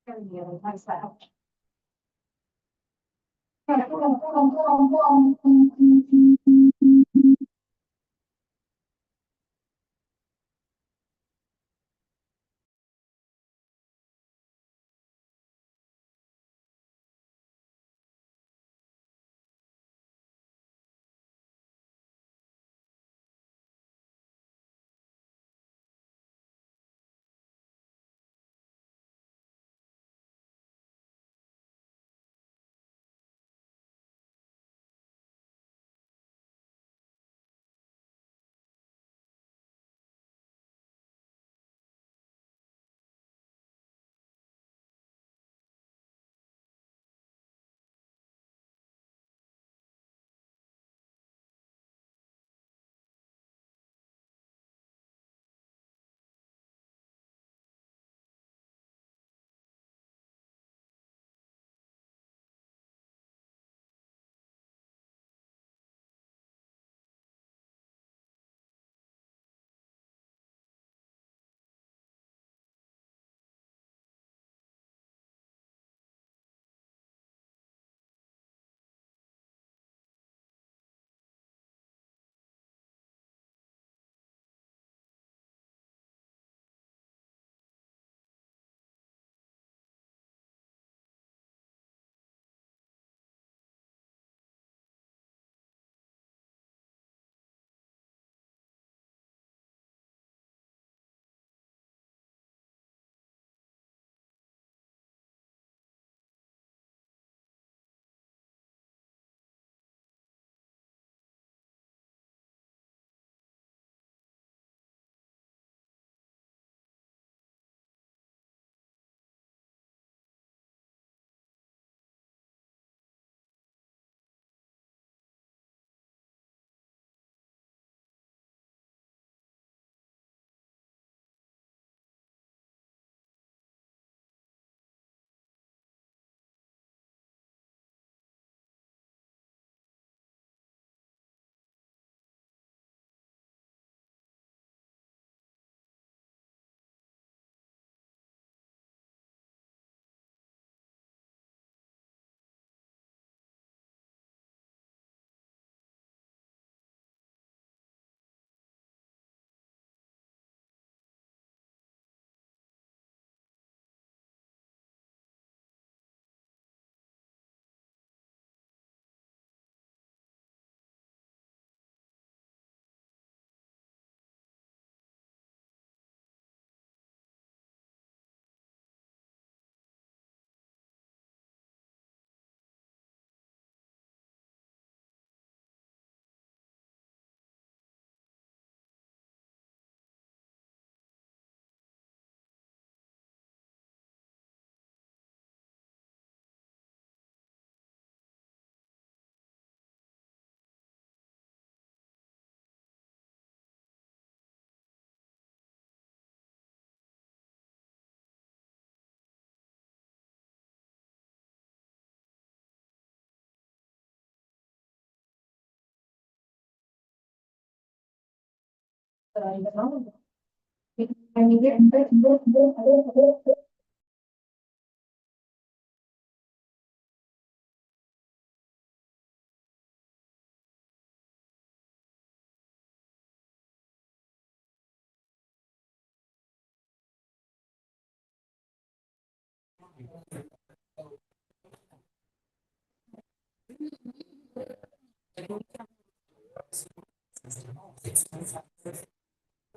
How's that?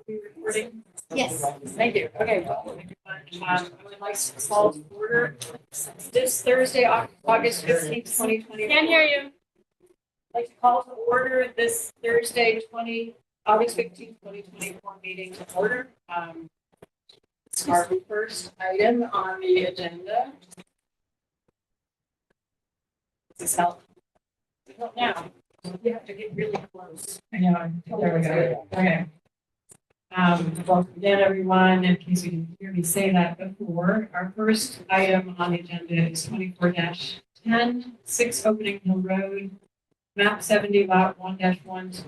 Recording? Yes. Thank you. Okay. I would like to call to order this Thursday, August 15th, 2020. Can't hear you. I'd like to call to order this Thursday, August 15th, 2024 meeting to order. Our first item on the agenda. This is help. Now, you have to get really close. I know. There we go. Okay. Welcome again, everyone. In case you didn't hear me say that before, our first item on the agenda is 24-10, 6 Opening Hill Road, map 70, lot 1-1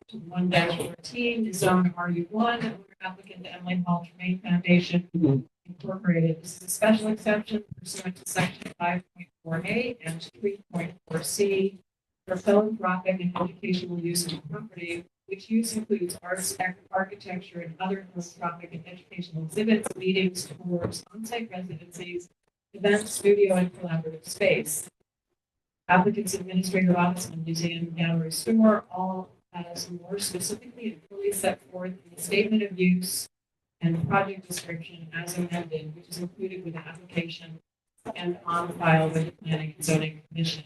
to 1-14, zone RU1, applicant to Emily Hall Tremaine Foundation. Incorporated. This is a special exception pursuant to section 5.4A and 3.4C for philanthropic and educational use of the property, which use includes arts, architecture, and other philanthropic and educational exhibits, meetings, tours, on-site residencies, events, studio, and collaborative space. Applicant's administrative office and museum gallery store, all as more specifically and fully set forth in the statement of use and project description as amended, which is included with the application and on file with the Planning and Zoning Commission.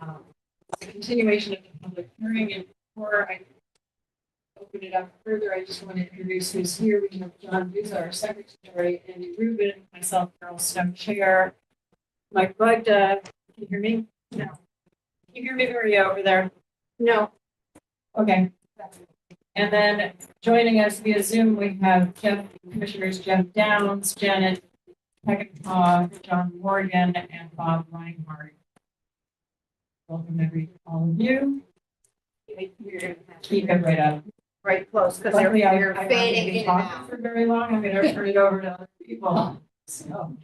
It's a continuation of the public hearing, and before I open it up further, I just want to introduce who's here. We have John Buza, our secretary, Andy Rubin, myself, Carol Stone, chair, Mike Brugda. Can you hear me? No. Can you hear me, Maria, over there? No. Okay. And then joining us via Zoom, we have Commissioners Jeff Downs, Janet Peckinpah, John Morgan, and Bob Reinhardt. Welcome, all of you. Keep it right up. Right close, because Luckily, you're I fading haven't been in and out. talking for very long. I'm going to turn it over to other people. So,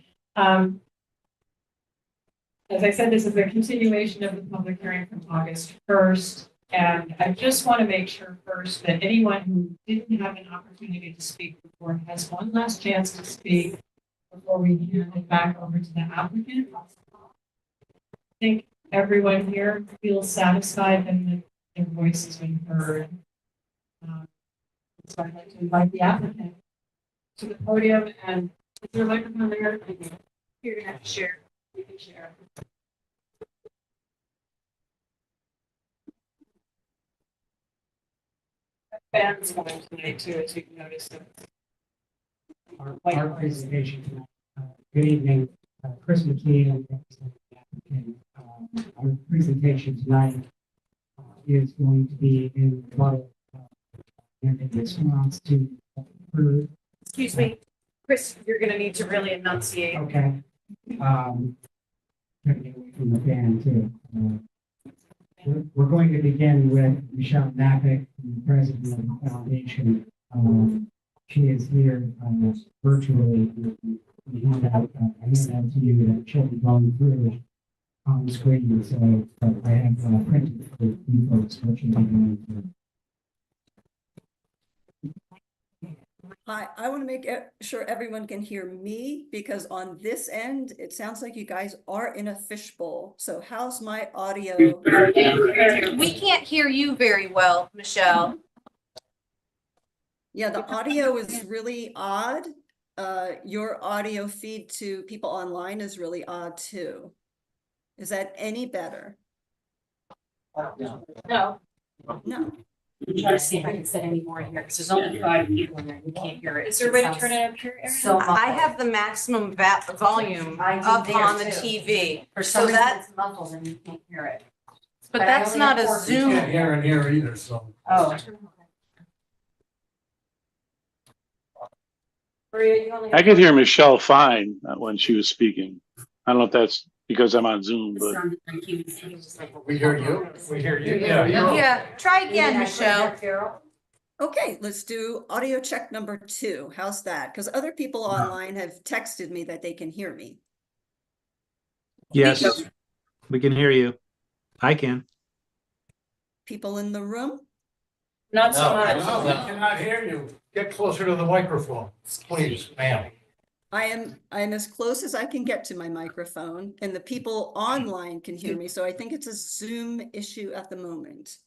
as I said, this is a continuation of the public hearing from August 1st. And I just want to make sure first that anyone who didn't have an opportunity to speak before has one last chance to speak before we hand it back over to the applicant. I think everyone here feels satisfied that their voice has been heard. So I'd like to invite the applicant to the podium, and is there a microphone there? You're going to have to share. You can share. Ben's going tonight too, as you can notice. Our presentation tonight. Good evening, Chris McKee and the applicant. Our presentation tonight is going to be in rebuttal and in response to. Excuse me, Chris, you're going to need to really enunciate. Okay. Trying to get away from the fan too. We're going to begin with Michelle Nappick, the president of the foundation. She is here virtually. We hand out a handout to you that she'll be going through on the screen. So I have printed for you folks what you'll be going through. Hi, I want to make sure everyone can hear me because on this end, it sounds like you guys are in a fishbowl. So how's my audio? We can't hear you very well, Michelle. Yeah, the audio is really odd. Your audio feed to people online is really odd too. Is that any better? No. No. Try to see if I can sit any more here, because there's only 5 people in there, you can't hear it. Is there a way to turn it up here, Erin? So muffled. I have the maximum volume I do up there, on the too. TV. For some So reason that, it's muffled and you can't hear it. but I that's only not have a 4 Zoom. Can't hear in here either, so. Oh. Maria, you only I have could hear Michelle fine when she was speaking. I don't know if that's because I'm on Zoom, It but sounded like he was just like. We hear you. We hear you. Yeah. Yeah, try again, Michelle. Okay, let's do audio check number 2. How's that? Because other people online have texted me that they can hear me. Yes, we can hear you. I can. People in the room? Not so No, much. we cannot hear you. Get closer to the microphone, please, ma'am. I am as close as I can get to my microphone, and the people online can hear me, so I think it's a Zoom issue at the moment.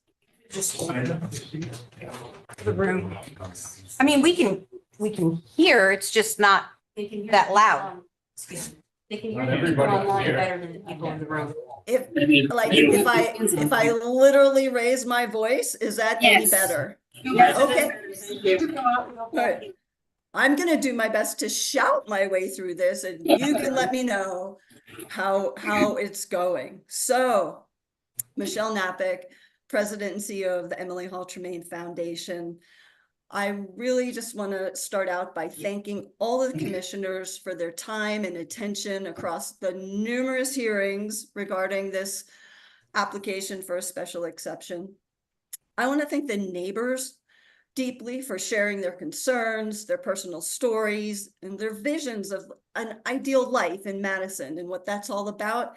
The room. I mean, we can hear, it's just not They can hear that the loud. people excuse me. They can hear Not the people everybody can online hear. better than the people in the room. If I literally raise my voice, is that any better? Okay. All right. I'm gonna do my best to shout my way through this, and you can let me know how it's going. So, Michelle Nappick, President and CEO of the Emily Hall Tremaine Foundation. I really just want to start out by thanking all of the commissioners for their time and attention across the numerous hearings regarding this application for a special exception. I want to thank the neighbors deeply for sharing their concerns, their personal stories, and their visions of an ideal life in Madison and what that's all about.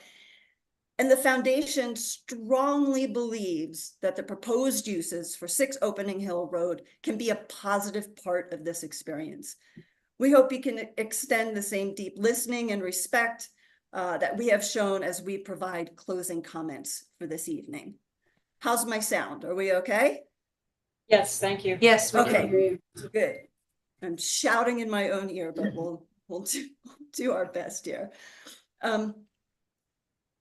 And the foundation strongly believes that the proposed uses for 6 Opening Hill Road can be a positive part of this experience. We hope you can extend the same deep listening and respect that we have shown as we provide closing comments for this evening. How's my sound? Are we okay? Yes, thank you. Yes, we can Okay. hear you. Good. I'm shouting in my own ear, but we'll do our best here.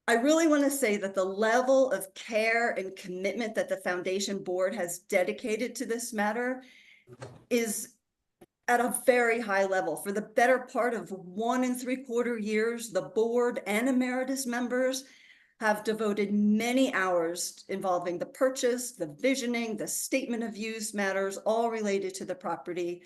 I really want to say that the level of care and commitment that the foundation board has dedicated to this matter is at a very high level. For the better part of 1 3/4 years, the board and emeritus members have devoted many hours involving the purchase, the visioning, the statement of use matters, all related to the property.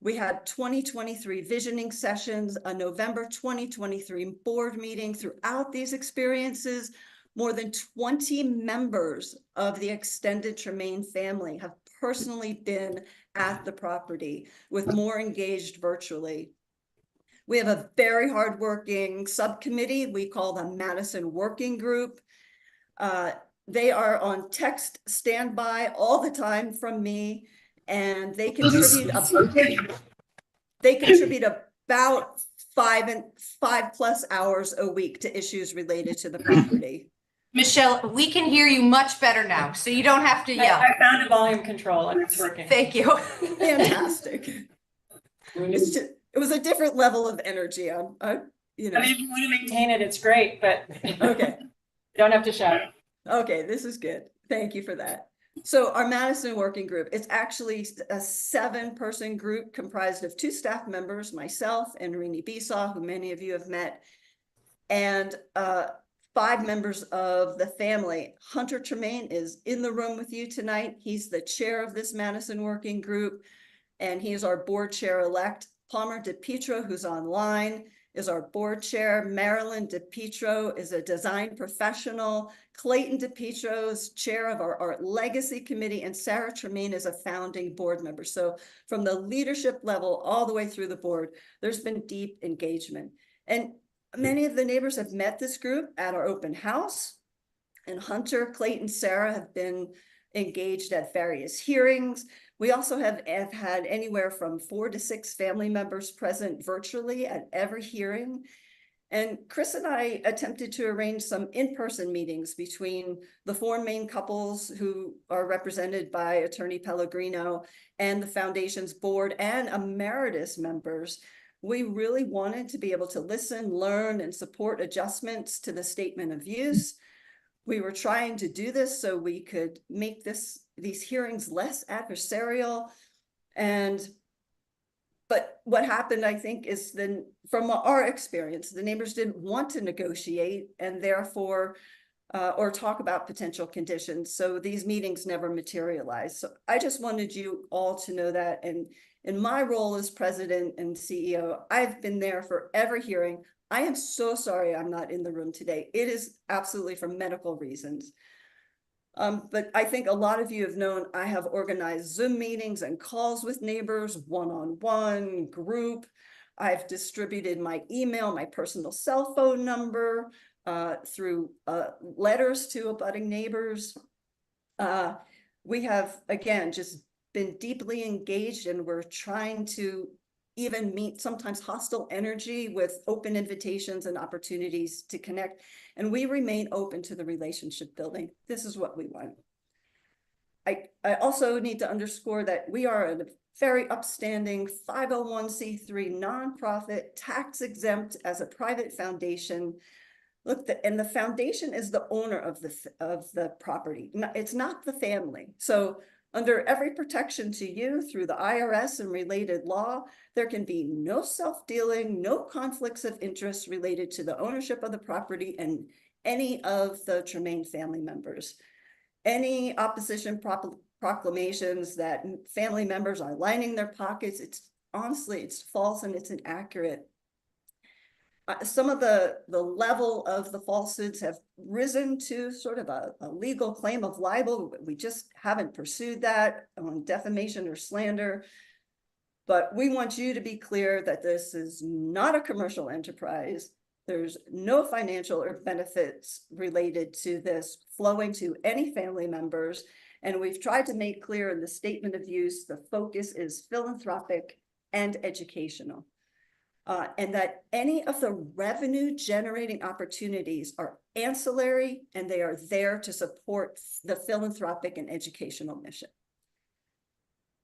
We had 2023 visioning sessions, a November 2023 board meeting. Throughout these experiences, more than 20 members of the extended Tremaine family have personally been at the property, with more engaged virtually. We have a very hardworking subcommittee we call the Madison Working Group. They are on text standby all the time from me, and they contribute about 5+ hours a week to issues related to the property. Michelle, we can hear you much better now, so you don't have to yell. I found a volume control and it's working. Thank you. Fantastic. It was a different level of energy. You know. I mean, if you want to maintain it, it's great, but Okay. you don't have to shout. Okay, this is good. Thank you for that. So our Madison Working Group, it's actually a 7-person group comprised of 2 staff members, myself and Rini Besaw, who many of you have met, and 5 members of the family. Hunter Tremaine is in the room with you tonight. He's the chair of this Madison Working Group, and he is our board chair-elect. Palmer DePietro, who's online, is our board chair. Marilyn DePietro is a design professional. Clayton DePietro is chair of our Art Legacy Committee, and Sarah Tremaine is a founding board member. So from the leadership level all the way through the board, there's been deep engagement. And many of the neighbors have met this group at our open house, and Hunter, Clayton, Sarah have been engaged at various hearings. We also have had anywhere from 4 to 6 family members present virtually at every hearing. And Chris and I attempted to arrange some in-person meetings between the 4 main couples who are represented by Attorney Pellegrino and the foundation's board and emeritus members. We really wanted to be able to listen, learn, and support adjustments to the statement of use. We were trying to do this so we could make these hearings less adversarial. But what happened, I think, is then from our experience, the neighbors didn't want to negotiate and therefore, or talk about potential conditions. So these meetings never materialized. So I just wanted you all to know that. And in my role as president and CEO, I've been there for every hearing. I am so sorry I'm not in the room today. It is absolutely for medical reasons. But I think a lot of you have known I have organized Zoom meetings and calls with neighbors, one-on-one, group. I've distributed my email, my personal cell phone number through letters to abutting neighbors. We have, again, just been deeply engaged, and we're trying to even meet sometimes hostile energy with open invitations and opportunities to connect. And we remain open to the relationship building. This is what we want. I also need to underscore that we are a very upstanding 501c3 nonprofit, tax exempt as a private foundation. Look, and the foundation is the owner of the property. It's not the family. So under every protection to you through the IRS and related law, there can be no self-dealing, no conflicts of interest related to the ownership of the property and any of the Tremaine family members. Any opposition proclamations that family members are lining their pockets, it's honestly, it's false and it's inaccurate. some of the level of the falsehoods have risen to sort of a legal claim of libel. We just haven't pursued that on defamation or slander. But we want you to be clear that this is not a commercial enterprise. There's no financial or benefits related to this flowing to any family members. And we've tried to make clear in the statement of use, the focus is philanthropic and educational. And that any of the revenue generating opportunities are ancillary and they are there to support the philanthropic and educational mission.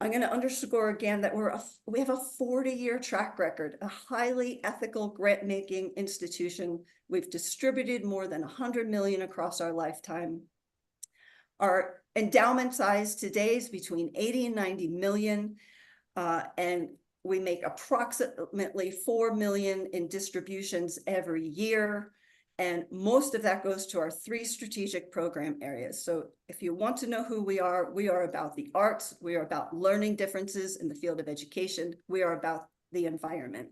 I'm going to underscore again that we have a 40-year track record, a highly ethical grant-making institution. We've distributed more than 100 million across our lifetime. Our endowment size today is between 80 and 90 million, and we make approximately 4 million in distributions every year. And most of that goes to our 3 strategic program areas. So if you want to know who we are about the arts, we are about learning differences in the field of education, we are about the environment.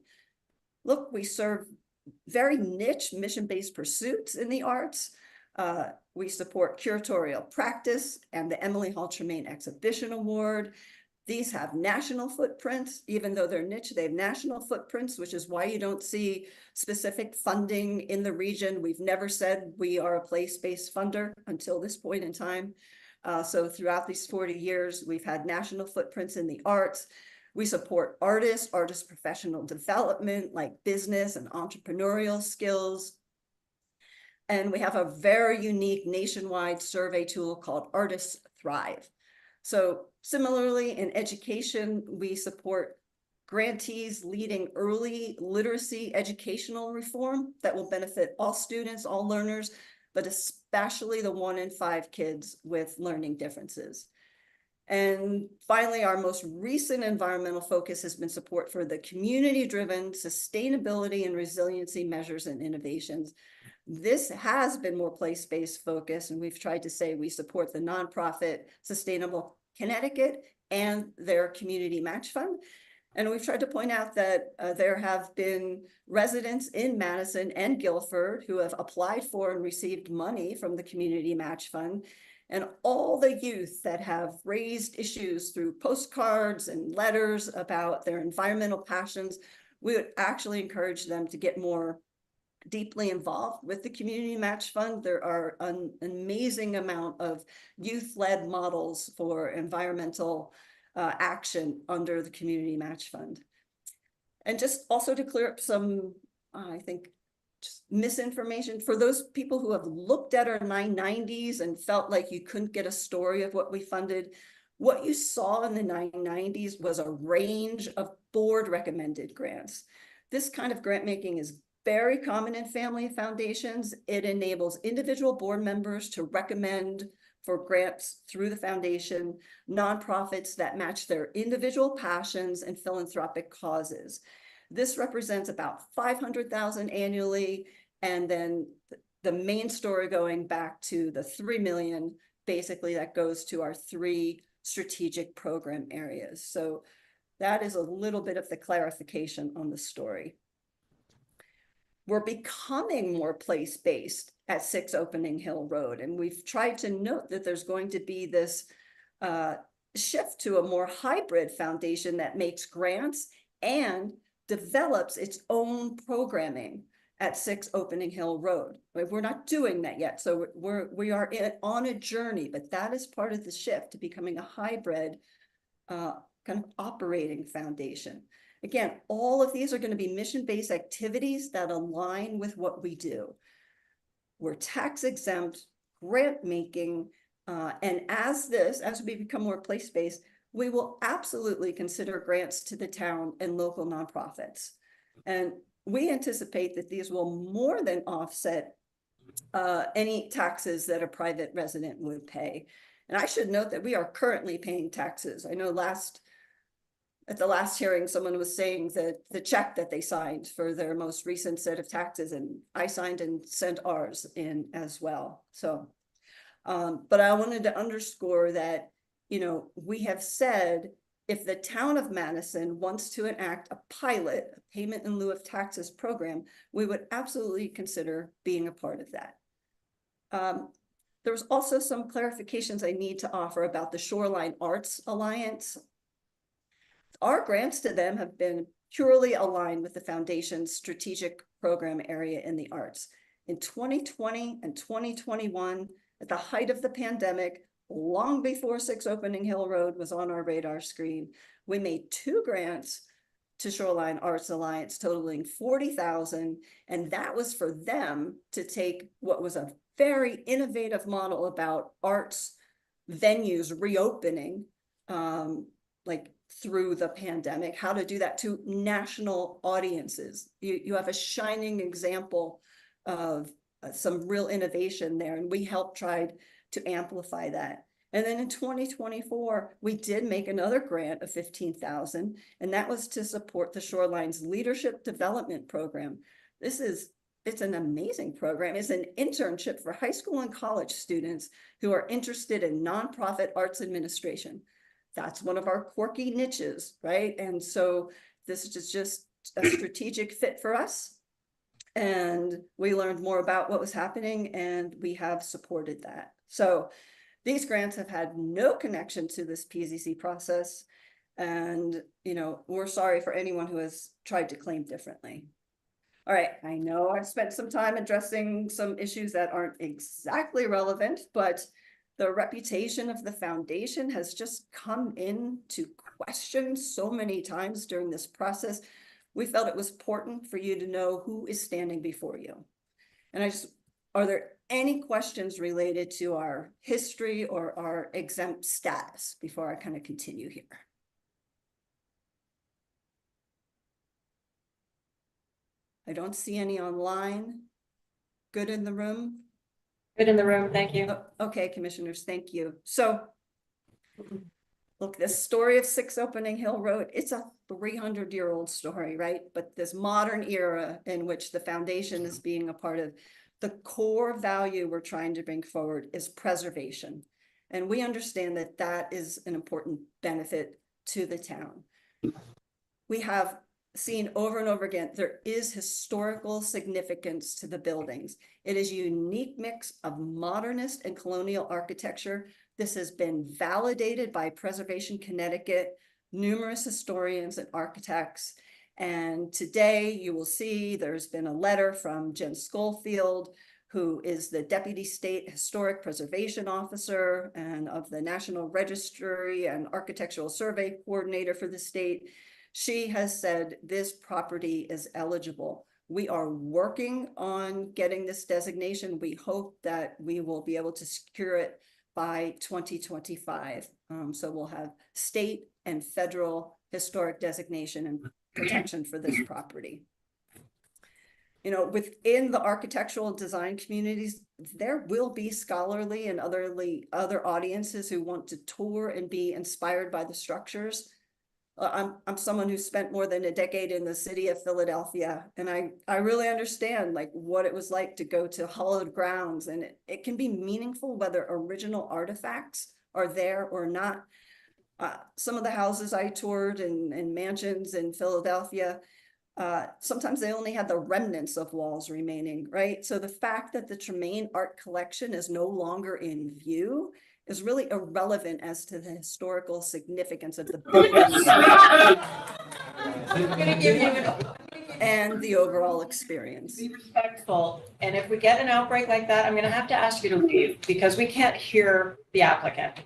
Look, we serve very niche mission-based pursuits in the arts. We support curatorial practice and the Emily Hall Tremaine Exhibition Award. These have national footprints, even though they're niche, they have national footprints, which is why you don't see specific funding in the region. We've never said we are a place-based funder until this point in time. So throughout these 40 years, we've had national footprints in the arts. We support artists, artist professional development, like business and entrepreneurial skills. And we have a very unique nationwide survey tool called Artists Thrive. So similarly, in education, we support grantees leading early literacy educational reform that will benefit all students, all learners, but especially the 1 in 5 kids with learning differences. And finally, our most recent environmental focus has been support for the community-driven sustainability and resiliency measures and innovations. This has been more place-based focus, and we've tried to say we support the nonprofit Sustainable Connecticut and their community match fund. And we've tried to point out that there have been residents in Madison and Guilford who have applied for and received money from the community match fund. And all the youth that have raised issues through postcards and letters about their environmental passions, we would actually encourage them to get more deeply involved with the community match fund. There are an amazing amount of youth-led models for environmental action under the community match fund. And just also to clear up some, I think, just misinformation for those people who have looked at our 990s and felt like you couldn't get a story of what we funded. What you saw in the 990s was a range of board recommended grants. This kind of grant making is very common in family foundations. It enables individual board members to recommend for grants through the foundation, nonprofits that match their individual passions and philanthropic causes. This represents about 500,000 annually, and then the main story going back to the 3 million, basically that goes to our 3 strategic program areas. So that is a little bit of the clarification on the story. We're becoming more place-based at 6 Opening Hill Road. And we've tried to note that there's going to be this shift to a more hybrid foundation that makes grants and develops its own programming at 6 Opening Hill Road. We're not doing that yet. So we are on a journey, but that is part of the shift to becoming a hybrid kind of operating foundation. Again, all of these are going to be mission-based activities that align with what we do. We're tax exempt, grant making, and as we become more place-based, we will absolutely consider grants to the town and local nonprofits. And we anticipate that these will more than offset any taxes that a private resident would pay. And I should note that we are currently paying taxes. I know at the last hearing, someone was saying that the check that they signed for their most recent set of taxes, and I signed and sent ours in as well. So, but I wanted to underscore that, we have said if the town of Madison wants to enact a pilot, a payment in lieu of taxes program, we would absolutely consider being a part of that. There was also some clarifications I need to offer about the Shoreline Arts Alliance. Our grants to them have been purely aligned with the foundation's strategic program area in the arts. In 2020 and 2021, at the height of the pandemic, long before 6 Opening Hill Road was on our radar screen, we made 2 grants to Shoreline Arts Alliance totaling $40,000, and that was for them to take what was a very innovative model about arts venues reopening, like through the pandemic, how to do that to national audiences. You have a shining example of some real innovation there, and we helped try to amplify that. And then in 2024, we did make another grant of $15,000, and that was to support the Shoreline's Leadership Development Program. It's an amazing program. It's an internship for high school and college students who are interested in nonprofit arts administration. That's one of our quirky niches, right? And so this is just a strategic fit for us. And we learned more about what was happening, and we have supported that. So these grants have had no connection to this PZC process. And, we're sorry for anyone who has tried to claim differently. All right, I know I've spent some time addressing some issues that aren't exactly relevant, but the reputation of the foundation has just come into question so many times during this process. We felt it was important for you to know who is standing before you. And are there any questions related to our history or our exempt status before I kind of continue here? I don't see any online. Good in the room? Good in the room, thank you. Okay, commissioners, thank you. So, look, this story of 6 Opening Hill Road, it's a 300-year-old story, right? But this modern era in which the foundation is being a part of, the core value we're trying to bring forward is preservation. And we understand that that is an important benefit to the town. We have seen over and over again, there is historical significance to the buildings. It is a unique mix of modernist and colonial architecture. This has been validated by Preservation Connecticut, numerous historians and architects. And today you will see there's been a letter from Jen Schofield, who is the Deputy State Historic Preservation Officer and of the National Registry and Architectural Survey Coordinator for the state. She has said this property is eligible. We are working on getting this designation. We hope that we will be able to secure it by 2025. So we'll have state and federal historic designation and protection for this property. Within the architectural design communities, there will be scholarly and other audiences who want to tour and be inspired by the structures. I'm someone who spent more than a decade in the city of Philadelphia, and I really understand what it was like to go to hallowed grounds, and it can be meaningful whether original artifacts are there or not. Some of the houses I toured and mansions in Philadelphia, sometimes they only had the remnants of walls remaining, right? So the fact that the Tremaine art collection is no longer in view is really irrelevant as to the historical significance of the building and the overall experience. Be respectful, and if we get an outbreak like that, I'm going to have to ask you to leave because we can't hear the applicant.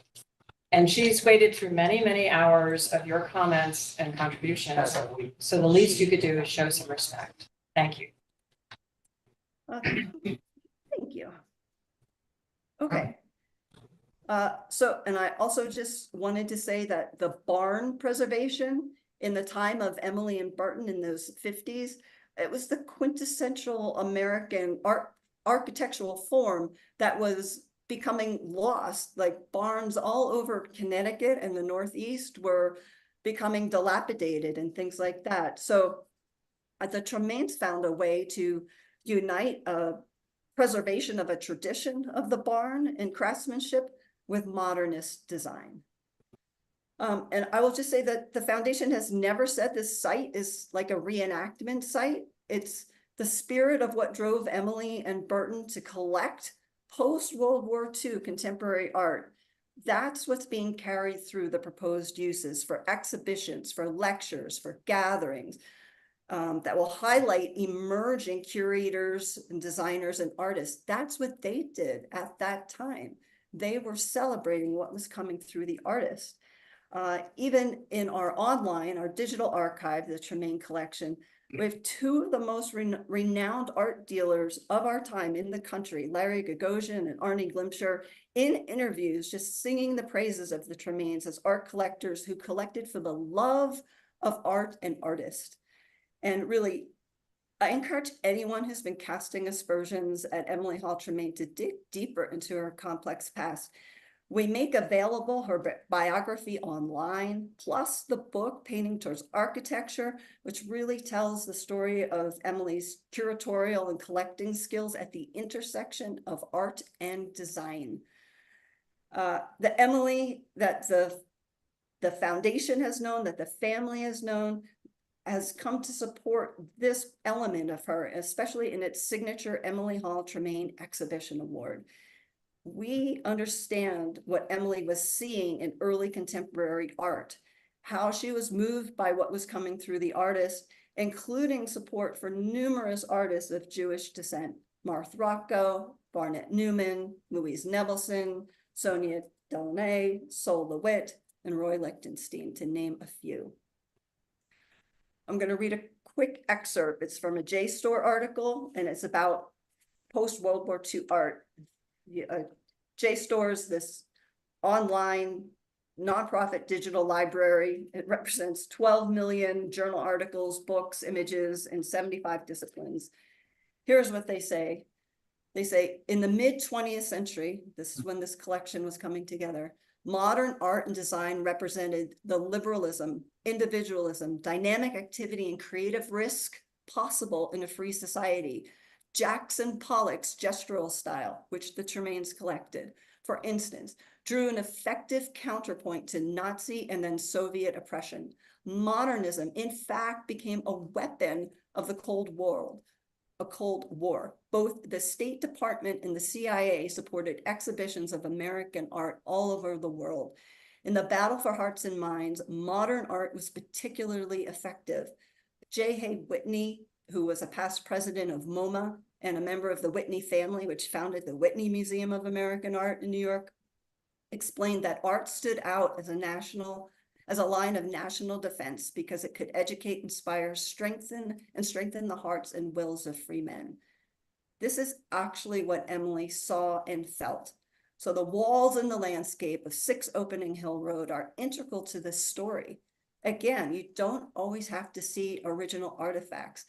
And she's waited through many, many hours of your comments and contributions. So the least you could do is show some respect. Thank you. Thank you. Okay. And I also just wanted to say that the barn preservation in the time of Emily and Barton in those 50s, it was the quintessential American architectural form that was becoming lost. Like barns all over Connecticut and the Northeast were becoming dilapidated and things like that. So the Tremaines found a way to unite a preservation of a tradition of the barn and craftsmanship with modernist design. And I will just say that the foundation has never said this site is like a reenactment site. It's the spirit of what drove Emily and Burton to collect post-World War II contemporary art. That's what's being carried through the proposed uses for exhibitions, for lectures, for gatherings, that will highlight emerging curators and designers and artists. That's what they did at that time. They were celebrating what was coming through the artist. Even in our online, our digital archive, the Tremaine collection, we have two of the most renowned art dealers of our time in the country, Larry Gagosian and Arnie Glimcher, in interviews, just singing the praises of the Tremaines as art collectors who collected for the love of art and artist. And really, I encourage anyone who's been casting aspersions at Emily Hall Tremaine to dig deeper into her complex past. We make available her biography online, plus the book Painting Towards Architecture, which really tells the story of Emily's curatorial and collecting skills at the intersection of art and design. The Emily that the foundation has known, that the family has known, has come to support this element of her, especially in its signature Emily Hall Tremaine Exhibition Award. We understand what Emily was seeing in early contemporary art, how she was moved by what was coming through the artist, including support for numerous artists of Jewish descent, Martha Rothko, Barnett Newman, Louise Nevelson, Sonia Delaunay, Sol LeWitt, and Roy Lichtenstein, to name a few. I'm going to read a quick excerpt. It's from a JSTOR article, and it's about post-World War II art. JSTOR is this online nonprofit digital library. It represents 12 million journal articles, books, images, in 75 disciplines. Here's what they say. They say, in the mid-20th century, this is when this collection was coming together, modern art and design represented the liberalism, individualism, dynamic activity, and creative risk possible in a free society. Jackson Pollock's gestural style, which the Tremaines collected, for instance, drew an effective counterpoint to Nazi and then Soviet oppression. Modernism, in fact, became a weapon of the Cold War. Both the State Department and the CIA supported exhibitions of American art all over the world. In the battle for hearts and minds, modern art was particularly effective. J. Hay Whitney, who was a past president of MoMA and a member of the Whitney family, which founded the Whitney Museum of American Art in New York, explained that art stood out as a line of national defense because it could educate, inspire, strengthen the hearts and wills of free men. This is actually what Emily saw and felt. So the walls and the landscape of 6 Opening Hill Road are integral to this story. Again, you don't always have to see original artifacts.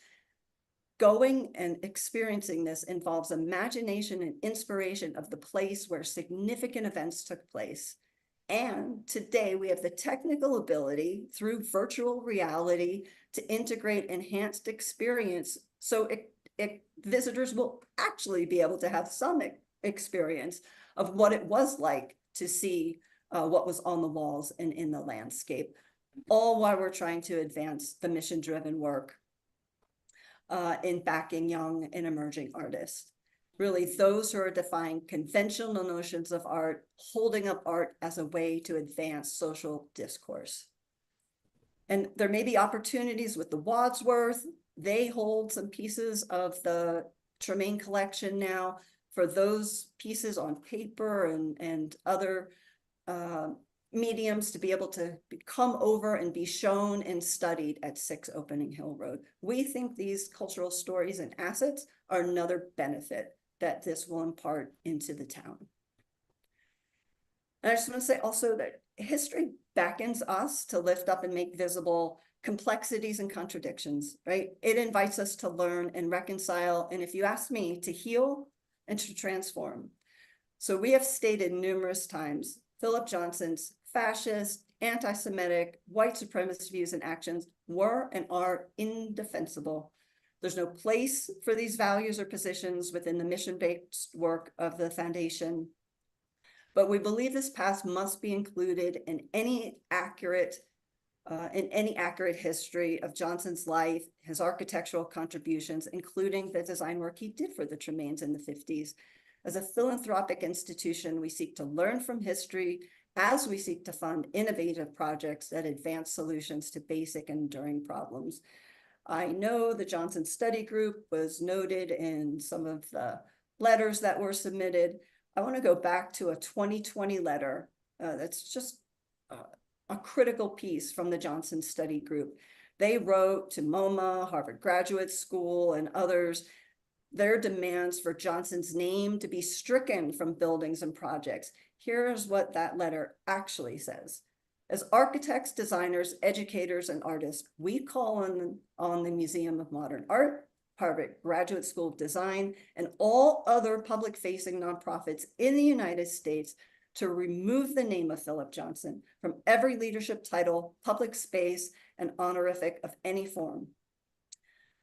Going and experiencing this involves imagination and inspiration of the place where significant events took place. And today we have the technical ability through virtual reality to integrate enhanced experience. So visitors will actually be able to have some experience of what it was like to see what was on the walls and in the landscape, all while we're trying to advance the mission-driven work in backing young and emerging artists. Really, those who are defying conventional notions of art, holding up art as a way to advance social discourse. And there may be opportunities with the Wadsworth. They hold some pieces of the Tremaine collection now for those pieces on paper and other mediums to be able to come over and be shown and studied at 6 Opening Hill Road. We think these cultural stories and assets are another benefit that this will impart into the town. And I just want to say also that history beckons us to lift up and make visible complexities and contradictions, right? It invites us to learn and reconcile, and if you ask me, to heal and to transform. So we have stated numerous times, Philip Johnson's fascist, anti-Semitic, white supremacist views and actions were and are indefensible. There's no place for these values or positions within the mission-based work of the foundation. but we believe this past must be included in any accurate history of Johnson's life, his architectural contributions, including the design work he did for the Tremaines in the 50s. As a philanthropic institution, we seek to learn from history as we seek to fund innovative projects that advance solutions to basic and enduring problems. I know the Johnson Study Group was noted in some of the letters that were submitted. I want to go back to a 2020 letter that's just a critical piece from the Johnson Study Group. They wrote to MoMA, Harvard Graduate School, and others their demands for Johnson's name to be stricken from buildings and projects. Here's what that letter actually says. As architects, designers, educators, and artists, we call on the Museum of Modern Art, Harvard Graduate School of Design, and all other public-facing nonprofits in the United States to remove the name of Philip Johnson from every leadership title, public space, and honorific of any form.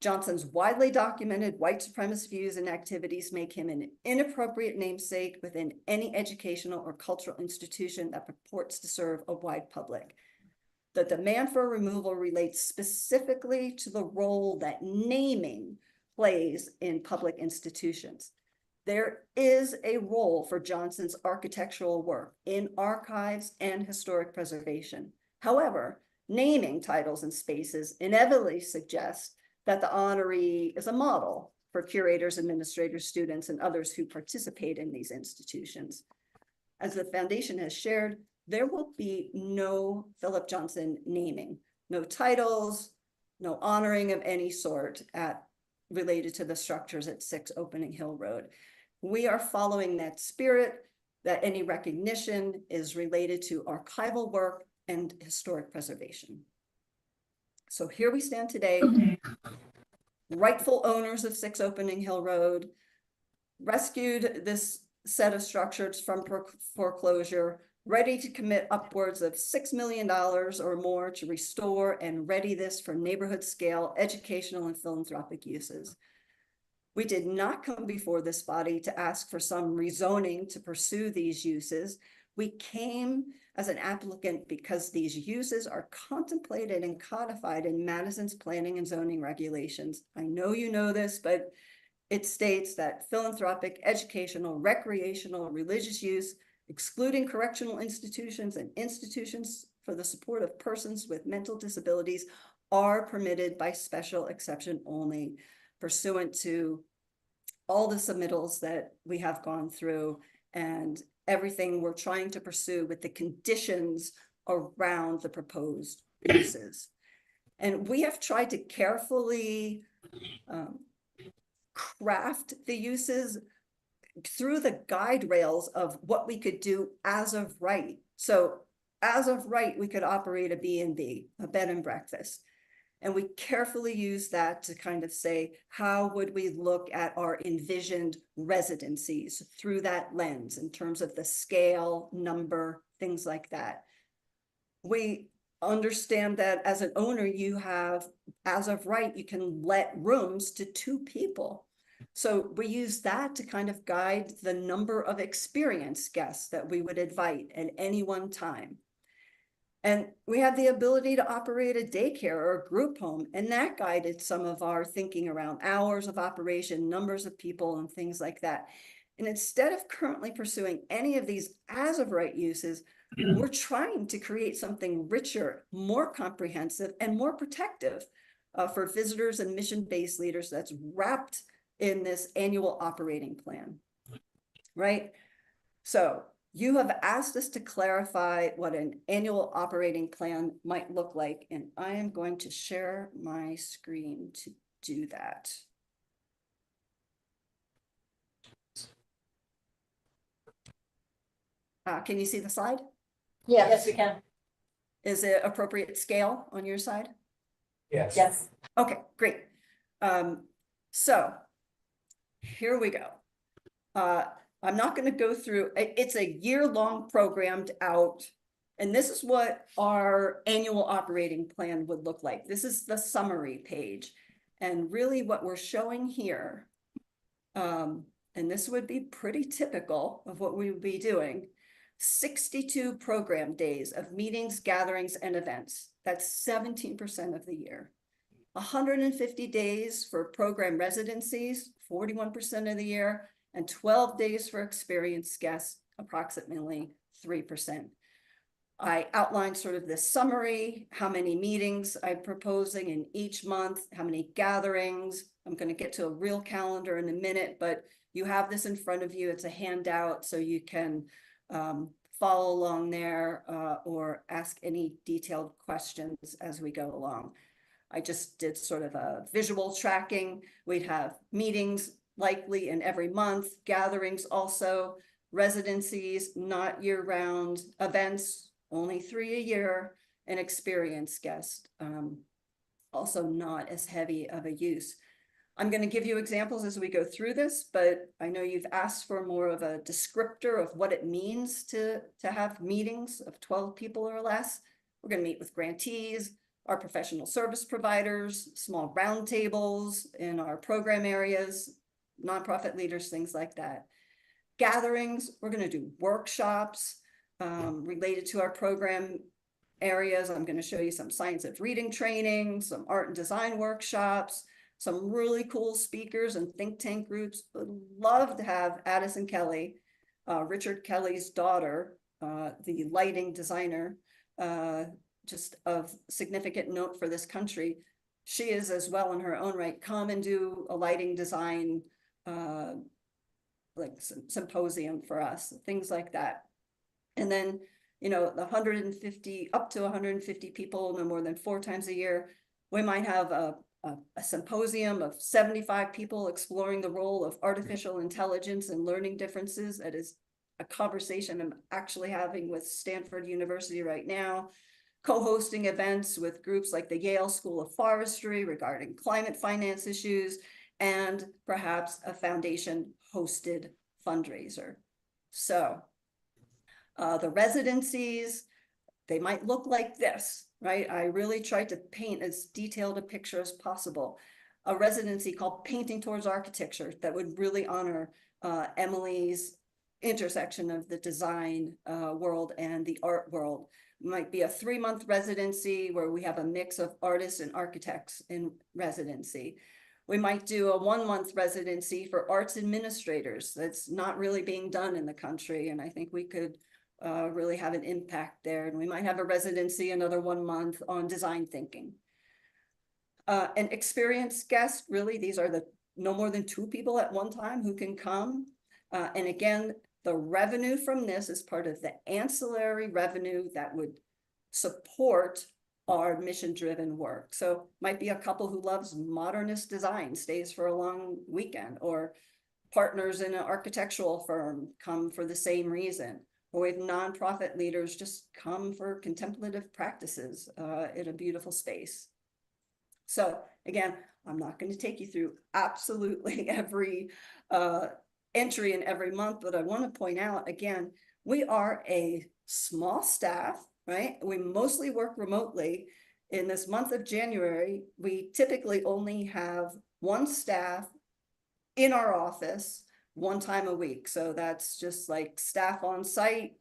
Johnson's widely documented white supremacist views and activities make him an inappropriate namesake within any educational or cultural institution that purports to serve a wide public. The demand for removal relates specifically to the role that naming plays in public institutions. There is a role for Johnson's architectural work in archives and historic preservation. However, naming titles and spaces inevitably suggests that the honoree is a model for curators, administrators, students, and others who participate in these institutions. As the foundation has shared, there will be no Philip Johnson naming, no titles, no honoring of any sort related to the structures at 6 Opening Hill Road. We are following that spirit, that any recognition is related to archival work and historic preservation. So here we stand today, rightful owners of 6 Opening Hill Road, rescued this set of structures from foreclosure, ready to commit upwards of $6 million or more to restore and ready this for neighborhood scale, educational, and philanthropic uses. We did not come before this body to ask for some rezoning to pursue these uses. We came as an applicant because these uses are contemplated and codified in Madison's planning and zoning regulations. I know you know this, but it states that philanthropic, educational, recreational, religious use, excluding correctional institutions and institutions for the support of persons with mental disabilities, are permitted by special exception only, pursuant to all the submittals that we have gone through and everything we're trying to pursue with the conditions around the proposed uses. And we have tried to carefully craft the uses through the guide rails of what we could do as of right. So as of right, we could operate a B&B, a bed and breakfast. And we carefully use that to kind of say, how would we look at our envisioned residencies through that lens in terms of the scale, number, things like that. We understand that as an owner, you have, as of right, you can let rooms to 2 people. So we use that to kind of guide the number of experienced guests that we would invite at any one time. And we have the ability to operate a daycare or a group home, and that guided some of our thinking around hours of operation, numbers of people, and things like that. And instead of currently pursuing any of these as of right uses, we're trying to create something richer, more comprehensive, and more protective for visitors and mission-based leaders that's wrapped in this annual operating plan, right? So you have asked us to clarify what an annual operating plan might look like, and I am going to share my screen to do that. Can you see the slide? Yes, we can. Is it appropriate scale on your side? Yes. Yes. Okay, great. So here we go. I'm not going to go through, it's a year-long programmed out, and this is what our annual operating plan would look like. This is the summary page. And really what we're showing here, and this would be pretty typical of what we would be doing. 62 program days of meetings, gatherings, and events. That's 17% of the year. 150 days for program residencies, 41% of the year, and 12 days for experienced guests, approximately 3%. I outlined sort of this summary, how many meetings I'm proposing in each month, how many gatherings. I'm going to get to a real calendar in a minute, but you have this in front of you. It's a handout, so you can follow along there or ask any detailed questions as we go along. I just did sort of a visual tracking. We'd have meetings likely in every month, gatherings also, residencies, not year-round, events, only 3 a year, and experienced guests, also not as heavy of a use. I'm going to give you examples as we go through this, but I know you've asked for more of a descriptor of what it means to have meetings of 12 people or less. We're going to meet with grantees, our professional service providers, small roundtables in our program areas, nonprofit leaders, things like that. Gatherings, we're going to do workshops related to our program areas. I'm going to show you some science of reading training, some art and design workshops, some really cool speakers and think tank groups. Would love to have Addison Kelly, Richard Kelly's daughter, the lighting designer, just of significant note for this country. She is as well in her own right. Come and do a lighting design like symposium for us, things like that. And then, you know, the 150, up to 150 people, no more than 4 times a year. We might have a symposium of 75 people exploring the role of artificial intelligence and learning differences. That is a conversation I'm actually having with Stanford University right now, co-hosting events with groups like the Yale School of Forestry regarding climate finance issues, and perhaps a foundation hosted fundraiser. So the residencies, they might look like this, right? I really tried to paint as detailed a picture as possible. A residency called Painting Towards Architecture that would really honor Emily's intersection of the design world and the art world. It might be a 3-month residency where we have a mix of artists and architects in residency. We might do a 1-month residency for arts administrators. That's not really being done in the country, and I think we could really have an impact there. And we might have a residency, another 1 month on design thinking. An experienced guest, really, these are the no more than 2 people at one time who can come. And again, the revenue from this is part of the ancillary revenue that would support our mission-driven work. So might be a couple who loves modernist design, stays for a long weekend, or partners in an architectural firm come for the same reason. Or we have nonprofit leaders just come for contemplative practices in a beautiful space. So again, I'm not going to take you through absolutely every entry in every month, but I want to point out again, we are a small staff, right? We mostly work remotely. In this month of January, we typically only have 1 staff in our office 1 time a week. So that's just like staff on site.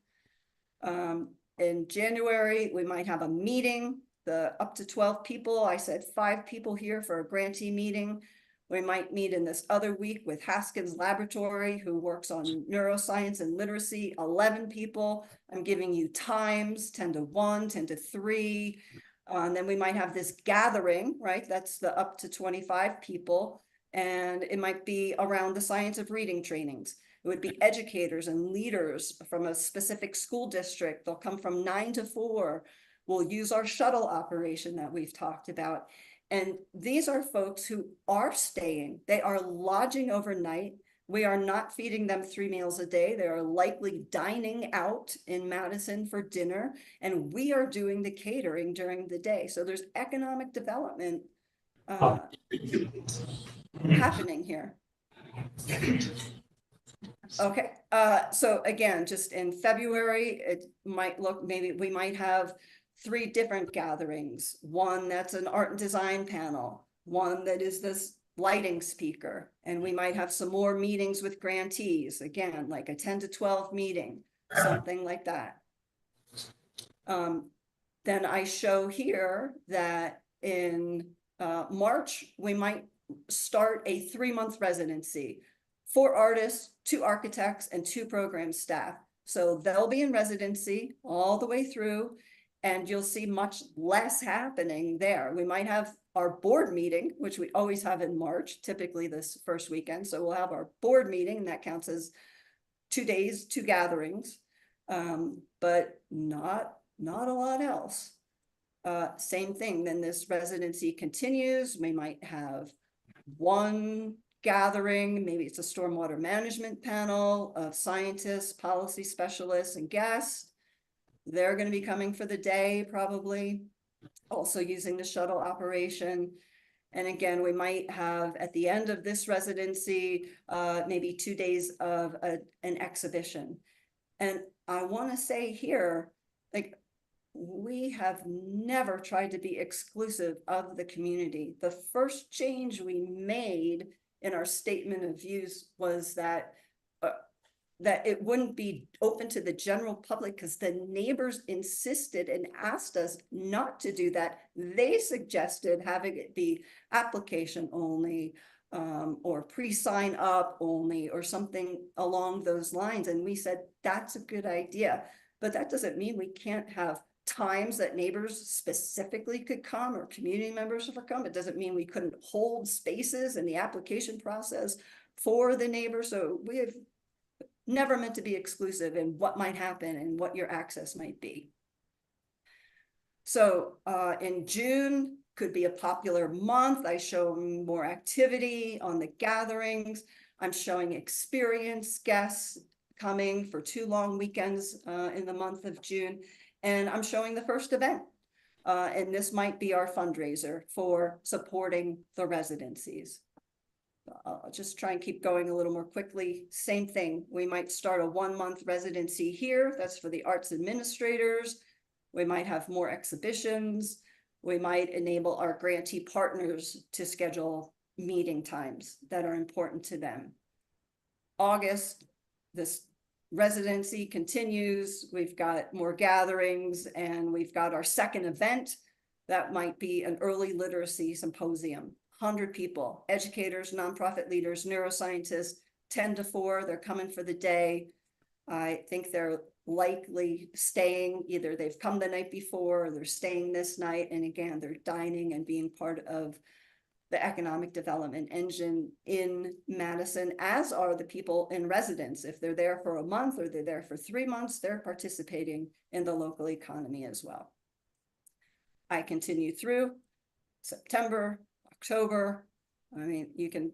In January, we might have a meeting, up to 12 people. I said 5 people here for a grantee meeting. We might meet in this other week with Haskins Laboratory, who works on neuroscience and literacy, 11 people. I'm giving you times, 10 to 1, 10 to 3. And then we might have this gathering, right? That's the up to 25 people. And it might be around the science of reading trainings. It would be educators and leaders from a specific school district. They'll come from 9 to 4. We'll use our shuttle operation that we've talked about. And these are folks who are staying. They are lodging overnight. We are not feeding them 3 meals a day. They are likely dining out in Madison for dinner. And we are doing the catering during the day. So there's economic development happening here. Okay, so again, just in February, it might look, maybe we might have 3 different gatherings. 1 that's an art and design panel, 1 that is this lighting speaker, and we might have some more meetings with grantees, again, like a 10 to 12 meeting. something like that. Then I show here that in March, we might start a 3-month residency. 4 artists, 2 architects, and 2 program staff. So they'll be in residency all the way through, and you'll see much less happening there. We might have our board meeting, which we always have in March, typically this first weekend. So we'll have our board meeting, and that counts as 2 days, 2 gatherings, but not a lot else. Same thing, then this residency continues. We might have 1 gathering, maybe it's a stormwater management panel of scientists, policy specialists, and guests. They're going to be coming for the day, probably, also using the shuttle operation. And again, we might have at the end of this residency, maybe 2 days of an exhibition. And I want to say here, like, we have never tried to be exclusive of the community. The first change we made in our statement of views was that it wouldn't be open to the general public because the neighbors insisted and asked us not to do that. They suggested having it be application only, or pre-sign up only, or something along those lines. And we said, that's a good idea, but that doesn't mean we can't have times that neighbors specifically could come or community members would come. It doesn't mean we couldn't hold spaces in the application process for the neighbors. So we have never meant to be exclusive in what might happen and what your access might be. So in June could be a popular month. I show more activity on the gatherings. I'm showing experienced guests coming for 2 long weekends in the month of June. And I'm showing the first event. And this might be our fundraiser for supporting the residencies. I'll just try and keep going a little more quickly. Same thing. We might start a 1-month residency here. That's for the arts administrators. We might have more exhibitions. We might enable our grantee partners to schedule meeting times that are important to them. August, this residency continues. We've got more gatherings, and we've got our second event. That might be an early literacy symposium. 100 people, educators, nonprofit leaders, neuroscientists, 10 to 4. They're coming for the day. I think they're likely staying. Either they've come the night before or they're staying this night. And again, they're dining and being part of the economic development engine in Madison, as are the people in residence. If they're there for a month or they're there for 3 months, they're participating in the local economy as well. I continue through September, October. I mean, you can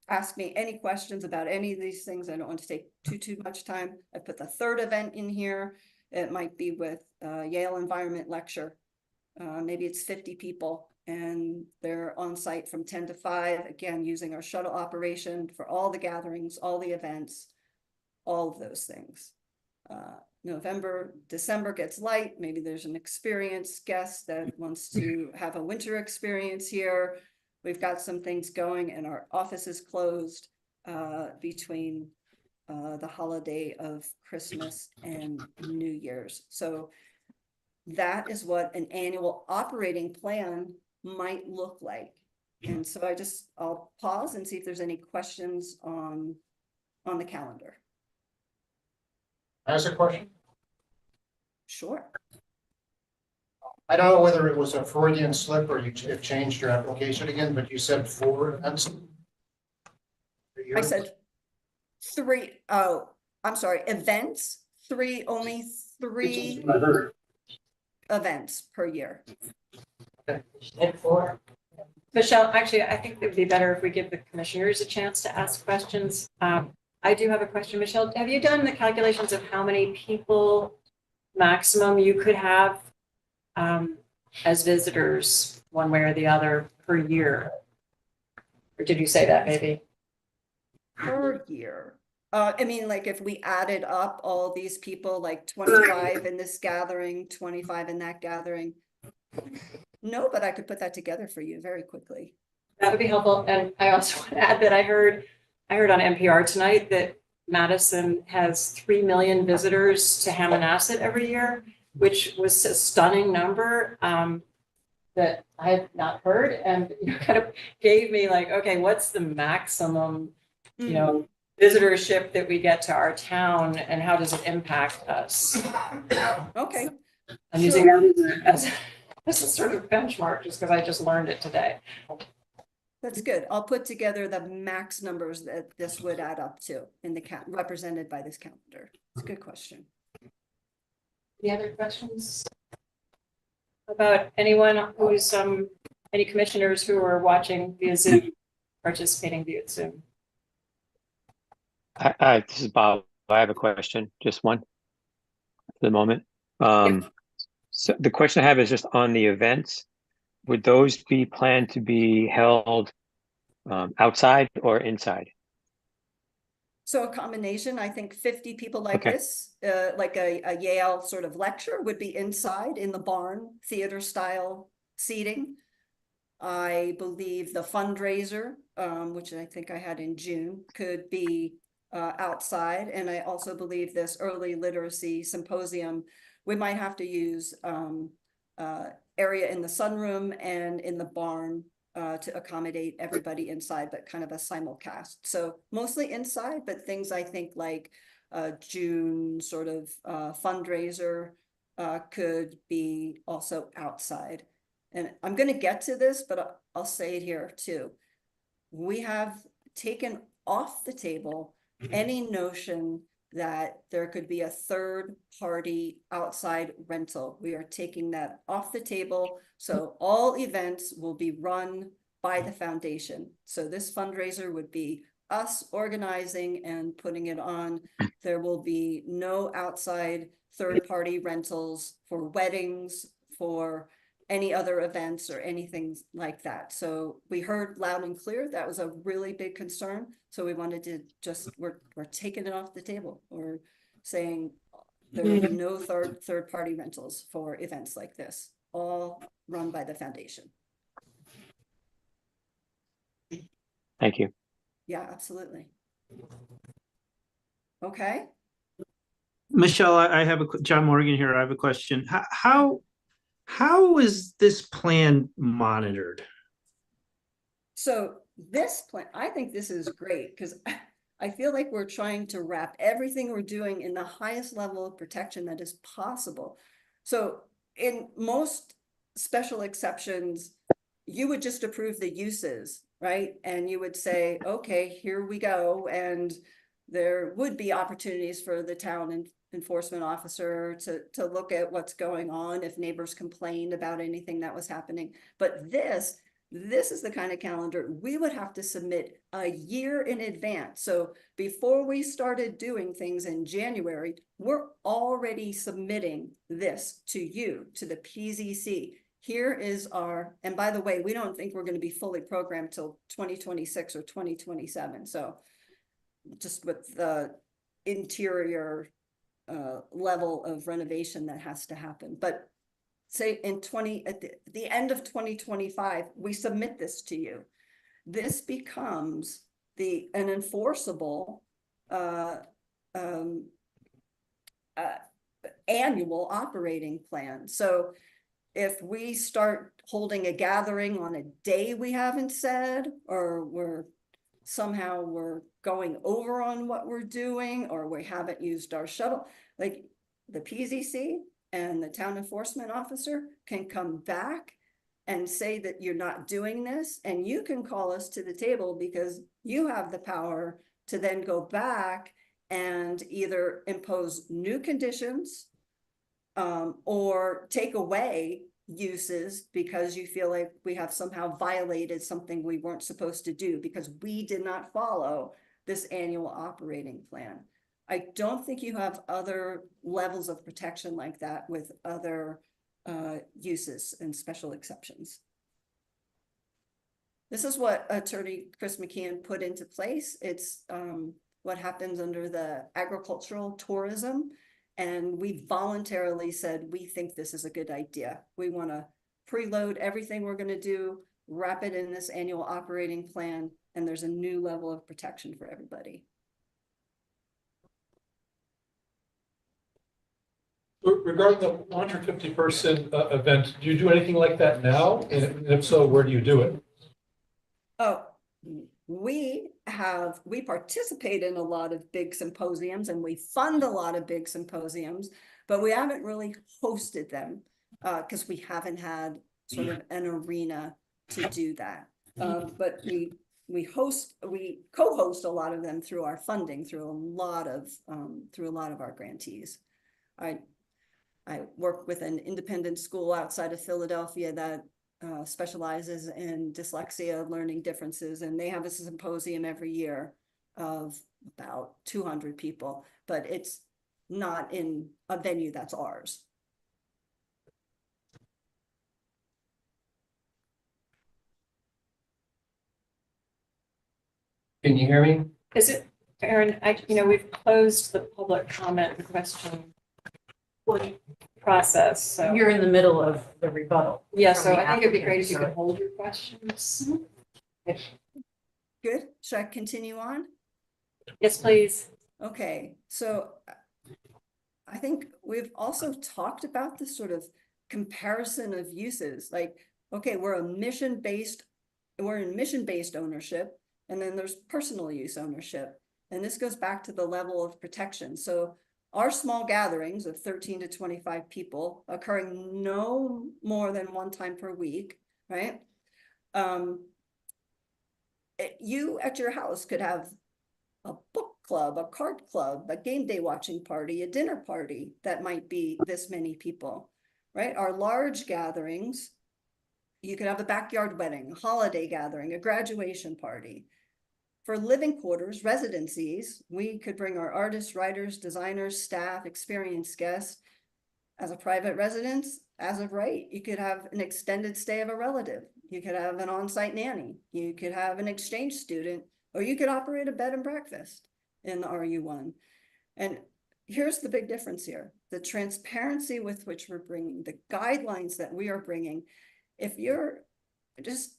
ask me any questions about any of these things. I don't want to take too much time. I put the third event in here. It might be with Yale Environment Lecture. Maybe it's 50 people, and they're on site from 10 to 5, again, using our shuttle operation for all the gatherings, all the events, all of those things. November, December gets light. Maybe there's an experienced guest that wants to have a winter experience here. We've got some things going, and our office is closed between the holiday of Christmas and New Year's. So that is what an annual operating plan might look like. And so I'll pause and see if there's any questions on the calendar. I ask a question? Sure. I don't know whether it was a Freudian slip or you have changed your application again, but you said 4 events. I said 3. Oh, I'm sorry. Events, 3, only 3 I heard. events per year. And 4. Michelle, actually, I think it would be better if we give the commissioners a chance to ask questions. I do have a question, Michelle. Have you done the calculations of how many people maximum you could have as visitors, one way or the other, per year? Or did you say that maybe? Per year. I mean, like if we added up all these people, like 25 in this gathering, 25 in that gathering. No, but I could put that together for you very quickly. That would be helpful. And I also want to add that I heard on NPR tonight that Madison has 3 million visitors to Hammonasset every year, which was a stunning number that I had not heard, and kind of gave me like, okay, what's the maximum, visitorship that we get to our town, and how does it impact us? Okay, I'm using that as a sort of benchmark, just because I just learned it today. that's good. I'll put together the max numbers that this would add up to in the represented by this calendar. It's a good question. Any other questions about anyone who's any commissioners who are watching via Zoom, participating via Zoom? This is Bob. I have a question, just one at the moment. So the question I have is just on the events. Would those be planned to be held outside or inside? So a combination, I think 50 people like Okay. this, like a Yale sort of lecture would be inside in the barn, theater style seating. I believe the fundraiser, which I think I had in June, could be outside. And I also believe this early literacy symposium, we might have to use area in the sunroom and in the barn to accommodate everybody inside, but kind of a simulcast. So mostly inside, but things I think like June sort of fundraiser could be also outside. And I'm going to get to this, but I'll say it here too. We have taken off the table any notion that there could be a third party outside rental. We are taking that off the table. So all events will be run by the foundation. So this fundraiser would be us organizing and putting it on. There will be no outside third party rentals for weddings, for any other events or anything like that. So we heard loud and clear that was a really big concern. So we wanted to just, we're taking it off the table. We're saying there will be no third party rentals for events like this, all run by the foundation. Thank you. Yeah, absolutely. Okay. Michelle, I have John Morgan here. I have a question. How is this plan monitored? So this plan, I think this is great because I feel like we're trying to wrap everything we're doing in the highest level of protection that is possible. So in most special exceptions, you would just approve the uses, right? And you would say, okay, here we go. And there would be opportunities for the town enforcement officer to look at what's going on if neighbors complained about anything that was happening. But this is the kind of calendar we would have to submit a year in advance. So before we started doing things in January, we're already submitting this to you, to the PZC. Here is our, and by the way, we don't think we're going to be fully programmed till 2026 or 2027. So just with the interior level of renovation that has to happen. But say at the end of 2025, we submit this to you. This becomes an enforceable annual operating plan. So if we start holding a gathering on a day we haven't said, or we're going over on what we're doing, or we haven't used our shuttle, like the PZC and the town enforcement officer can come back and say that you're not doing this, and you can call us to the table because you have the power to then go back and either impose new conditions or take away uses because you feel like we have somehow violated something we weren't supposed to do because we did not follow this annual operating plan. I don't think you have other levels of protection like that with other uses and special exceptions. This is what Attorney Chris McKeon put into place. It's what happens under the agricultural tourism. And we voluntarily said, we think this is a good idea. We want to preload everything we're going to do, wrap it in this annual operating plan, and there's a new level of protection for everybody. Regarding the 150-person event, do you do anything like that now? And if so, where do you do it? Oh, we participate in a lot of big symposiums and we fund a lot of big symposiums, but we haven't really hosted them because we haven't had sort of an arena to do that. But we co-host a lot of them through our funding, through a lot of our grantees. I work with an independent school outside of Philadelphia that specializes in dyslexia learning differences, and they have a symposium every year of about 200 people, but it's not in a venue that's ours. Can you hear me? Is it, Aaron, we've closed the public comment and question process, so. You're in the middle of the rebuttal. Yeah, from so the I think it'd be great applicant, if you so- could hold your questions. Good. Should I continue on? Yes, please. Okay, so I think we've also talked about this sort of comparison of uses, like, okay, we're in mission-based ownership, and then there's personal use ownership. And this goes back to the level of protection. So our small gatherings of 13 to 25 people occurring no more than one time per week, right? You at your house could have a book club, a card club, a game day watching party, a dinner party that might be this many people, right? Our large gatherings, you could have a backyard wedding, a holiday gathering, a graduation party. For living quarters, residencies, we could bring our artists, writers, designers, staff, experienced guests. As a private residence, as of right, you could have an extended stay of a relative. You could have an on-site nanny. You could have an exchange student, or you could operate a bed and breakfast in the RU1. And here's the big difference here. The transparency with which we're bringing, the guidelines that we are bringing. If you're just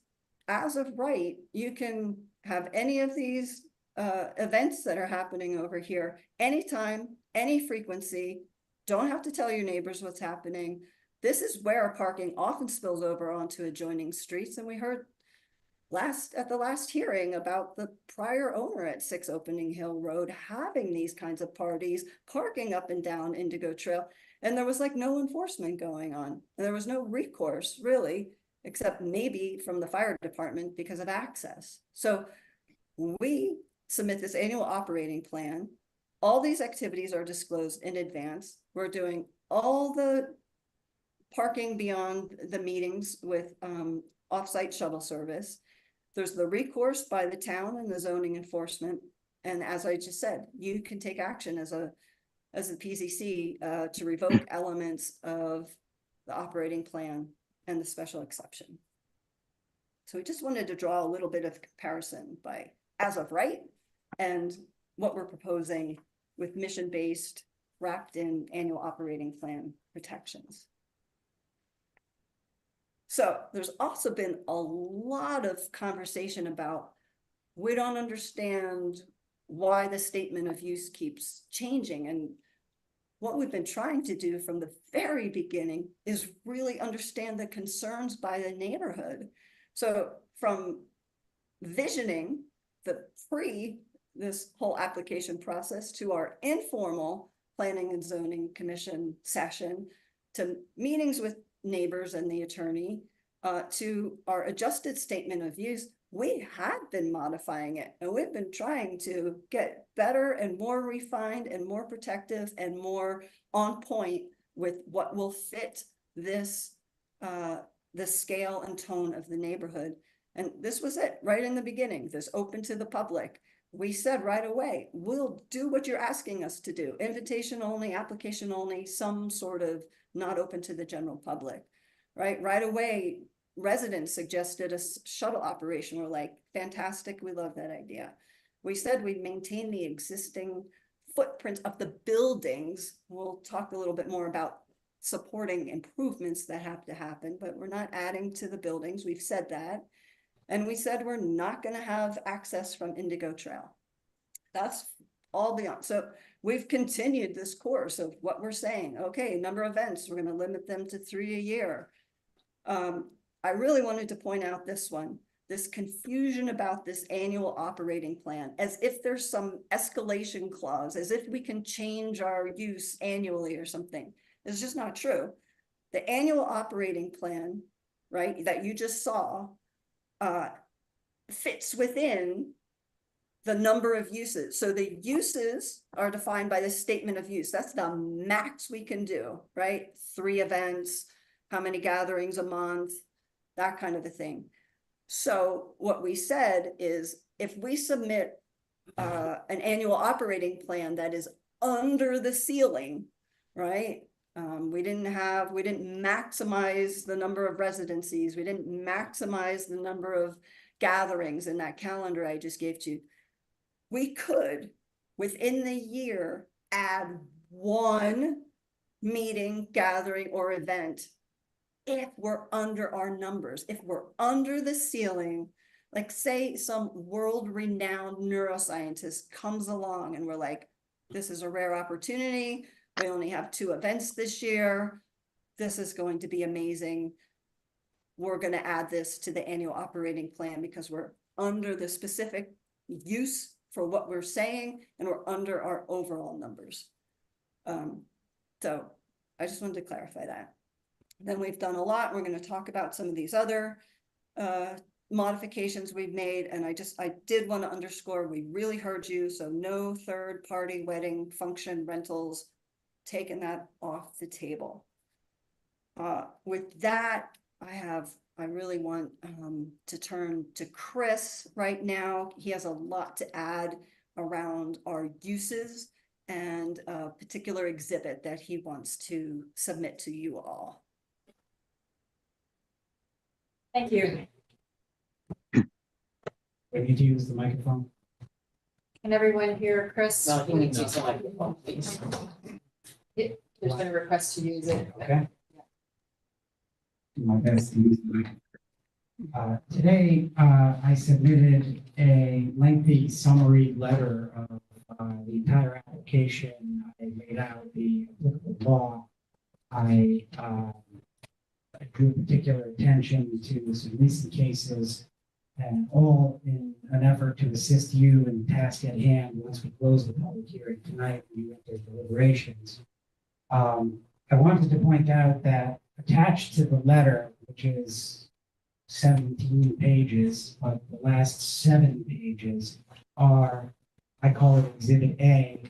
as of right, you can have any of these events that are happening over here, anytime, any frequency. Don't have to tell your neighbors what's happening. This is where parking often spills over onto adjoining streets. And we heard at the last hearing about the prior owner at 6 Opening Hill Road having these kinds of parties, parking up and down Indigo Trail. And there was like no enforcement going on. And there was no recourse really, except maybe from the fire department because of access. So we submit this annual operating plan. All these activities are disclosed in advance. We're doing all the parking beyond the meetings with off-site shuttle service. There's the recourse by the town and the zoning enforcement. And as I just said, you can take action as a PZC to revoke elements of the operating plan and the special exception. So we just wanted to draw a little bit of comparison by as of right and what we're proposing with mission-based wrapped in annual operating plan protections. So there's also been a lot of conversation about, we don't understand why the statement of use keeps changing. And what we've been trying to do from the very beginning is really understand the concerns by the neighborhood. So from visioning this whole application process to our informal planning and zoning commission session, to meetings with neighbors and the attorney, to our adjusted statement of use, we had been modifying it and we've been trying to get better and more refined and more protective and more on point with what will fit this, the scale and tone of the neighborhood. And this was it right in the beginning, this open to the public. We said right away, we'll do what you're asking us to do. Invitation only, application only, some sort of not open to the general public, right? Right away, residents suggested a shuttle operation. We're like, fantastic, we love that idea. We said we'd maintain the existing footprint of the buildings. We'll talk a little bit more about supporting improvements that have to happen, but we're not adding to the buildings. We've said that. And we said we're not going to have access from Indigo Trail. That's all beyond. So we've continued this course of what we're saying. Okay, number of events, we're going to limit them to 3 a year. I really wanted to point out this one, this confusion about this annual operating plan, as if there's some escalation clause, as if we can change our use annually or something. It's just not true. The annual operating plan, right, that you just saw, fits within the number of uses. So the uses are defined by the statement of use. That's the max we can do, right? 3 events, how many gatherings a month, that kind of a thing. So what we said is if we submit an annual operating plan that is under the ceiling, right? We didn't maximize the number of residencies. We didn't maximize the number of gatherings in that calendar I just gave to you. We could, within the year, add 1 meeting, gathering, or event if we're under our numbers. If we're under the ceiling, like say some world-renowned neuroscientist comes along and we're like, this is a rare opportunity. We only have 2 events this year. This is going to be amazing. We're going to add this to the annual operating plan because we're under the specific use for what we're saying, and we're under our overall numbers. So I just wanted to clarify that. Then we've done a lot. We're going to talk about some of these other modifications we've made. And I did want to underscore, we really heard you. So no third-party wedding function rentals, taking that off the table. With that, I really want to turn to Chris right now. He has a lot to add around our uses and a particular exhibit that he wants to submit to you all. Thank you. We need to use the microphone. Can everyone hear Chris? No, he needs to use the microphone, please. There's been a request to use it. Okay. Do my best to use the microphone. Today, I submitted a lengthy summary letter of the entire application. I laid out the applicable law. I drew particular attention to some recent cases, and all in an effort to assist you in the task at hand once we close the public hearing tonight and you enter deliberations. I wanted to point out that attached to the letter, which is 17 pages, but the last 7 pages are, I call it Exhibit A.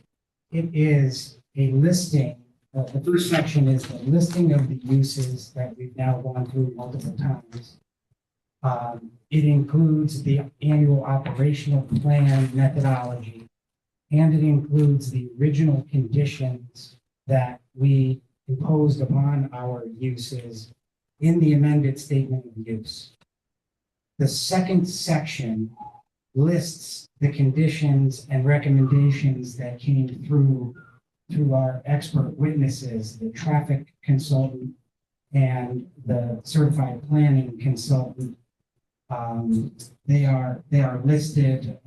It is a listing. The first section is the listing of the uses that we've now gone through multiple times. It includes the annual operational plan methodology, and it includes the original conditions that we imposed upon our uses in the amended statement of use. The second section lists the conditions and recommendations that came through our expert witnesses, the traffic consultant and the certified planning consultant. They are listed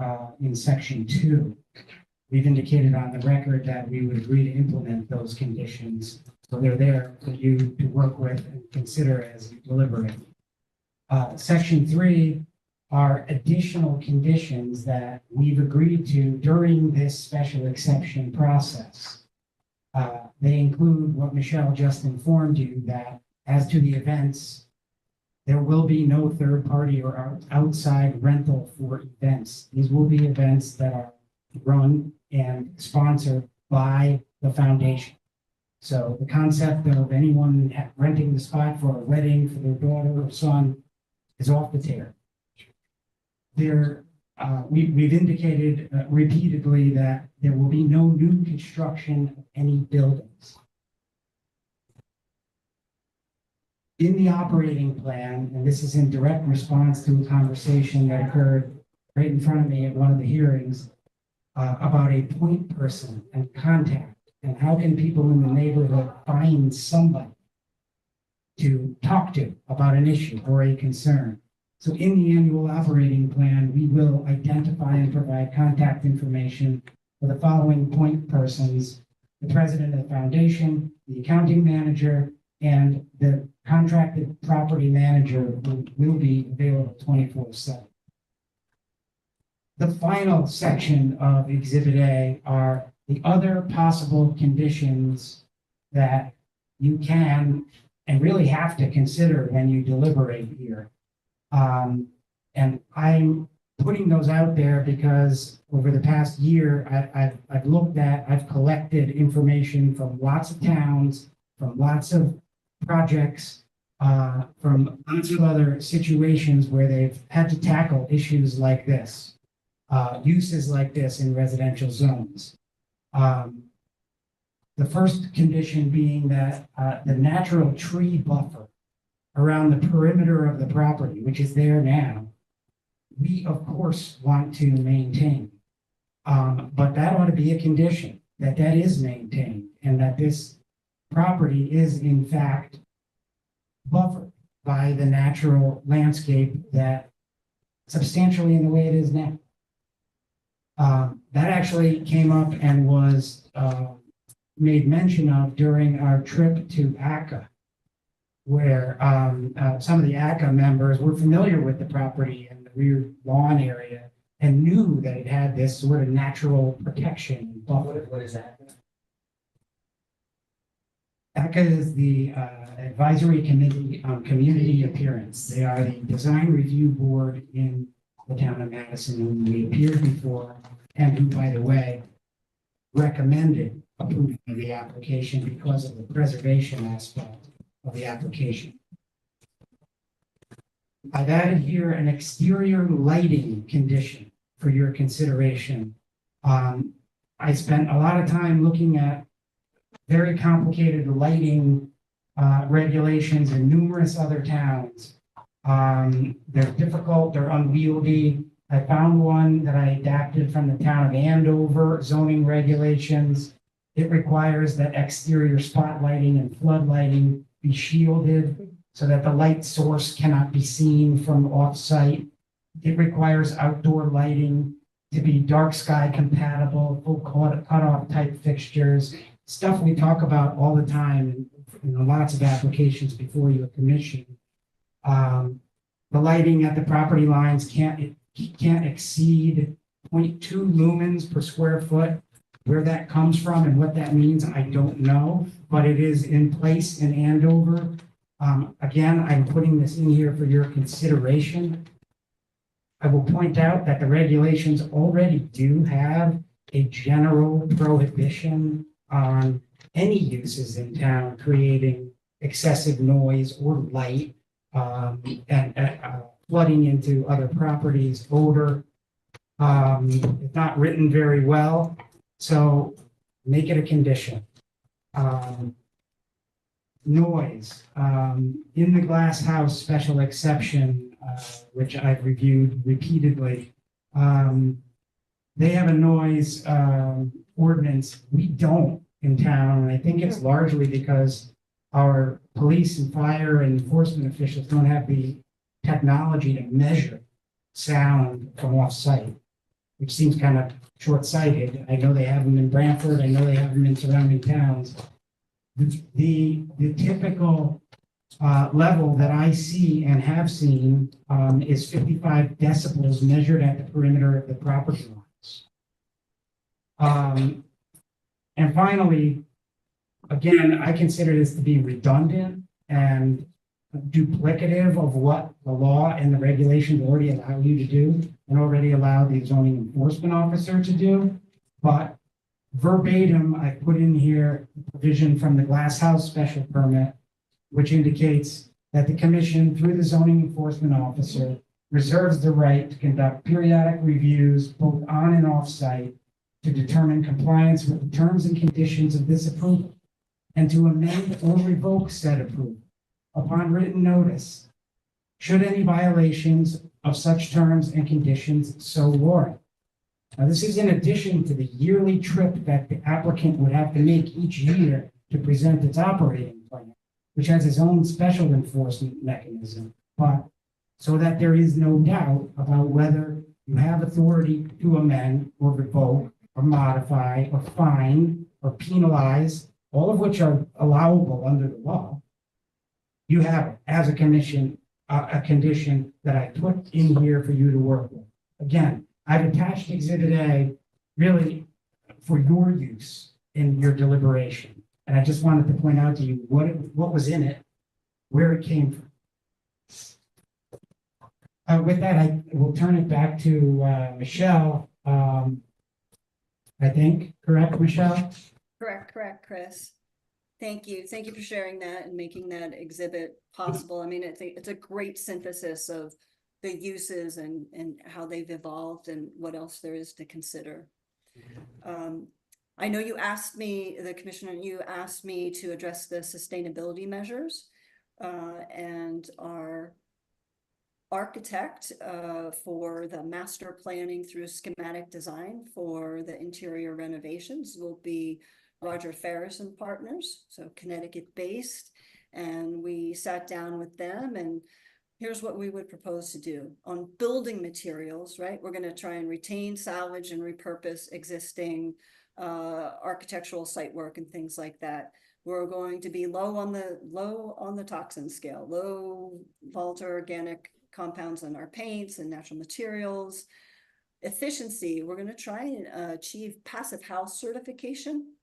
in section 2. We've indicated on the record that we would agree to implement those conditions. So they're there for you to work with and consider as you deliberate. Section 3 are additional conditions that we've agreed to during this special exception process. They include what Michelle just informed you, that as to the events, there will be no third party or outside rental for events. These will be events that are run and sponsored by the foundation. So the concept of anyone renting the spot for a wedding for their daughter or son is off the table. We've indicated repeatedly that there will be no new construction of any buildings. In the operating plan, and this is in direct response to a conversation that occurred right in front of me at one of the hearings about a point person and contact, and how can people in the neighborhood find somebody to talk to about an issue or a concern. So in the annual operating plan, we will identify and provide contact information for the following point persons: the president of the foundation, the accounting manager, and the contracted property manager who will be available 24/7. The final section of Exhibit A are the other possible conditions that you can and really have to consider when you deliberate here. And I'm putting those out there because over the past year, I've collected information from lots of towns, from lots of projects, from lots of other situations where they've had to tackle issues like this, uses like this in residential zones. The first condition being that the natural tree buffer around the perimeter of the property, which is there now, we of course want to maintain. But that ought to be a condition that is maintained and that this property is in fact buffered by the natural landscape that substantially in the way it is now. That actually came up and was made mention of during our trip to ACA, where some of the ACA members were familiar with the property and the rear lawn area and knew that it had this sort of natural protection buffer. What is that? ACA is the Advisory Committee on Community Appearance. They are the design review board in the town of Madison, who we appeared before, and who, by the way, recommended approval of the application because of the preservation aspect of the application. I've added here an exterior lighting condition for your consideration. I spent a lot of time looking at very complicated lighting regulations in numerous other towns. They're difficult, they're unwieldy. I found one that I adapted from the town of Andover zoning regulations. It requires that exterior spotlighting and floodlighting be shielded so that the light source cannot be seen from off-site. It requires outdoor lighting to be dark sky compatible, full cutoff type fixtures, stuff we talk about all the time in lots of applications before your commission. The lighting at the property lines can't exceed 0.2 lumens per square foot. Where that comes from and what that means, I don't know, but it is in place in Andover. Again, I'm putting this in here for your consideration. I will point out that the regulations already do have a general prohibition on any uses in town creating excessive noise or light and flooding into other properties, odor. It's not written very well. So make it a condition. Noise. In the glass house special exception, which I've reviewed repeatedly, they have a noise ordinance. We don't in town, and I think it's largely because our police and fire and enforcement officials don't have the technology to measure sound from off-site, which seems kind of short-sighted. I know they have them in Brantford. I know they have them in surrounding towns. The typical level that I see and have seen is 55 decibels measured at the perimeter of the property lines. And finally, again, I consider this to be redundant and duplicative of what the law and the regulations already allow you to do and already allow the zoning enforcement officer to do. But verbatim, I put in here a provision from the glass house special permit, which indicates that the commission, through the zoning enforcement officer, reserves the right to conduct periodic reviews, both on and off site, to determine compliance with the terms and conditions of this approval, and to amend or revoke said approval upon written notice, should any violations of such terms and conditions so warrant. Now, this is in addition to the yearly trip that the applicant would have to make each year to present its operating plan, which has its own special enforcement mechanism, but so that there is no doubt about whether you have authority to amend or revoke or modify or fine or penalize, all of which are allowable under the law, you have it as a condition that I put in here for you to work with. Again, I've attached Exhibit A really for your use in your deliberation. And I just wanted to point out to you what was in it, where it came from. With that, I will turn it back to Michelle. I think, correct, Michelle? Correct, Chris. Thank you. Thank you for sharing that and making that exhibit possible. I mean, it's a great synthesis of the uses and how they've evolved and what else there is to consider. I know you asked me, the commissioner, you asked me to address the sustainability measures and our architect for the master planning through schematic design for the interior renovations will be Roger Ferris and Partners, so Connecticut based. And we sat down with them and here's what we would propose to do on building materials, right? We're going to try and retain, salvage, and repurpose existing architectural site work and things like that. We're going to be low on the toxin scale, low volatile organic compounds in our paints and natural materials. Efficiency, we're going to try and achieve passive house certification,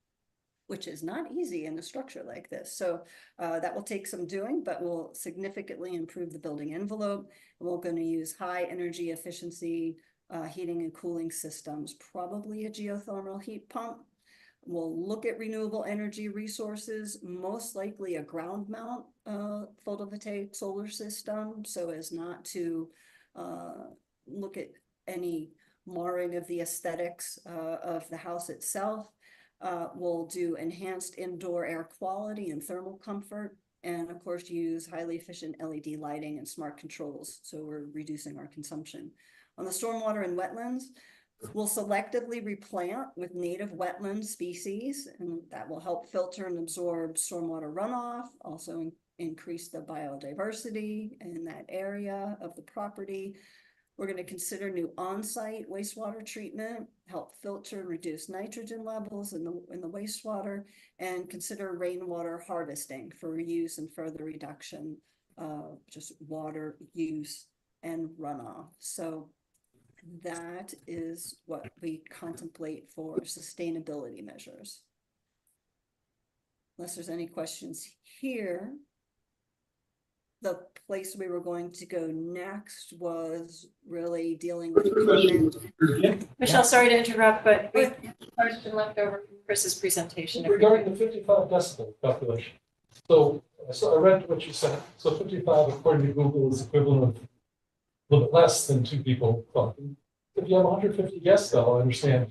which is not easy in a structure like this. So that will take some doing, but will significantly improve the building envelope. And we're going to use high energy efficiency heating and cooling systems, probably a geothermal heat pump. We'll look at renewable energy resources, most likely a ground mount photovoltaic solar system, so as not to look at any marring of the aesthetics of the house itself. We'll do enhanced indoor air quality and thermal comfort, and of course use highly efficient LED lighting and smart controls, so we're reducing our consumption. On the stormwater and wetlands, we'll selectively replant with native wetland species, and that will help filter and absorb stormwater runoff, also increase the biodiversity in that area of the property. We're going to consider new on-site wastewater treatment, help filter and reduce nitrogen levels in the wastewater, and consider rainwater harvesting for reuse and further reduction of just water use and runoff. So that is what we contemplate for sustainability measures. Unless there's any questions here. The place we were going to go next was really dealing with comment. Michelle, sorry to interrupt, but we have a question left over from Chris's presentation. Regarding the 55 decibel calculation. So I read what you said. So 55, according to Google, is equivalent of a little bit less than two people talking. If you have 150 guests, though, I understand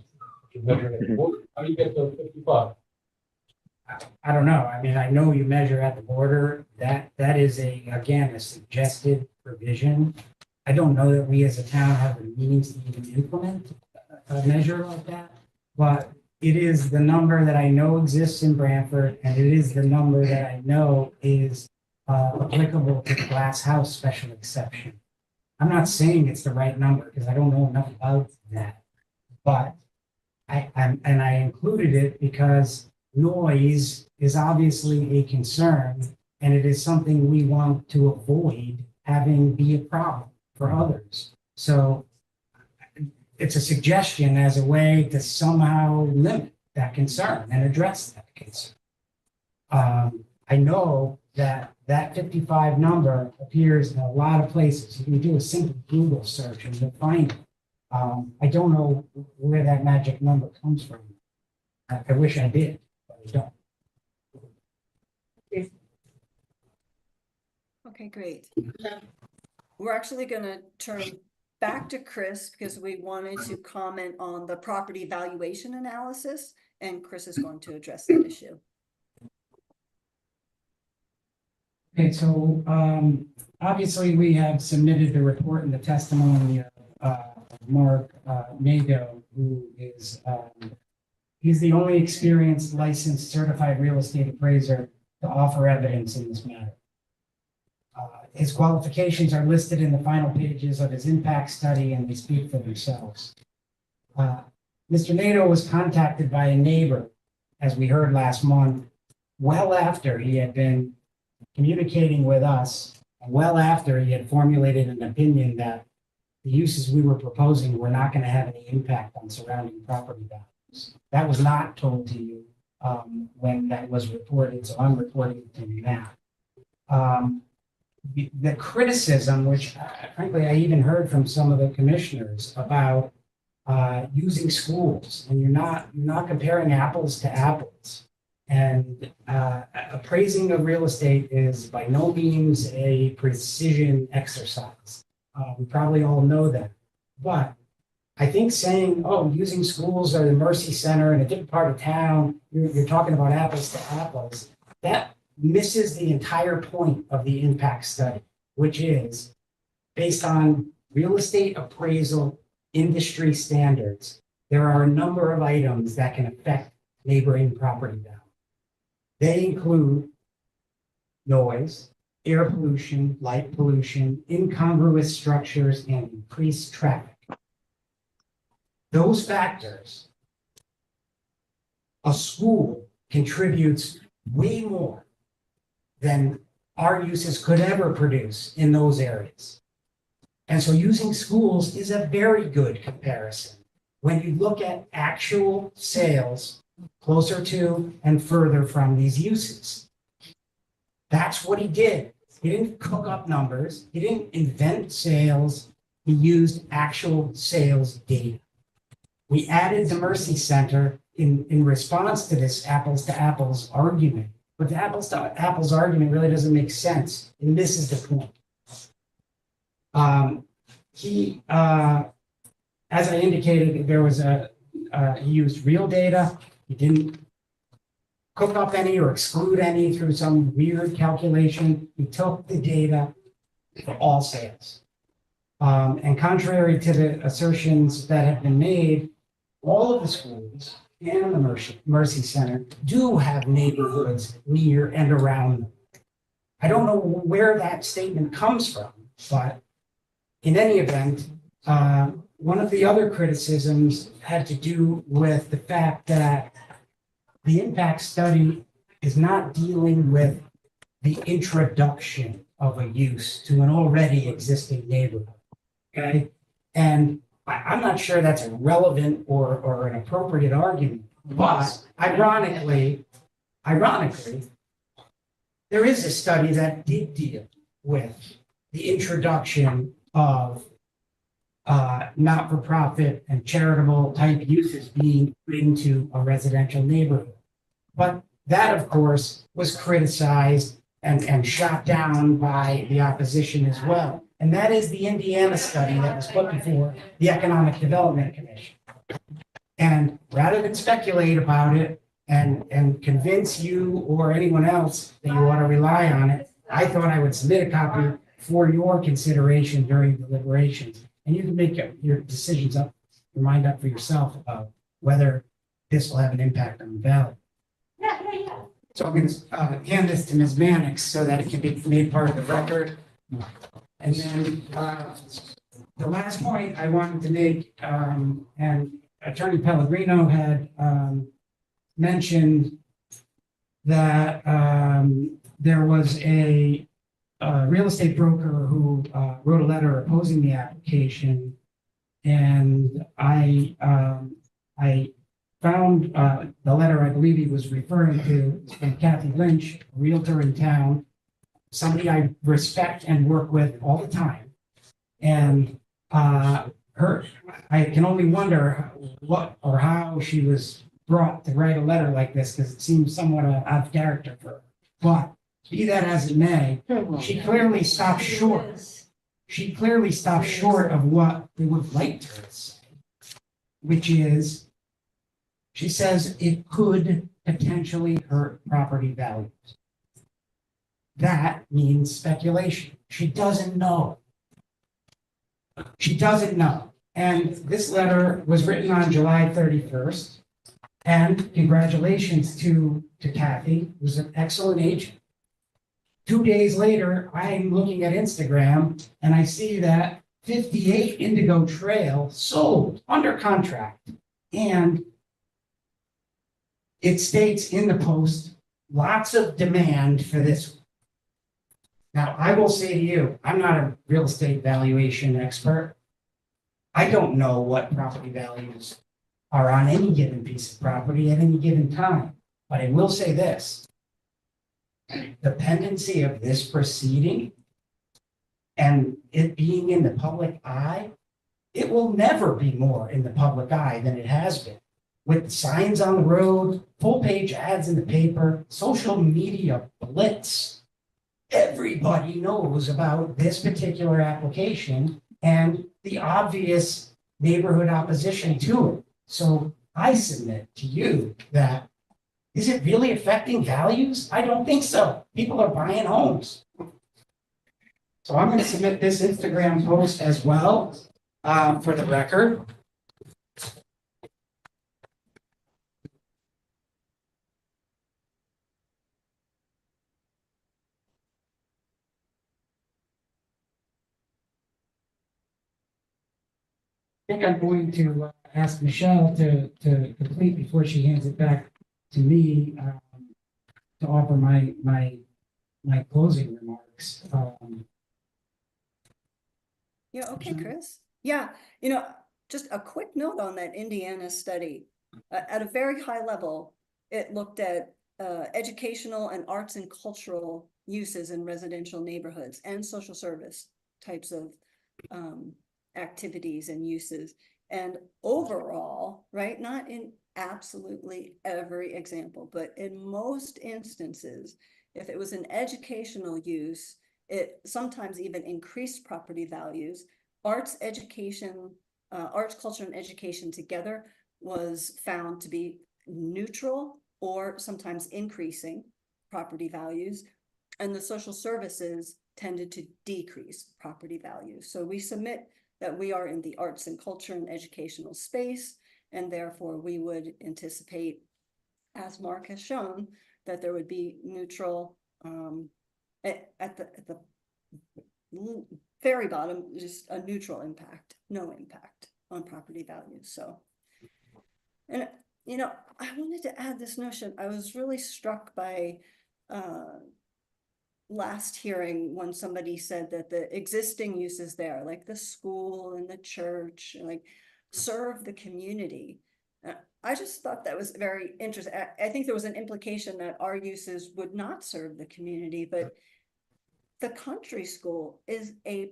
you're measuring at the border. How do you get to 55? I don't know. I mean, I know you measure at the border. That is again a suggested provision. I don't know that we as a town have the means to even implement a measure like that, but it is the number that I know exists in Branford, and it is the number that I know is applicable to the glass house special exception. I'm not saying it's the right number because I don't know enough about that, but I included it because noise is obviously a concern, and it is something we want to avoid having be a problem for others. So it's a suggestion as a way to somehow limit that concern and address that concern. I know that 55 number appears in a lot of places. You can do a simple Google search and you'll find it. I don't know where that magic number comes from. I wish I did. Don't. Okay, great. We're actually going to turn back to Chris because we wanted to comment on the property valuation analysis, and Chris is going to address that issue. Okay, so obviously we have submitted the report and the testimony of Mark Nadeau, who is he's the only experienced, licensed, certified real estate appraiser to offer evidence in this matter. His qualifications are listed in the final pages of his impact study, and they speak for themselves. Mr. Nato was contacted by a neighbor, as we heard last month, well after he had been communicating with us, and well after he had formulated an opinion that the uses we were proposing were not going to have any impact on surrounding property values. That was not told to you when that was reported, so I'm reporting it to you now. The criticism, which frankly I even heard from some of the commissioners about using schools, and you're not comparing apples to apples. And appraising of real estate is by no means a precision exercise. We probably all know that. But I think saying, oh, using schools or the Mercy Center in a different part of town, you're talking about apples to apples, that misses the entire point of the impact study, which is based on real estate appraisal industry standards. There are a number of items that can affect neighboring property value. They include noise, air pollution, light pollution, incongruous structures, and increased traffic. Those factors, a school contributes way more than our uses could ever produce in those areas. And so using schools is a very good comparison. When you look at actual sales closer to and further from these uses. That's what he did. He didn't cook up numbers. He didn't invent sales. He used actual sales data. We added the Mercy Center in response to this apples to apples argument. But the apples to apples argument really doesn't make sense. And this is the point. As I indicated, there was he used real data. He didn't cook up any or exclude any through some weird calculation. He took the data for all sales. And contrary to the assertions that have been made, all of the schools and the Mercy Center do have neighborhoods near and around them. I don't know where that statement comes from, but in any event, one of the other criticisms had to do with the fact that the impact study is not dealing with the introduction of a use to an already existing neighborhood. Okay. And I'm not sure that's a relevant or an appropriate argument, but ironically, there is a study that did deal with the introduction of not-for-profit and charitable type uses being put into a residential neighborhood. But that, of course, was criticized and shot down by the opposition as well. And that is the Indiana study that was put before the Economic Development Commission. And rather than speculate about it and convince you or anyone else that you ought to rely on it, I thought I would submit a copy for your consideration during deliberations. And you can make your decisions up, your mind up for yourself about whether this will have an impact on the valley. So I'm going to hand this to Ms. Mannix so that it can be made part of the record. And then the last point I wanted to make, and Attorney Pellegrino had mentioned that there was a real estate broker who wrote a letter opposing the application, and I found the letter I believe he was referring to from Kathy Lynch, a realtor in town, somebody I respect and work with all the time, and I can only wonder what or how she was brought to write a letter like this, because it seems somewhat out of character for her. But be that as it may, she clearly stopped short. She clearly stopped short of what we would like her to say, which is, she says it could potentially hurt property values. That means speculation. She doesn't know. She doesn't know. And this letter was written on July 31st. And congratulations to Kathy, who's an excellent agent. 2 days later, I'm looking at Instagram and I see that 58 Indigo Trail sold under contract And it states in the post, lots of demand for this. Now, I will say to you, I'm not a real estate valuation expert. I don't know what property values are on any given piece of property at any given time. But I will say this. The pendency of this proceeding and it being in the public eye, it will never be more in the public eye than it has been. With signs on the road, full page ads in the paper, social media blitz. Everybody knows about this particular application and the obvious neighborhood opposition to it. So I submit to you that, is it really affecting values? I don't think so. People are buying homes. So I'm going to submit this Instagram post as well for the record. I think I'm going to ask Michelle to complete before she hands it back to me to offer my closing remarks. Yeah, okay, Chris. Yeah, just a quick note on that Indiana study. At a very high level, it looked at educational and arts and cultural uses in residential neighborhoods and social service types of activities and uses. And overall, right, not in absolutely every example, but in most instances, if it was an educational use, it sometimes even increased property values. Arts, culture, and education together was found to be neutral or sometimes increasing property values. And the social services tended to decrease property values. So we submit that we are in the arts and culture and educational space, and therefore we would anticipate, as Mark has shown, that there would be neutral at the very bottom, just a neutral impact, no impact on property values. So, and I wanted to add this notion. I was really struck by last hearing when somebody said that the existing uses there, like the school and the church, like serve the community. I just thought that was very interesting. I think there was an implication that our uses would not serve the community, but the country school is a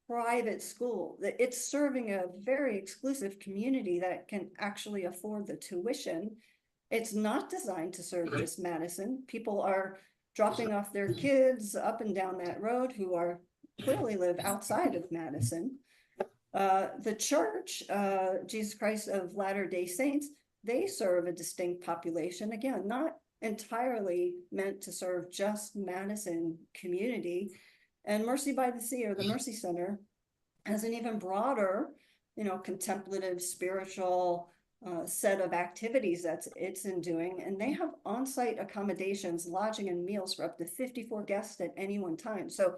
private school. It's serving a very exclusive community that can actually afford the tuition. It's not designed to serve just Madison. People are dropping off their kids up and down that road who are clearly live outside of Madison. The church, Jesus Christ of Latter-day Saints, they serve a distinct population. Again, not entirely meant to serve just Madison community. And Mercy by the Sea, or the Mercy Center, has an even broader, contemplative, spiritual set of activities that it's in doing. And they have on-site accommodations, lodging and meals for up to 54 guests at any one time. So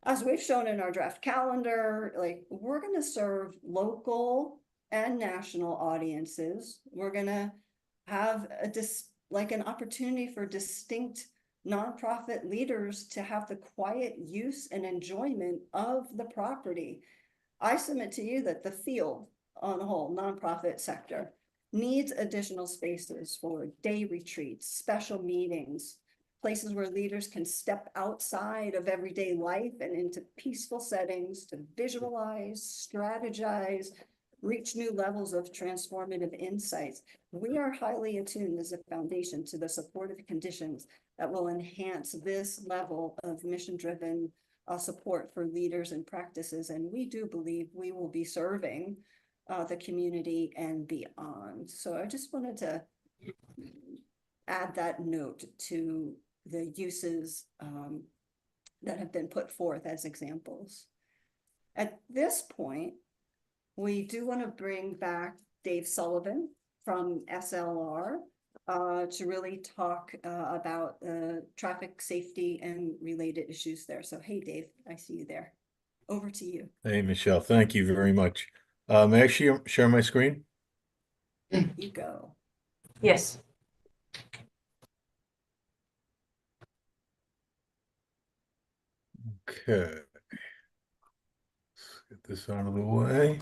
as we've shown in our draft calendar, like, we're going to serve local and national audiences. We're going to have an opportunity for distinct nonprofit leaders to have the quiet use and enjoyment of the property. I submit to you that the field on the whole nonprofit sector needs additional spaces for day retreats, special meetings, places where leaders can step outside of everyday life and into peaceful settings to visualize, strategize, reach new levels of transformative insights. We are highly attuned as a foundation to the supportive conditions that will enhance this level of mission-driven support for leaders and practices. And we do believe we will be serving the community and beyond. So I just wanted to add that note to the uses that have been put forth as examples. At this point, we do want to bring back Dave Sullivan from SLR to really talk about traffic safety and related issues there. So, hey, Dave, I see you there. Over to you. Hey, Michelle, thank you very much. May I share my screen? You go. Yes. Okay. Let's get this out of the way.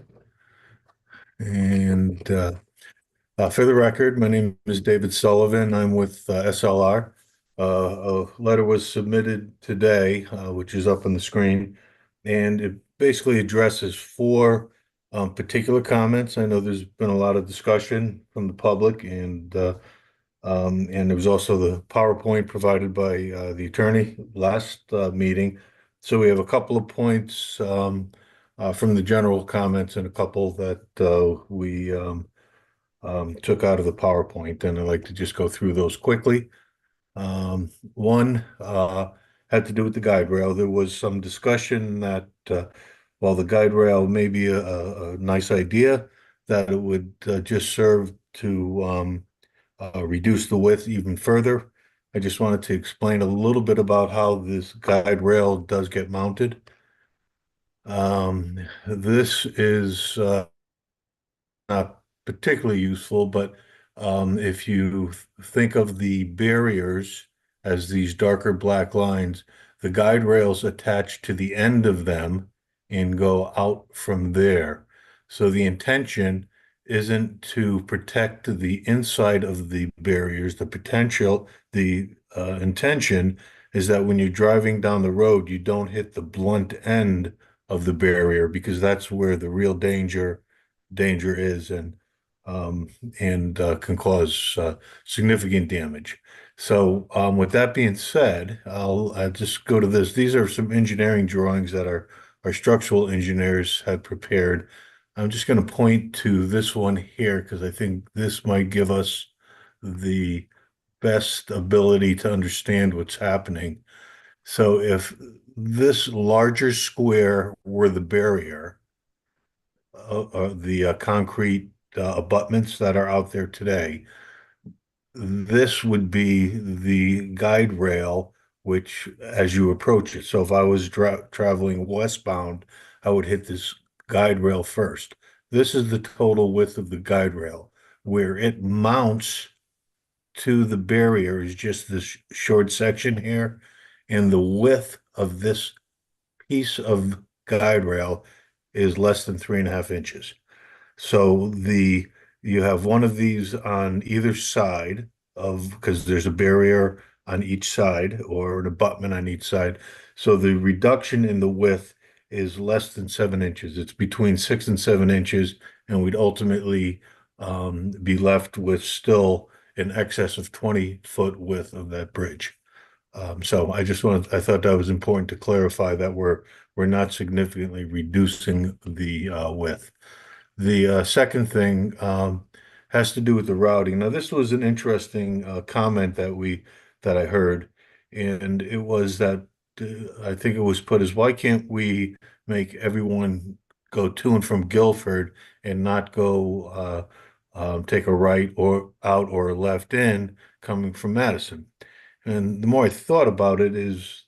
And for the record, my name is David Sullivan. I'm with SLR. A letter was submitted today, which is up on the screen, and it basically addresses four particular comments. I know there's been a lot of discussion from the public, and there was also the PowerPoint provided by the attorney last meeting. So we have a couple of points from the general comments and a couple that we took out of the PowerPoint, and I'd like to just go through those quickly. One had to do with the guide rail. There was some discussion that while the guide rail may be a nice idea, that it would just serve to reduce the width even further. I just wanted to explain a little bit about how this guide rail does get mounted. This is not particularly useful, but if you think of the barriers as these darker black lines, the guide rails attach to the end of them and go out from there. So the intention isn't to protect the inside of the barriers. The intention is that when you're driving down the road, you don't hit the blunt end of the barrier, because that's where the real danger is, and can cause significant damage. So with that being said, I'll just go to this. These are some engineering drawings that our structural engineers had prepared. I'm just going to point to this one here because I think this might give us the best ability to understand what's happening. So if this larger square were the barrier, the concrete abutments that are out there today, this would be the guide rail, which as you approach it. So if I was traveling westbound, I would hit this guide rail first. This is the total width of the guide rail. Where it mounts to the barrier is just this short section here, and the width of this piece of guide rail is less than 3.5 inches. So you have one of these on either side because there's a barrier on each side or an abutment on each side. So the reduction in the width is less than 7 inches. It's between 6 and 7 inches, and we'd ultimately be left with still in excess of 20-foot width of that bridge. So I thought that was important to clarify that we're not significantly reducing the width. The second thing has to do with the routing. Now, this was an interesting comment that I heard, and it was that I think it was put as, why can't we make everyone go to and from Guilford and not go take a right or out or a left in coming from Madison? And the more I thought about it is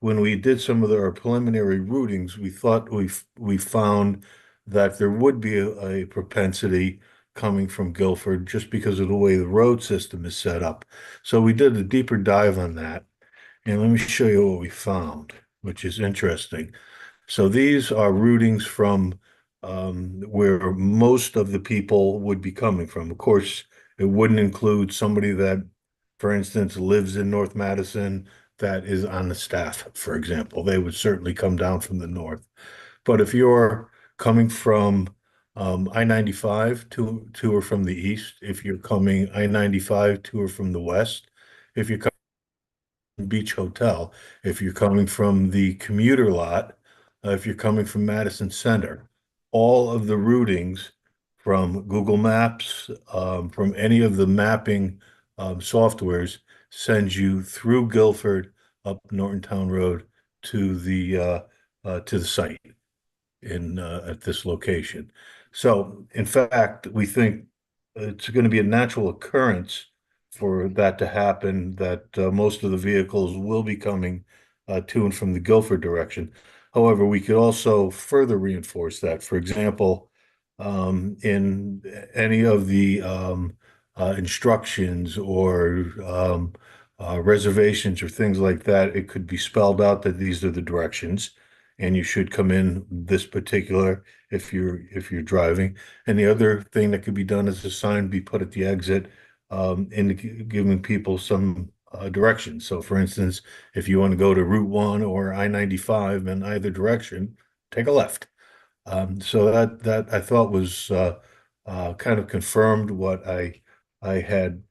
when we did some of our preliminary routings, we thought we found that there would be a propensity coming from Guilford just because of the way the road system is set up. So we did a deeper dive on that. And let me show you what we found, which is interesting. So these are routings from where most of the people would be coming from. Of course, it wouldn't include somebody that, for instance, lives in North Madison that is on the staff, for example. They would certainly come down from the north. But if you're coming from I-95 to or from the east, if you're coming I-95 to or from the west, if you're coming from Beach Hotel, if you're coming from the commuter lot, if you're coming from Madison Center, all of the routings from Google Maps, from any of the mapping softwares, sends you through Guilford up Norton Town Road to the site at this location. So in fact, we think it's going to be a natural occurrence for that to happen, that most of the vehicles will be coming to and from the Guilford direction. However, we could also further reinforce that. For example, in any of the instructions or reservations or things like that, it could be spelled out that these are the directions, and you should come in this particular if you're driving. And the other thing that could be done is a sign be put at the exit, giving people some directions. So, for instance, if you want to go to Route 1 or I-95 in either direction, take a left. So that I thought was kind of confirmed what I had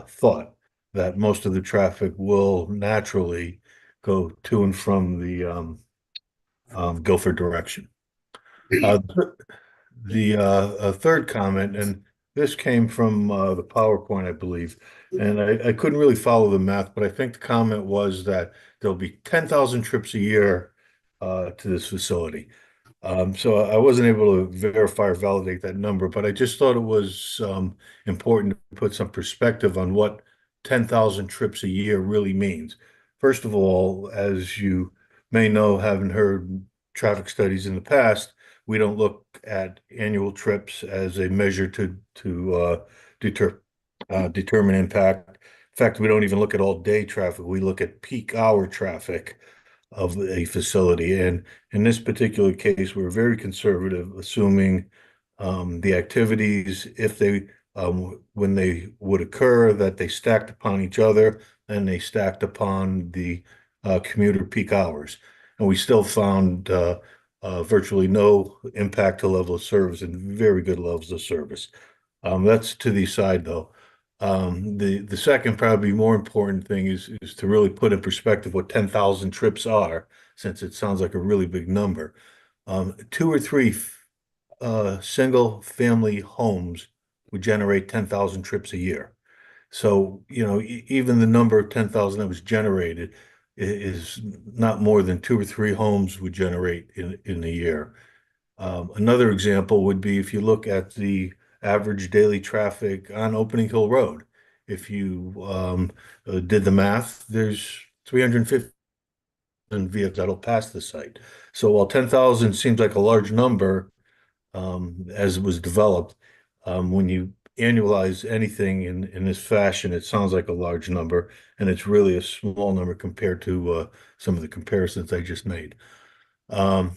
thought, that most of the traffic will naturally go to and from the Guilford direction. Uh, the third comment, and this came from the PowerPoint, I believe, and I couldn't really follow the math, but I think the comment was that there'll be 10,000 trips a year to this facility. So I wasn't able to verify or validate that number, but I just thought it was important to put some perspective on what 10,000 trips a year really means. First of all, as you may know, having heard traffic studies in the past, we don't look at annual trips as a measure to determine impact. In fact, we don't even look at all day traffic. We look at peak hour traffic of a facility. And in this particular case, we're very conservative, assuming the activities, if they when they would occur, that they stacked upon each other and they stacked upon the commuter peak hours. And we still found virtually no impact to level of service and very good levels of service. That's to the side, though. The second, probably more important thing is to really put in perspective what 10,000 trips are, since it sounds like a really big number. Two or three single family homes would generate 10,000 trips a year. So, even the number of 10,000 that was generated is not more than two or three homes would generate in a year. Another example would be if you look at the average daily traffic on Opening Hill Road. If you did the math, there's 350 vehicles that'll pass the site. So while 10,000 seems like a large number, as it was developed, when you annualize anything in this fashion, it sounds like a large number, and it's really a small number compared to some of the comparisons I just made. The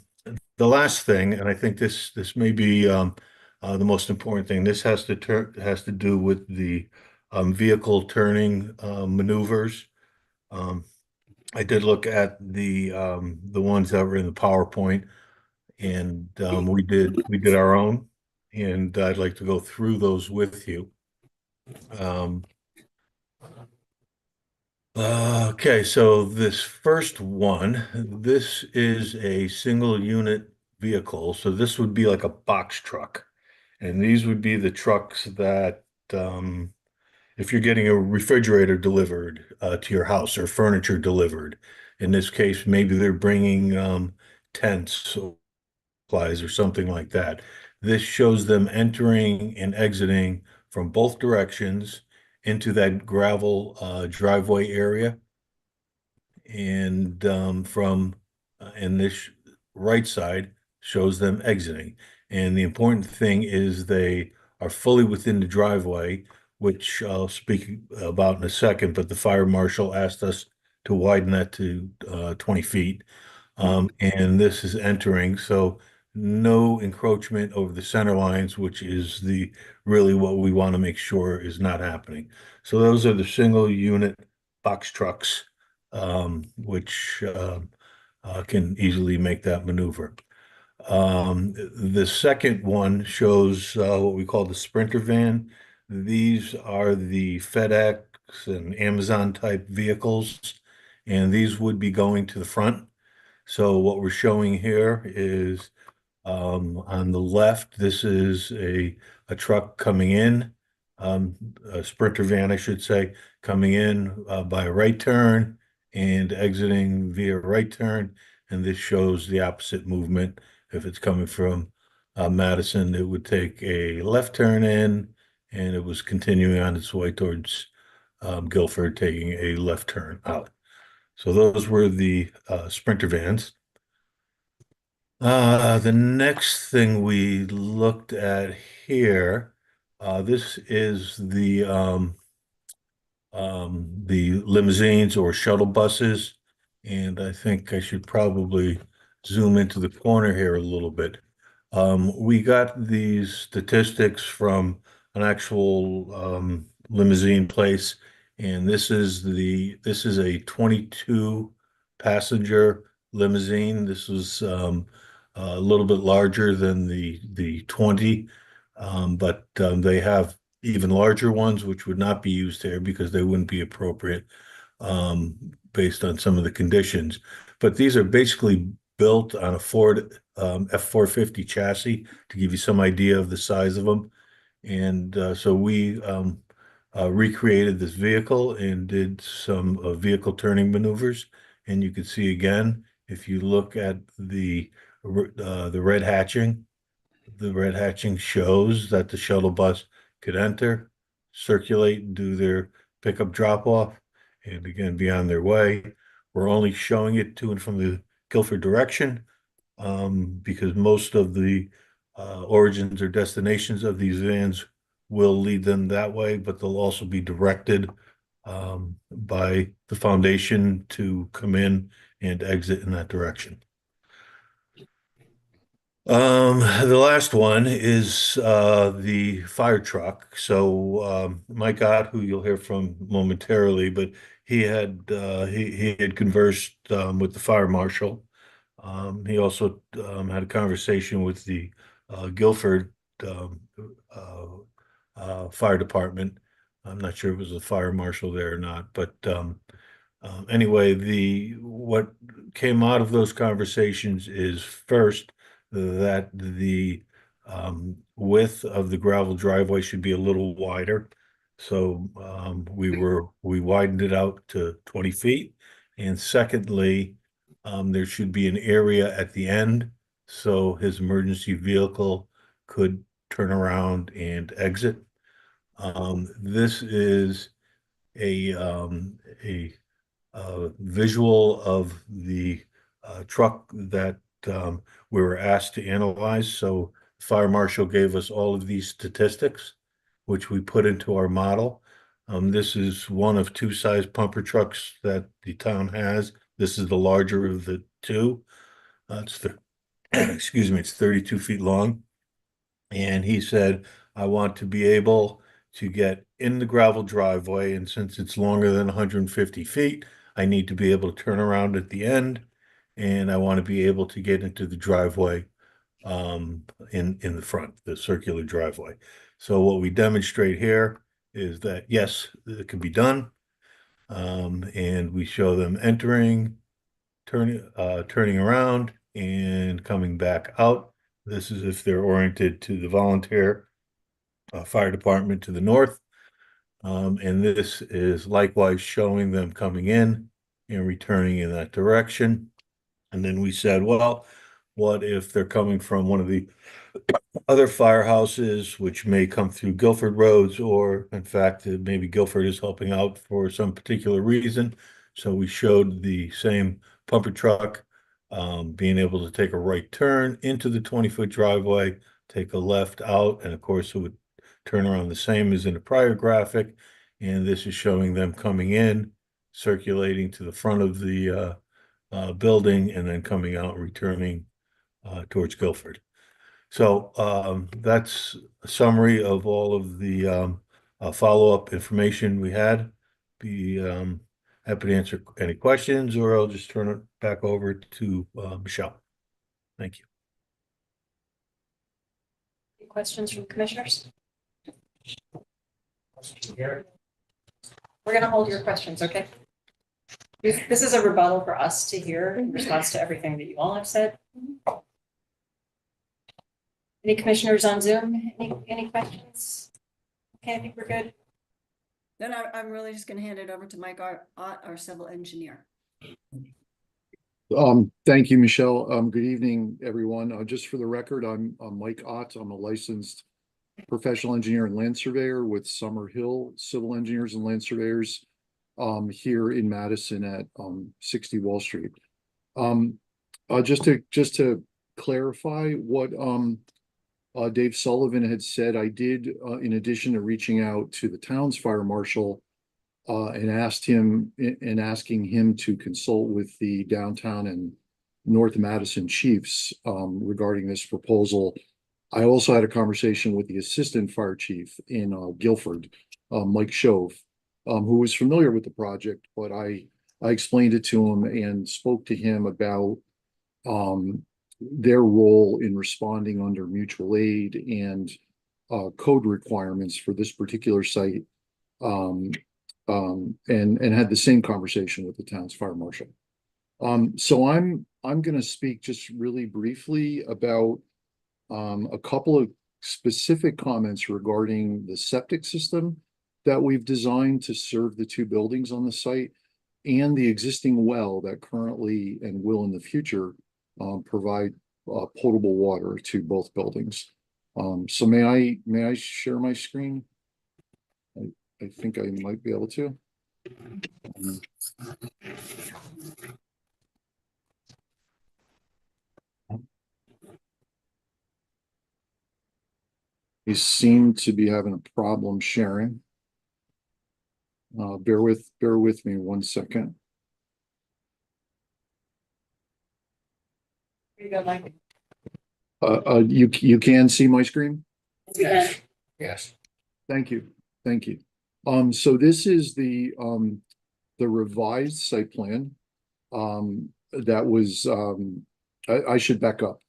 last thing, and I think this may be the most important thing, this has to do with the vehicle turning maneuvers. I did look at the ones that were in the PowerPoint, and we did our own, and I'd like to go through those with you. Okay, so this first one, this is a single unit vehicle. So this would be like a box truck. And these would be the trucks that, if you're getting a refrigerator delivered to your house or furniture delivered, in this case, maybe they're bringing tents or supplies or something like that. This shows them entering and exiting from both directions into that gravel driveway area. And and this right side shows them exiting. And the important thing is they are fully within the driveway, which I'll speak about in a second, but the fire marshal asked us to widen that to 20 feet. And this is entering, so no encroachment over the center lines, which is really what we want to make sure is not happening. So those are the single unit box trucks, which can easily make that maneuver. The second one shows what we call the Sprinter van. These are the FedEx and Amazon type vehicles, and these would be going to the front. So what we're showing here is on the left, this is a truck coming in, a Sprinter van, I should say, coming in by a right turn and exiting via right turn. And this shows the opposite movement. If it's coming from Madison, it would take a left turn in, and it was continuing on its way towards Guilford, taking a left turn out. So those were the Sprinter vans. The next thing we looked at here, this is the limousines or shuttle buses. And I think I should probably zoom into the corner here a little bit. We got these statistics from an actual limousine place, and this is a 22 passenger limousine. This was a little bit larger than the 20, but they have even larger ones, which would not be used here because they wouldn't be appropriate based on some of the conditions. But these are basically built on a Ford F-450 chassis to give you some idea of the size of them. And so we recreated this vehicle and did some vehicle turning maneuvers. And you can see again, if you look at the red hatching, the red hatching shows that the shuttle bus could enter, circulate, do their pickup drop off, and again be on their way. We're only showing it to and from the Guilford direction because most of the origins or destinations of these vans will lead them that way, but they'll also be directed by the foundation to come in and exit in that direction. The last one is the fire truck. So Mike Ott, who you'll hear from momentarily, but he had conversed with the fire marshal. He also had a conversation with the Guilford fire department. I'm not sure if it was the fire marshal there or not, but anyway, what came out of those conversations is first that the width of the gravel driveway should be a little wider. So we widened it out to 20 feet. And secondly, there should be an area at the end so his emergency vehicle could turn around and exit. This is a visual of the truck that we were asked to analyze. So fire marshal gave us all of these statistics, which we put into our model. This is one of two size pumper trucks that the town has. This is the larger of the two. Excuse me, it's 32 feet long. And he said, I want to be able to get in the gravel driveway. And since it's longer than 150 feet, I need to be able to turn around at the end. And I want to be able to get into the driveway in the front, the circular driveway. So what we demonstrate here is that, yes, it can be done. And we show them entering, turning around and coming back out. This is if they're oriented to the volunteer fire department to the north. And this is likewise showing them coming in and returning in that direction. And then we said, well, what if they're coming from one of the other firehouses, which may come through Guilford roads, or in fact, maybe Guilford is helping out for some particular reason. So we showed the same pumper truck being able to take a right turn into the 20-foot driveway, take a left out, and of course it would turn around the same as in the prior graphic. And this is showing them coming in, circulating to the front of the building, and then coming out, returning towards Guilford. So that's a summary of all of the follow-up information we had. Be happy to answer any questions, or I'll just turn it back over to Michelle. Thank you. Any questions from commissioners? We're going to hold your questions, okay? This is a rebuttal for us to hear in response to everything that you all have said. Any commissioners on Zoom? Any questions? Okay, I think we're good. Then I'm really just going to hand it over to Mike Ott, our civil engineer. Thank you, Michelle. Good evening, everyone. Just for the record, I'm Mike Ott. I'm a licensed professional engineer and land surveyor with Summer Hill Civil Engineers and Land Surveyors here in Madison at 60 Wall Street. Just to clarify what Dave Sullivan had said. I did, in addition to reaching out to the town's fire marshal and asking him to consult with the downtown and North Madison chiefs regarding this proposal. I also had a conversation with the assistant fire chief in Guilford, Mike Shove, who was familiar with the project, but I explained it to him and spoke to him about their role in responding under mutual aid and code requirements for this particular site, and had the same conversation with the town's fire marshal. So I'm going to speak just really briefly about a couple of specific comments regarding the septic system that we've designed to serve the two buildings on the site and the existing well that currently and will in the future provide potable water to both buildings. So may I share my screen? I think I might be able to. You seem to be having a problem sharing. Bear with me 1 second. Here you go, Mike. You can see my screen? Yes. Yes. Thank you. So this is the revised site plan that was I should back up.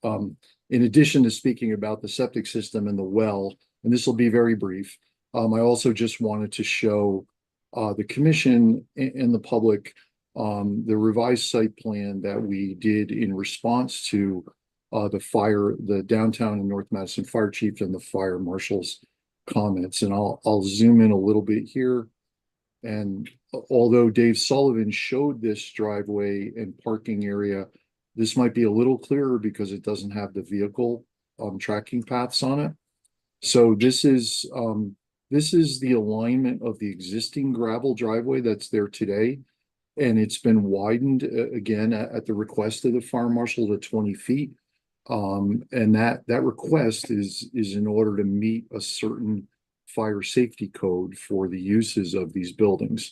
In addition to speaking about the septic system and the well, and this will be very brief, I also just wanted to show the commission and the public the revised site plan that we did in response to the downtown and North Madison fire chief and the fire marshal's comments. And I'll zoom in a little bit here. And although Dave Sullivan showed this driveway and parking area, this might be a little clearer because it doesn't have the vehicle tracking paths on it. So this is the alignment of the existing gravel driveway that's there today. And it's been widened again at the request of the fire marshal to 20 feet. And that request is in order to meet a certain fire safety code for the uses of these buildings.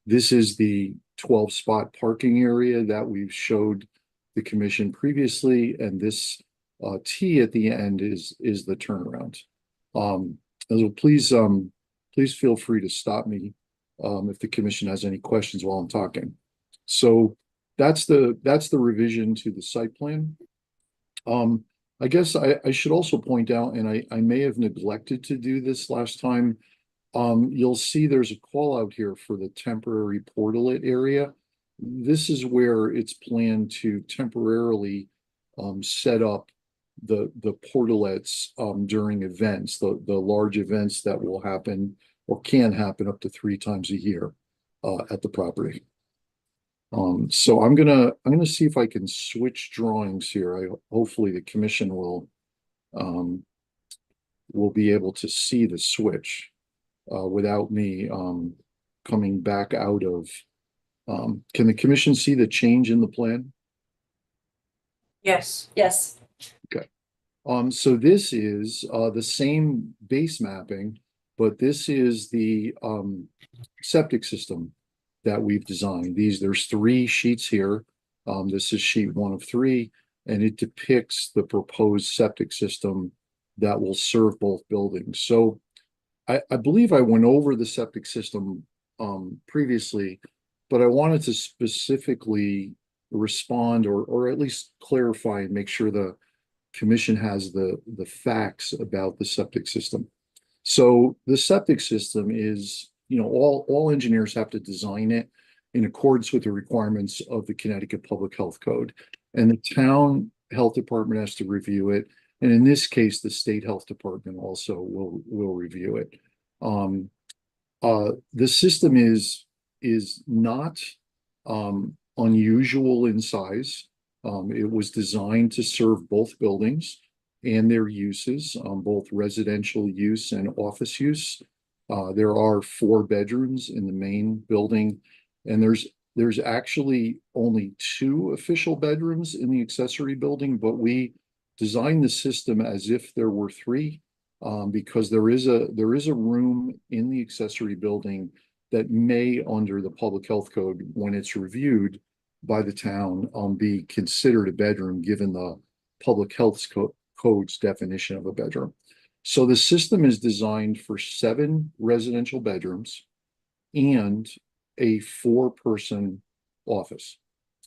This is the 12-spot parking area that we've showed the commission previously, and this T at the end is the turnaround. So please feel free to stop me if the commission has any questions while I'm talking. So that's the revision to the site plan. I guess I should also point out, and I may have neglected to do this last time, you'll see there's a call out here for the temporary portalet area. This is where it's planned to temporarily set up the portalets during events, the large events that will happen or can happen up to 3 times a year at the property. So I'm gonna see if I can switch drawings here. Hopefully the commission will be able to see the switch without me coming back out of. Can the commission see the change in the plan? Yes. Okay. So this is the same base mapping, but this is the septic system that we've designed. There's 3 sheets here. This is sheet 1 of 3, and it depicts the proposed septic system that will serve both buildings. So I believe I went over the septic system previously, but I wanted to specifically respond or at least clarify and make sure the commission has the facts about the septic system. So the septic system is, all engineers have to design it in accordance with the requirements of the Connecticut Public Health Code. And the town health department has to review it. And in this case, the state health department also will review it. The system is not unusual in size. It was designed to serve both buildings and their uses, both residential use and office use. There are 4 bedrooms in the main building, and there's There's actually only 2 official bedrooms in the accessory building, but we designed the system as if there were 3, because there is a room in the accessory building that may, under the public health code, when it's reviewed by the town, be considered a bedroom, given the public health code's definition of a bedroom. So the system is designed for 7 residential bedrooms and a 4-person office.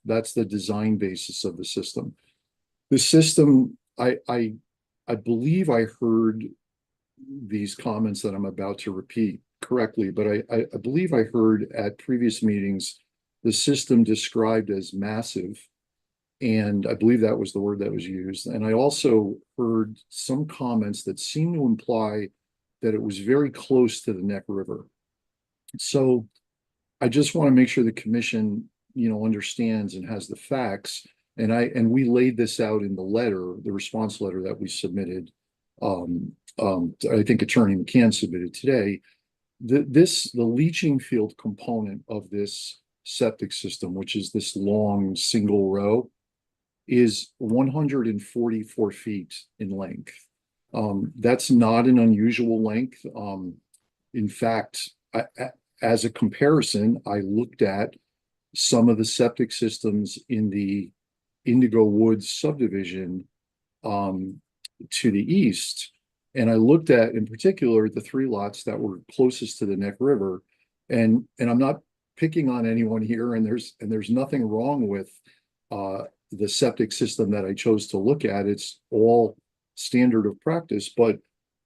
That's the design basis of the system. The system, I believe I heard these comments that I'm about to repeat correctly, but I believe I heard at previous meetings the system described as massive, and I believe that was the word that was used. And I also heard some comments that seemed to imply that it was very close to the Neck River. So I just want to make sure the commission, understands and has the facts. And we laid this out in the letter, the response letter that we submitted. I think Attorney McCann submitted today. The leaching field component of this septic system, which is this long single row, is 144 feet in length. That's not an unusual length. In fact, as a comparison, I looked at some of the septic systems in the Indigo Woods subdivision to the east, and I looked at, in particular, the 3 lots that were closest to the Neck River, and I'm not picking on anyone here, and there's nothing wrong with the septic system that I chose to look at. It's all standard of practice, but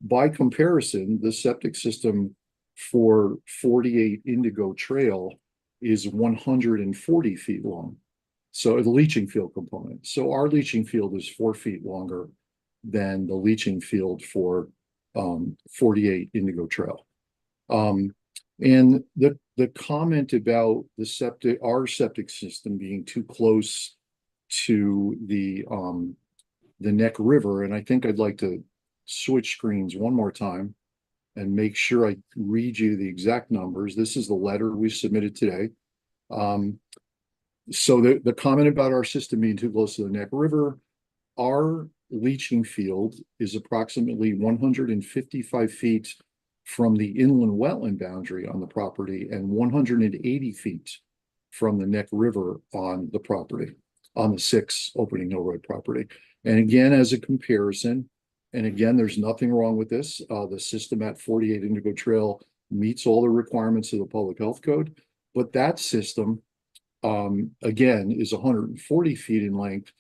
by comparison, the septic system for 48 Indigo Trail is 140 feet long. So the leaching field component. So our leaching field is 4 feet longer than the leaching field for 48 Indigo Trail. And the comment about our septic system being too close to the Neck River, and I think I'd like to switch screens one more time and make sure I read you the exact numbers. This is the letter we submitted today. So the comment about our system being too close to the Neck River, our leaching field is approximately 155 feet from the inland wetland boundary on the property and 180 feet from the Neck River on the property, on the 6 Opening Hill Road property. And again, as a comparison, and again, there's nothing wrong with this. The system at 48 Indigo Trail meets all the requirements of the public health code, but that system, again, is 140 feet in length,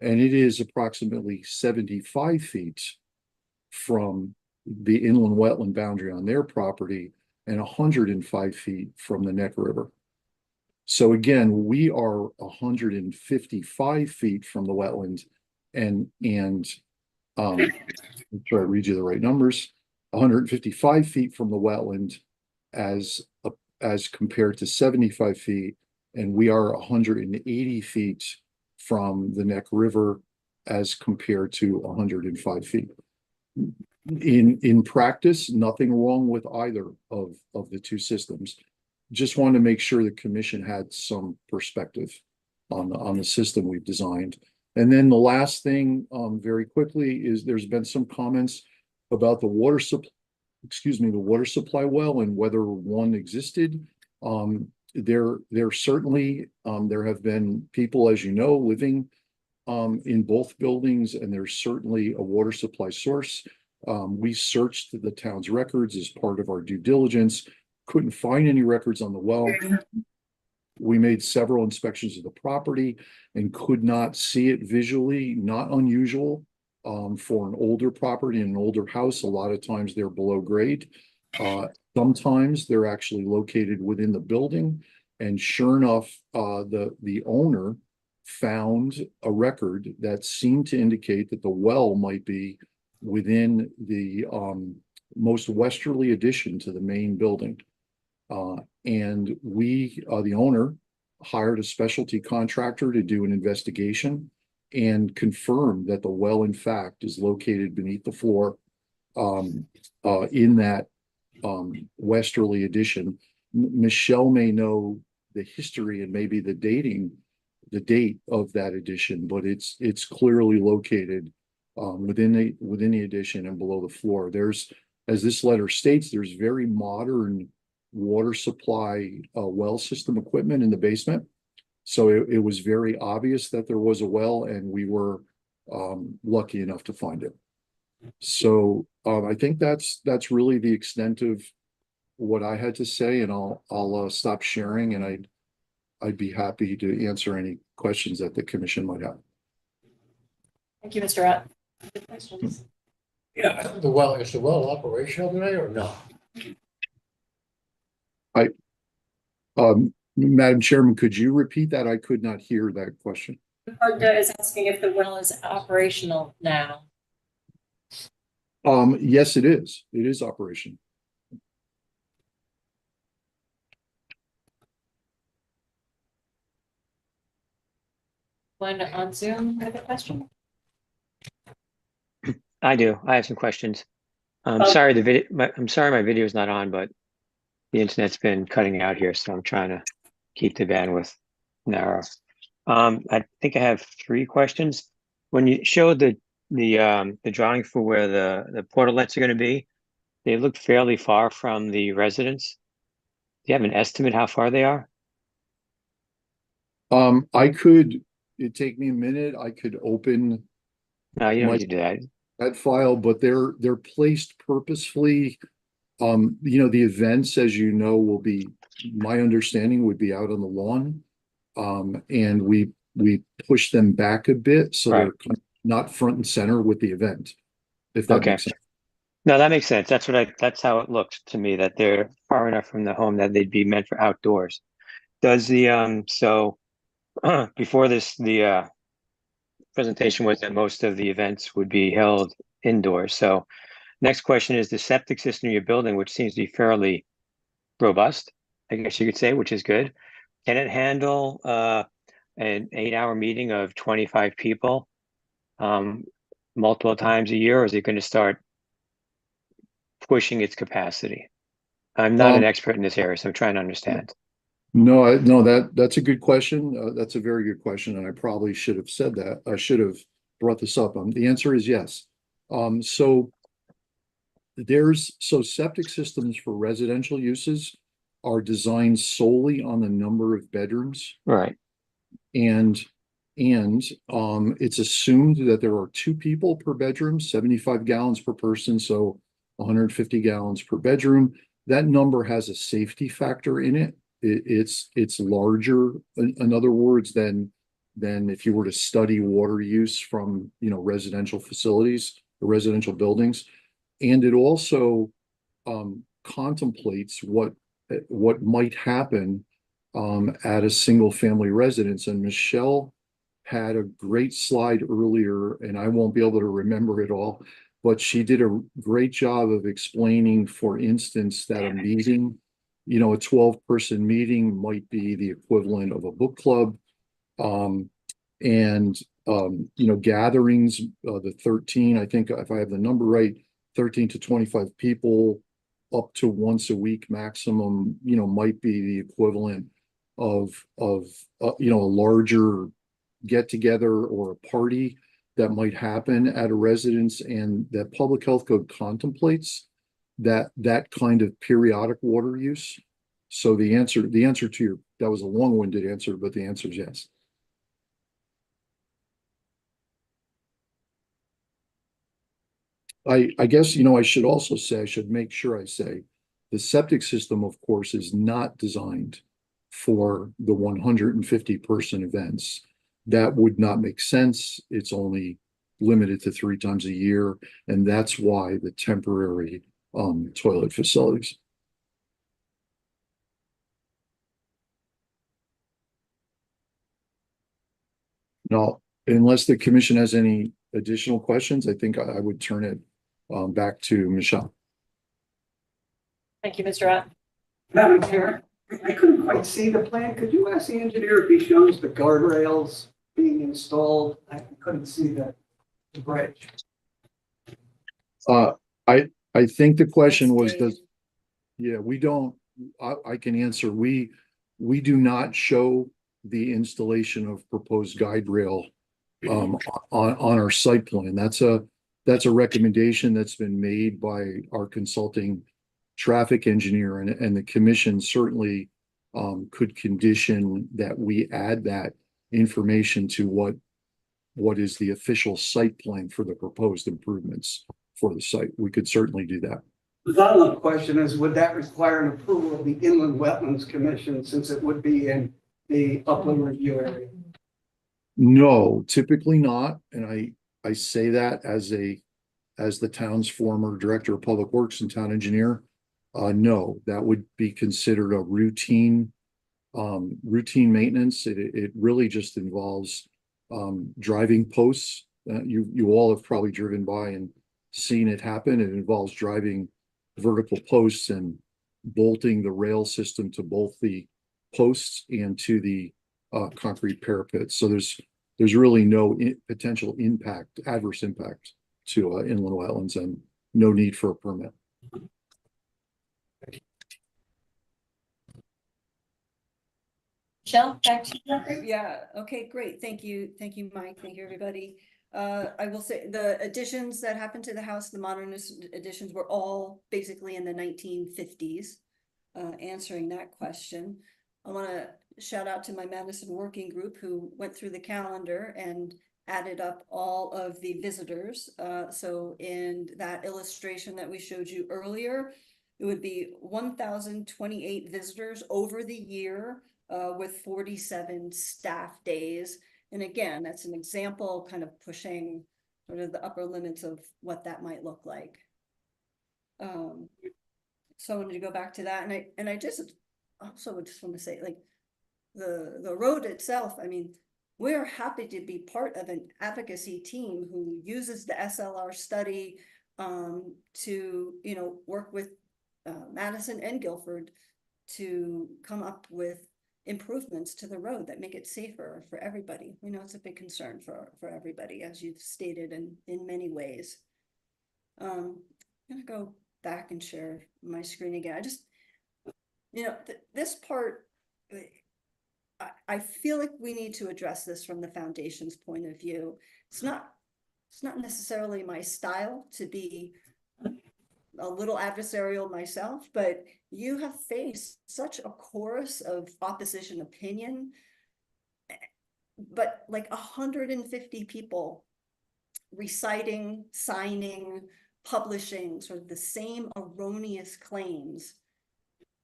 and it is approximately 75 feet from the inland wetland boundary on their property and 105 feet from the Neck River. So again, we are 155 feet from the wetland, and I'm try to read you the right numbers, 155 feet from the wetland as compared to 75 feet, and we are 180 feet from the Neck River as compared to 105 feet. In practice, nothing wrong with either of the 2 systems. Just wanted to make sure the commission had some perspective on the system we've designed. And then the last thing, very quickly, is there's been some comments about the water supply well and whether one existed. There certainly there have been people, as you know, living in both buildings, and there's certainly a water supply source. We searched the town's records as part of our due diligence, couldn't find any records on the well. We made several inspections of the property and could not see it visually. Not unusual for an older property and an older house. A lot of times they're below grade. Sometimes they're actually located within the building. And sure enough, the owner found a record that seemed to indicate that the well might be within the most westerly addition to the main building. And the owner hired a specialty contractor to do an investigation and confirm that the well, in fact, is located beneath the floor in that westerly addition. Michelle may know the history and maybe the date of that addition, but it's clearly located within the addition and below the floor. There's, as this letter states, there's very modern water supply well system equipment in the basement. So it was very obvious that there was a well, and we were lucky enough to find it. So I think that's really the extent of what I had to say, and I'll stop sharing, and I'd be happy to answer any questions that the commission might have. Thank you, Mr. Ott. Good questions. Yeah, is the well operational today or no? Madam Chairman, could you repeat that? I could not hear that question. Arda is asking if the well is operational now. Yes, it is. It is operational. One on Zoom with a question? I do. I have some questions. I'm sorry I'm sorry my video is not on, but the internet's been cutting out here, so I'm trying to keep the bandwidth narrow. I think I have 3 questions. When you showed the drawing for where the portalets are going to be, they look fairly far from the residence. Do you have an estimate how far they are? It'd take me a minute. I could open No, you don't need to do that file, but they're placed purposefully. The events, as you know, will be, my understanding would be out on the lawn. And we push them back a bit, so Right. they're kind of not front and center with the event, if that makes sense. No, that makes sense. That's how it looks to me, that they're far enough from the home that they'd be meant for outdoors. Does the before this, the presentation was that most of the events would be held indoors. So next question is the septic system you're building, which seems to be fairly robust, I guess you could say, which is good. Can it handle an 8-hour meeting of 25 people multiple times a year, or is it going to start pushing its capacity? I'm not an expert in this area, so I'm trying to understand. No, that's a good question. That's a very good question, and I probably should have said that. I should have brought this up. The answer is yes. So septic systems for residential uses are designed solely on the number of bedrooms. Right. And it's assumed that there are 2 people per bedroom, 75 gallons per person, so 150 gallons per bedroom. That number has a safety factor in it. It's larger, in other words, than if you were to study water use from residential facilities or residential buildings. And it also contemplates what might happen at a single family residence. And Michelle had a great slide earlier, and I won't be able to remember it all, but she did a great job of explaining, for instance, that a meeting, a 12-person meeting might be the equivalent of a book club. Gatherings, the 13, I think if I have the number right, 13 to 25 people up to once a week maximum, might be the equivalent of a larger get together or a party that might happen at a residence, and that public health code contemplates that kind of periodic water use. So the answer to that was a long-winded answer, but the answer is yes. I guess, I should also say, I should make sure I say, the septic system, of course, is not designed for the 150-person events. That would not make sense. It's only limited to 3 times a year, and that's why the temporary toilet facilities. Now, unless the commission has any additional questions, I think I would turn it back to Michelle. Thank you, Mr. Ott. Madam Chair, I couldn't quite see the plan. Could you ask the engineer if he shows the guardrails being installed? I couldn't see the bridge. I think the question was, we don't, I can answer. we do not show the installation of proposed guide rail on our site plan. That's a recommendation that's been made by our consulting traffic engineer, and the commission certainly could condition that we add that information to what is the official site plan for the proposed improvements for the site. We could certainly do that. The follow-up question is, would that require an approval of the Inland Wetlands Commission, since it would be in the upland review area? No, typically not. And I say that as the town's former director of public works and town engineer. No, that would be considered a routine maintenance. It really just involves driving posts. You all have probably driven by and seen it happen. It involves driving vertical posts and bolting the rail system to both the posts and to the concrete parapets. So there's really no potential impact, adverse impact to inland wetlands, and no need for a permit. Michelle, back to you. Yeah, okay, great. Thank you, Mike. Thank you, everybody. I will say the additions that happened to the house, the modernist additions, were all basically in the 1950s, answering that question. I want to shout out to my Madison working group who went through the calendar and added up all of the visitors. So in that illustration that we showed you earlier, it would be 1,028 visitors over the year, with 47 staff days. And again, that's an example kind of pushing sort of the upper limits of what that might look like. So I wanted to go back to that. And I just also would just want to say, like, the road itself, I mean, we're happy to be part of an advocacy team who uses the SLR study to, you know, work with Madison and Guilford to come up with improvements to the road that make it safer for everybody. We know it's a big concern for everybody, as you've stated in many ways. I'm gonna go back and share my screen again. I just, you know, this part, I feel like we need to address this from the foundation's point of view. It's not necessarily my style to be a little adversarial myself, but you have faced such a chorus of opposition opinion, but like 150 people reciting, signing, publishing sort of the same erroneous claims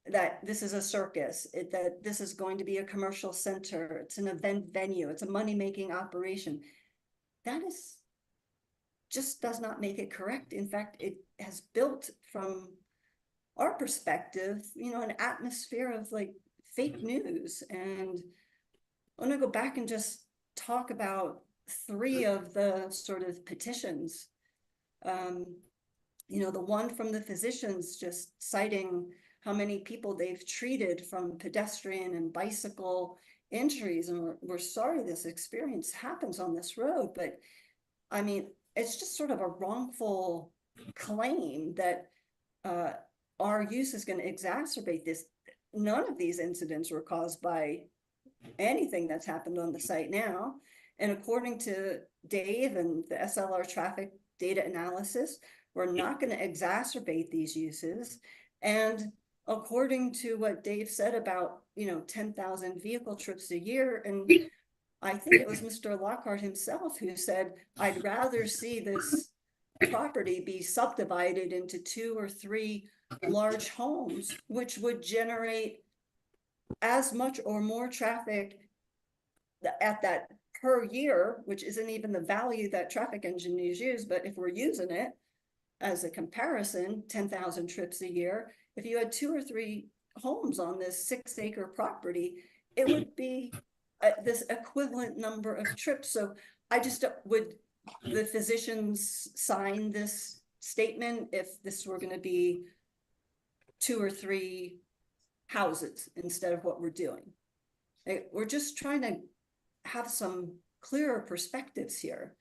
that this is a circus, that this is going to be a commercial center, it's an event venue, it's a money-making operation. That is just does not make it correct. In fact, it has built, from our perspective, you know, an atmosphere of like fake news. And I want to go back and just talk about 3 of the sort of petitions. You know, the one from the physicians just citing how many people they've treated from pedestrian and bicycle injuries. And we're sorry this experience happens on this road, but I mean, it's just sort of a wrongful claim that our use is going to exacerbate this. None of these incidents were caused by anything that's happened on the site now. And according to Dave and the SLR traffic data analysis, we're not going to exacerbate these uses. And according to what Dave said about, you know, 10,000 vehicle trips a year, and I think it was Mr. Lockhart himself who said, I'd rather see this property be subdivided into 2 or 3 large homes, which would generate as much or more traffic at that per year, which isn't even the value that traffic engineers use. But if we're using it as a comparison, 10,000 trips a year, if you had 2 or 3 homes on this 6-acre property, it would be this equivalent number of trips. So I just would the physicians sign this statement if this were going to be 2 or 3 houses instead of what we're doing? We're just trying to have some clearer perspectives here.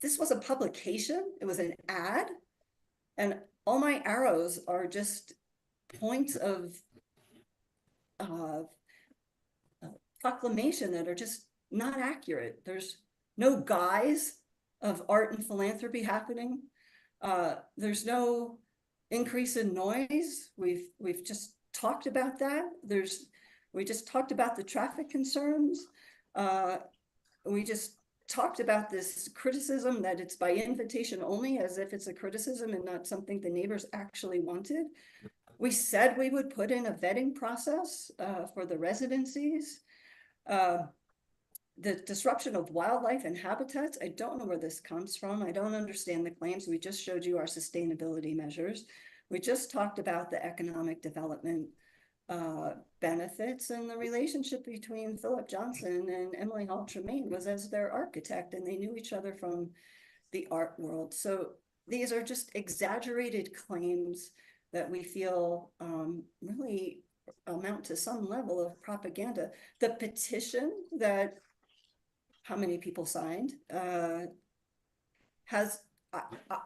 This was a publication, it was an ad, and all my arrows are just points of proclamation that are just not accurate. There's no guise of art and philanthropy happening. There's no increase in noise. We've just talked about that. We just talked about the traffic concerns. We just talked about this criticism that it's by invitation only, as if it's a criticism and not something the neighbors actually wanted. We said we would put in a vetting process for the residencies. The disruption of wildlife and habitats, I don't know where this comes from. I don't understand the claims. We just showed you our sustainability measures. We just talked about the economic development benefits, and the relationship between Philip Johnson and Emily Hall Tremaine was as their architect, and they knew each other from the art world. So these are just exaggerated claims that we feel really amount to some level of propaganda. The petition that how many people signed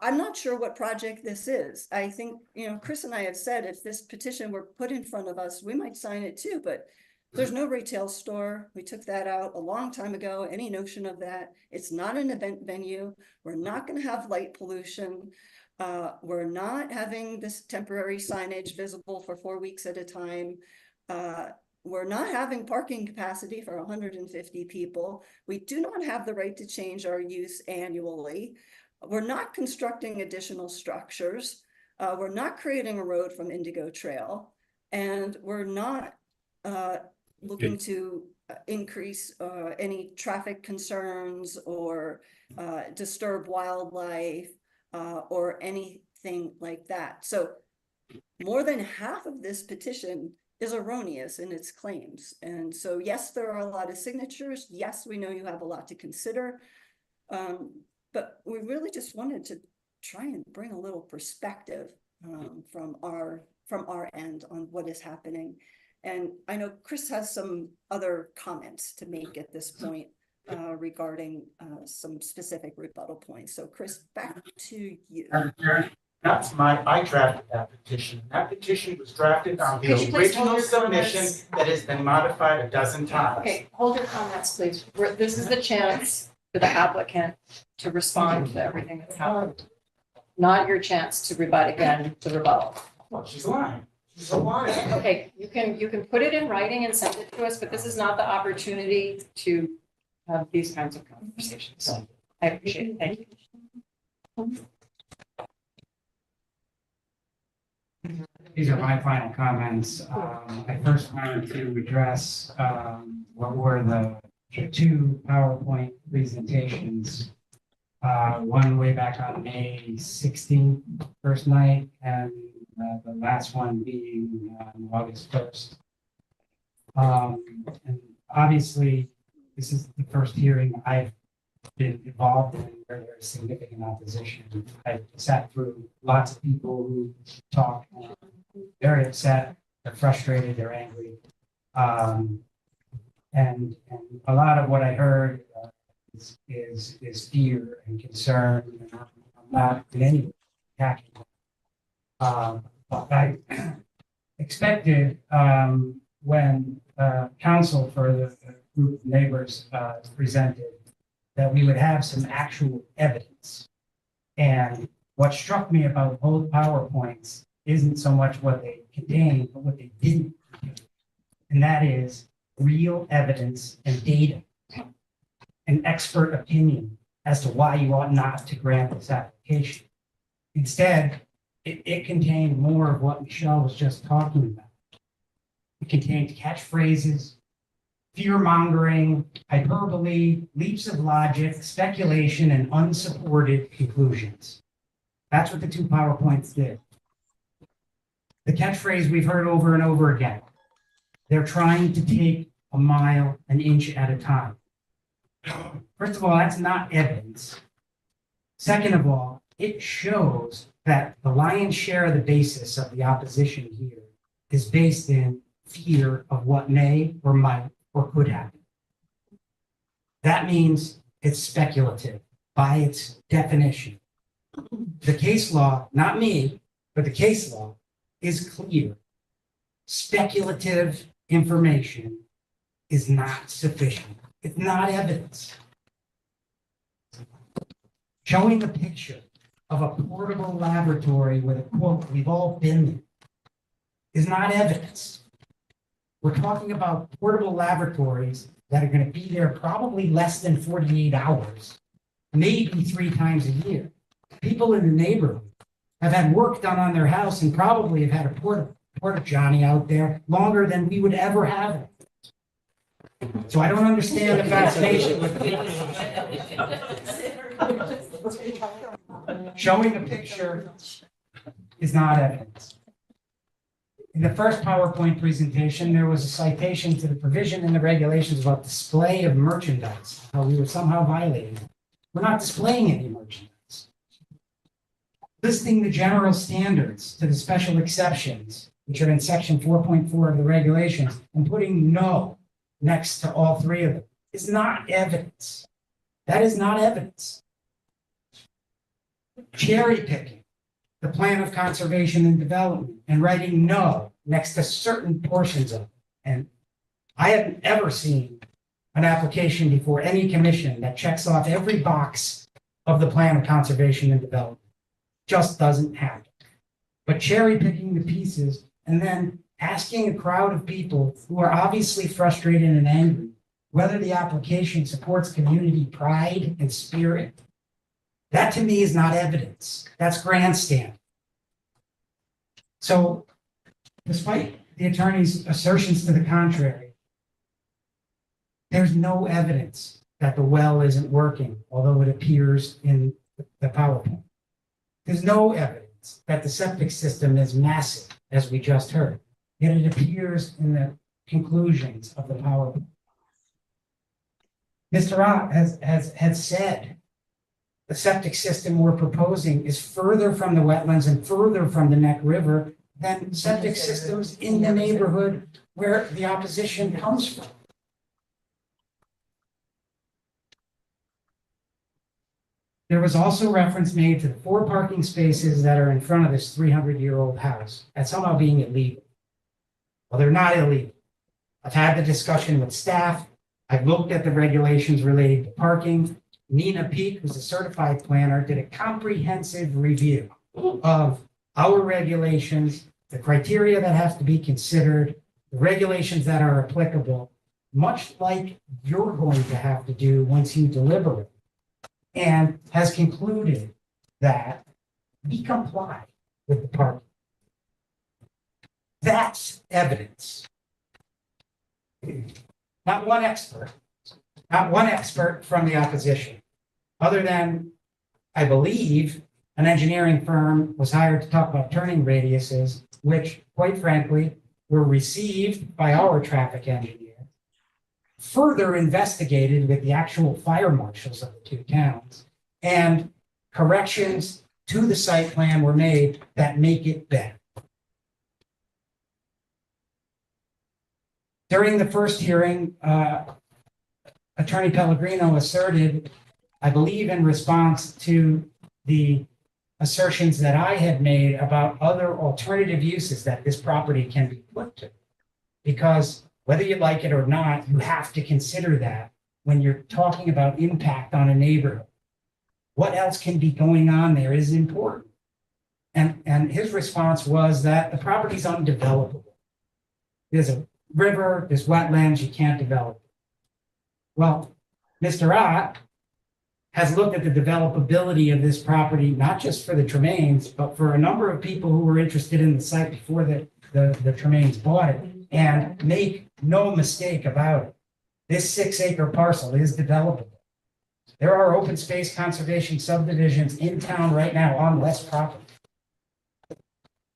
I'm not sure what project this is. I think, Chris and I have said if this petition were put in front of us, we might sign it too, but there's no retail store. We took that out a long time ago, any notion of that. It's not an event venue. We're not going to have light pollution. We're not having this temporary signage visible for 4 weeks at a time. We're not having parking capacity for 150 people. We do not have the right to change our use annually. We're not constructing additional structures. We're not creating a road from Indigo Trail. And we're not looking to increase any traffic concerns or disturb wildlife or anything like that. So more than half of this petition is erroneous in its claims. And so, yes, there are a lot of signatures. Yes, we know you have a lot to consider. But we really just wanted to try and bring a little perspective from our end on what is happening. And I know Chris has some other comments to make at this point regarding some specific rebuttal points. So Chris, back to you. I drafted that petition. That petition was drafted on the original submission that has been modified a dozen times. Okay, hold your comments, please. This is the chance for the applicant to respond to everything that's happened. Not your chance to rebut again the rebuttal. Well, she's lying. She's a liar. Okay, you can put it in writing and send it to us, but this is not the opportunity to have these kinds of conversations. So I appreciate it. Thank you. These are my final comments. I first wanted to address what were the two PowerPoint presentations. One way back on May 16th, first night, and the last one being August 1st. And obviously, this is the first hearing I've been involved in where there's significant opposition. I've sat through lots of people who talk very upset, they're frustrated, they're angry. And a lot of what I heard is fear and concern. And I'm not in any way attacking them. But I expected when counsel for the group of neighbors presented that we would have some actual evidence. And what struck me about both PowerPoints isn't so much what they contain, but what they didn't contain. And that is real evidence and data, an expert opinion as to why you ought not to grant this application. Instead, it contained more of what Michelle was just talking about. It contained catchphrases, fear-mongering, hyperbole, leaps of logic, speculation, and unsupported conclusions. That's what the two PowerPoints did. The catchphrase we've heard over and over again. They're trying to take a mile an inch at a time. First of all, that's not evidence. Second of all, it shows that the lion's share of the basis of the opposition here is based in fear of what may or might or could happen. That means it's speculative by its definition. The case law, not me, but the case law is clear. Speculative information is not sufficient. It's not evidence. Showing a picture of a portable laboratory with a quote, "We've all been there," is not evidence. We're talking about portable laboratories that are going to be there probably less than 48 hours, maybe 3 times a year. People in the neighborhood have had work done on their house and probably have had a porta johny out there longer than we would ever have it. So I don't understand the fascination with showing a picture is not evidence. In the first PowerPoint presentation, there was a citation to the provision in the regulations about display of merchandise, how we were somehow violating it. We're not displaying any merchandise. Listing the general standards to the special exceptions, which are in section 4.4 of the regulations, and putting no next to all 3 of them is not evidence. That is not evidence. Cherry picking the plan of conservation and development and writing no next to certain portions of it. And I haven't ever seen an application before any commission that checks off every box of the plan of conservation and development. Just doesn't happen. But cherry picking the pieces and then asking a crowd of people who are obviously frustrated and angry whether the application supports community pride and spirit, that to me is not evidence. That's grandstand. So despite the attorney's assertions to the contrary, there's no evidence that the well isn't working, although it appears in the PowerPoint. There's no evidence that the septic system is massive, as we just heard, yet it appears in the conclusions of the PowerPoint. Mr. Ott has said the septic system we're proposing is further from the wetlands and further from the Neck River than septic systems in the neighborhood where the opposition comes from. There was also reference made to the 4 parking spaces that are in front of this 300-year-old house as somehow being illegal. Well, they're not illegal. I've had the discussion with staff. I've looked at the regulations related to parking. Nina Peak, who's a certified planner, did a comprehensive review of our regulations, the criteria that have to be considered, the regulations that are applicable, much like you're going to have to do once you deliberate, and has concluded that we comply with the parking. That's evidence. Not one expert from the opposition, other than, I believe, an engineering firm was hired to talk about turning radiuses, which, quite frankly, were received by our traffic engineer, further investigated with the actual fire marshals of the 2 towns, and corrections to the site plan were made that make it better. During the first hearing, Attorney Pellegrino asserted, I believe in response to the assertions that I had made about other alternative uses that this property can be put to. Because whether you like it or not, you have to consider that when you're talking about impact on a neighborhood. What else can be going on there is important. And his response was that the property's undevelopable. There's a river, there's wetlands, you can't develop it. Well, Mr. Ott has looked at the developability of this property, not just for the Tremaines, but for a number of people who were interested in the site before the Tremaines bought it. And make no mistake about it, this 6-acre parcel is developable. There are open space conservation subdivisions in town right now on West property.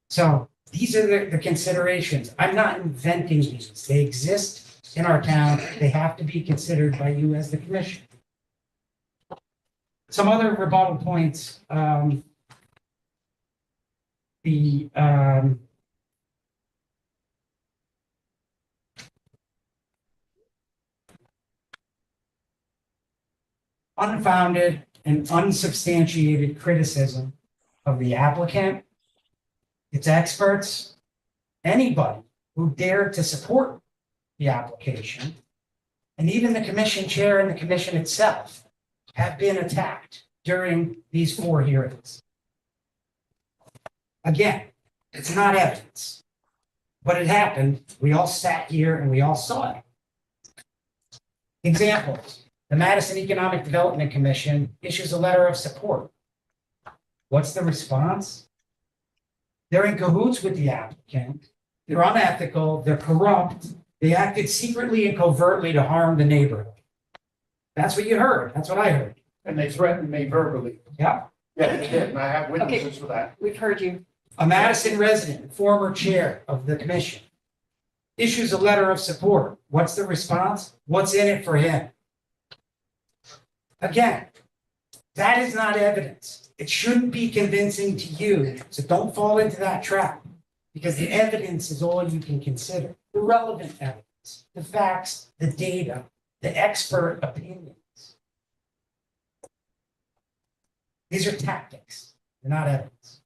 So these are the considerations. I'm not inventing these. They exist in our town. They have to be considered by you as the commission. Some other rebuttal points. Unfounded and unsubstantiated criticism of the applicant, its experts, anybody who dared to support the application. And even the commission chair and the commission itself have been attacked during these 4 hearings. Again, it's not evidence, but it happened. We all sat here and we all saw it. Examples, the Madison Economic Development Commission issues a letter of support. What's the response? They're in cahoots with the applicant. They're unethical, they're corrupt, they acted secretly and covertly to harm the neighborhood. That's what you heard, that's what I heard. And they threatened me verbally. Yeah. Yeah, they did, and I have witnesses for that. We've heard you. A Madison resident, former chair of the commission, issues a letter of support. What's the response? What's in it for him? Again, that is not evidence. It shouldn't be convincing to you, so don't fall into that trap, because the evidence is all you can consider. The relevant evidence, the facts, the data, the expert opinions. These are tactics, they're not evidence.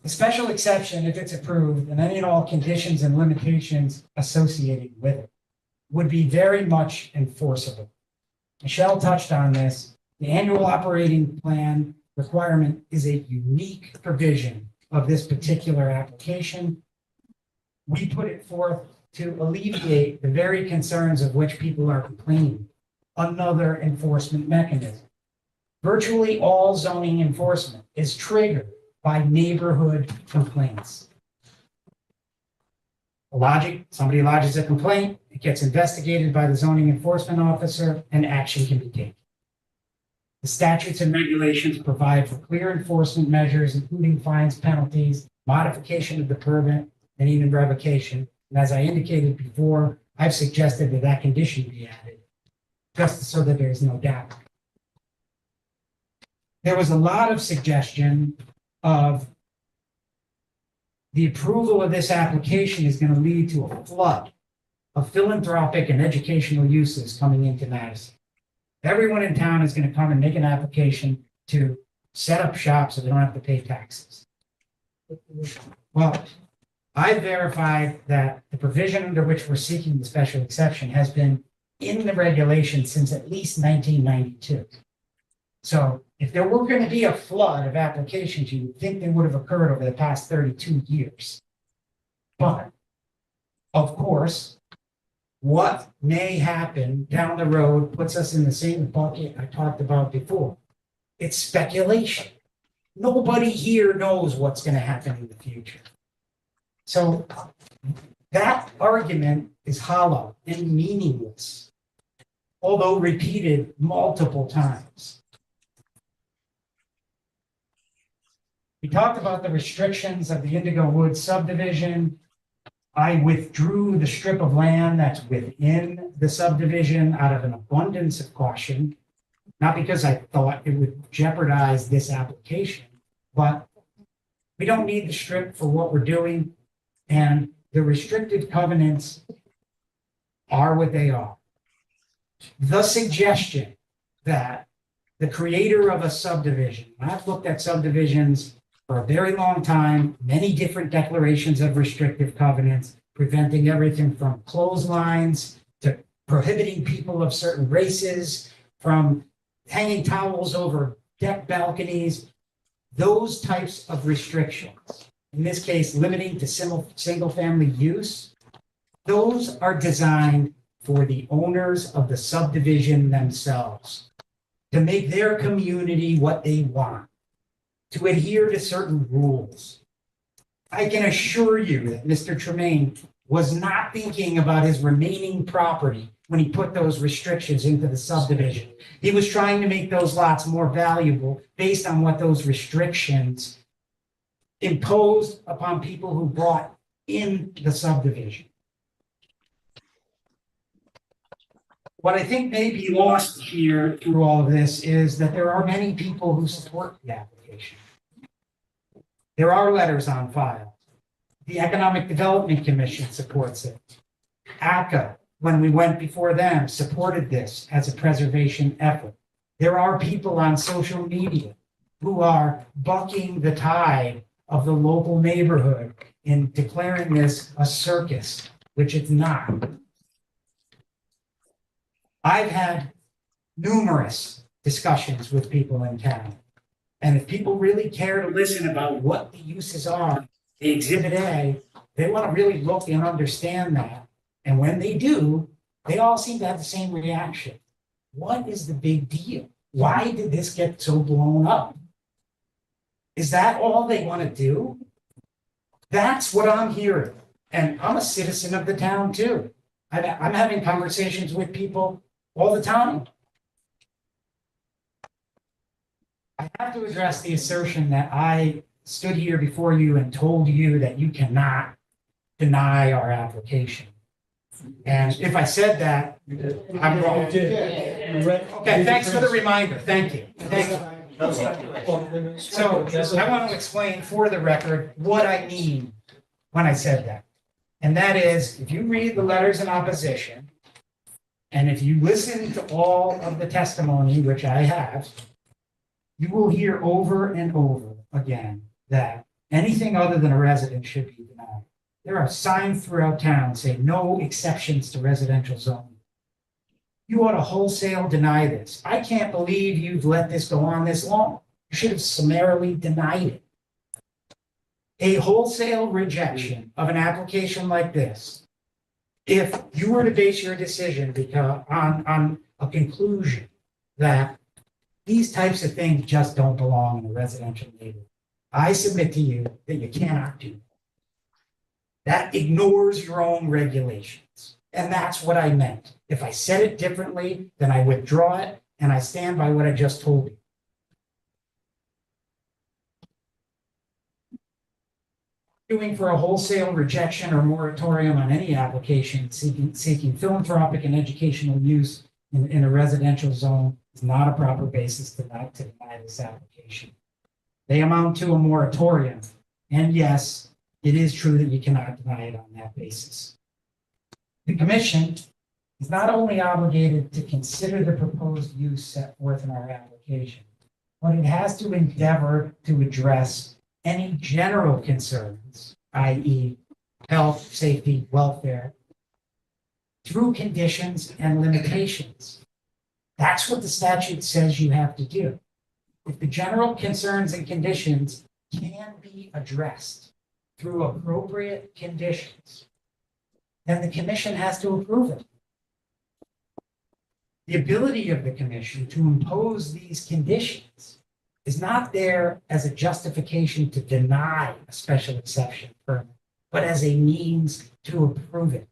The special exception, if it's approved, and any and all conditions and limitations associated with it, would be very much enforceable. Michelle touched on this. The annual operating plan requirement is a unique provision of this particular application. We put it forth to alleviate the very concerns of which people are complaining. Another enforcement mechanism. Virtually all zoning enforcement is triggered by neighborhood complaints. Somebody lodges a complaint, it gets investigated by the zoning enforcement officer, and action can be taken. The statutes and regulations provide for clear enforcement measures, including fines, penalties, modification of the permit, and even revocation. And as I indicated before, I've suggested that that condition be added, just so that there's no doubt. There was a lot of suggestion of the approval of this application is going to lead to a flood of philanthropic and educational uses coming into Madison. Everyone in town is going to come and make an application to set up shop so they don't have to pay taxes. Well, I verified that the provision under which we're seeking the special exception has been in the regulation since at least 1992. So if there were going to be a flood of applications, you would think they would have occurred over the past 32 years. But, of course, what may happen down the road puts us in the same bucket I talked about before. It's speculation. Nobody here knows what's going to happen in the future. So that argument is hollow and meaningless, although repeated multiple times. We talked about the restrictions of the Indigo Woods subdivision. I withdrew the strip of land that's within the subdivision out of an abundance of caution, not because I thought it would jeopardize this application, but we don't need the strip for what we're doing, and the restrictive covenants are what they are. The suggestion that the creator of a subdivision, and I've looked at subdivisions for a very long time, many different declarations of restrictive covenants, preventing everything from clotheslines to prohibiting people of certain races from hanging towels over deck balconies, those types of restrictions, in this case, limiting to single-family use, those are designed for the owners of the subdivision themselves, to make their community what they want, to adhere to certain rules. I can assure you that Mr. Tremaine was not thinking about his remaining property when he put those restrictions into the subdivision. He was trying to make those lots more valuable based on what those restrictions imposed upon people who bought in the subdivision. What I think may be lost here through all of this is that there are many people who support the application. There are letters on file. The Economic Development Commission supports it. ACA, when we went before them, supported this as a preservation effort. There are people on social media who are bucking the tide of the local neighborhood in declaring this a circus which it's not. I've had numerous discussions with people in town. And if people really care to listen about what the uses are, the Exhibit A, they want to really look and understand that. And when they do, they all seem to have the same reaction. What is the big deal? Why did this get so blown up? Is that all they want to do? That's what I'm hearing. And I'm a citizen of the town too. I'm having conversations with people all the time. I have to address the assertion that I stood here before you and told you that you cannot deny our application. And if I said that, I'm wrong. Okay, thanks for the reminder. Thank you. Thank you. So I want to explain for the record what I mean when I said that. And that is, if you read the letters in opposition, and if you listen to all of the testimony, which I have, you will hear over and over again that anything other than a residence should be denied. There are signs throughout town saying no exceptions to residential zoning. You ought to wholesale deny this. I can't believe you've let this go on this long. You should have summarily denied it. A wholesale rejection of an application like this, if you were to base your decision on a conclusion that these types of things just don't belong in a residential neighborhood, I submit to you that you cannot do that. That ignores your own regulations. And that's what I meant. If I said it differently, then I withdraw it, and I stand by what I just told you. Doing for a wholesale rejection or moratorium on any application seeking philanthropic and educational use in a residential zone is not a proper basis to deny this application. They amount to a moratorium. And yes, it is true that you cannot deny it on that basis. The commission is not only obligated to consider the proposed use set forth in our application, but it has to endeavor to address any general concerns, i.e. health, safety, welfare, through conditions and limitations. That's what the statute says you have to do. If the general concerns and conditions can be addressed through appropriate conditions, then the commission has to approve it. The ability of the commission to impose these conditions is not there as a justification to deny a special exception permit, but as a means to approve it.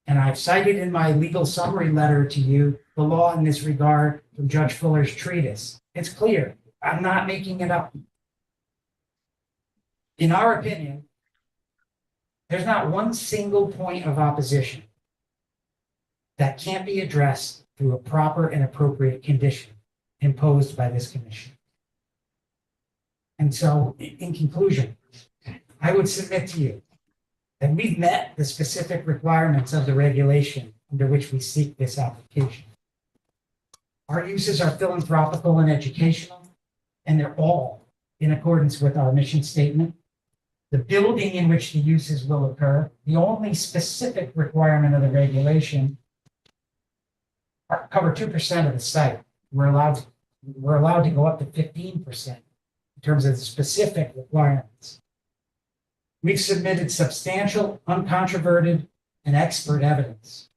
And I've cited in my legal summary letter to you the law in this regard from Judge Fuller's treatise. It's clear. I'm not making it up. In our opinion, there's not one single point of opposition that can't be addressed through a proper and appropriate condition imposed by this commission. And so, in conclusion, I would submit to you that we've met the specific requirements of the regulation under which we seek this application. Our uses are philanthropical and educational, and they're all in accordance with our mission statement. The building in which the uses will occur, the only specific requirement of the regulation, cover 2% of the site. We're allowed to go up to 15% in terms of the specific requirements. We've submitted substantial, uncontroverted, and expert evidence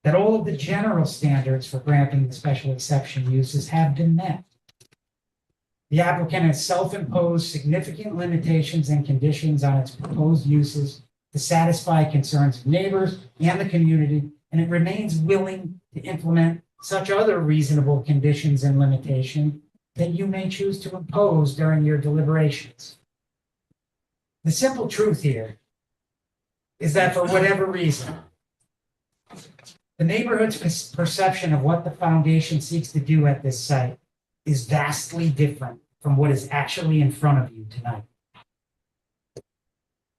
that all of the general standards for granting the special exception uses have been met. The applicant has self-imposed significant limitations and conditions on its proposed uses to satisfy concerns of neighbors and the community, and it remains willing to implement such other reasonable conditions and limitations that you may choose to impose during your deliberations. The simple truth here is that for whatever reason, the neighborhood's perception of what the foundation seeks to do at this site is vastly different from what is actually in front of you tonight.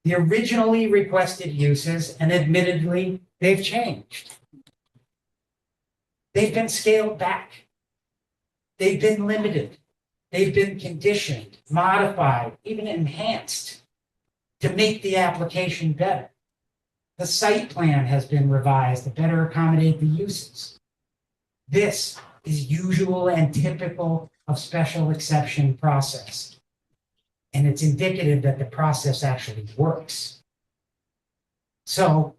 The originally requested uses, and admittedly, they've changed. They've been scaled back. They've been limited. They've been conditioned, modified, even enhanced to make the application better. The site plan has been revised to better accommodate the uses. This is usual and typical of special exception process. And it's indicative that the process actually works. So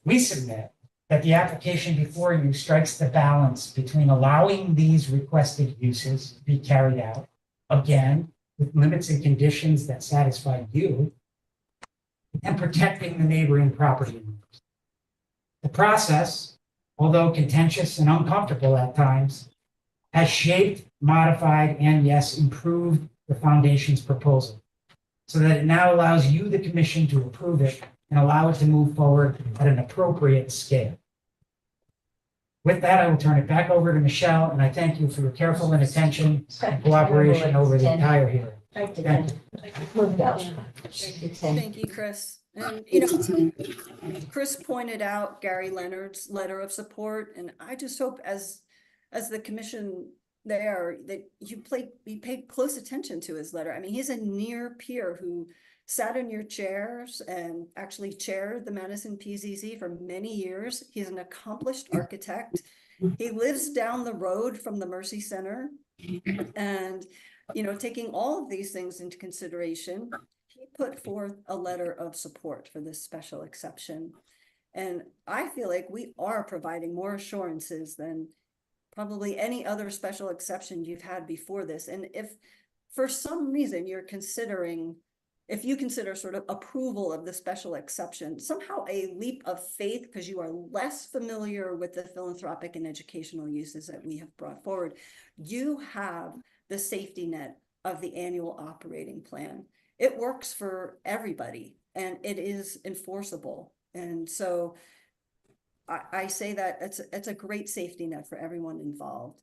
we submit that the application before you strikes the balance between allowing these requested uses to be carried out, again, with limits and conditions that satisfy you, and protecting the neighboring property owners. The process, although contentious and uncomfortable at times, has shaped, modified, and yes, improved the foundation's proposal so that it now allows you, the commission, to approve it and allow it to move forward at an appropriate scale. With that, I will turn it back over to Michelle, and I thank you for your careful and attention and cooperation over the entire hearing. Thank you. Thank you. Thank you, Chris. And, you know, Chris pointed out Gary Leonard's letter of support, and I just hope as the commission there that you paid close attention to his letter. I mean, he's a near peer who sat in your chairs and actually chaired the Madison PZZ for many years. He's an accomplished architect. He lives down the road from the Mercy Center. And, you know, taking all of these things into consideration, he put forth a letter of support for this special exception. And I feel like we are providing more assurances than probably any other special exception you've had before this. And if for some reason you're considering, if you consider sort of approval of the special exception, somehow a leap of faith because you are less familiar with the philanthropic and educational uses that we have brought forward, you have the safety net of the annual operating plan. It works for everybody and it is enforceable. And so I say that it's a great safety net for everyone involved.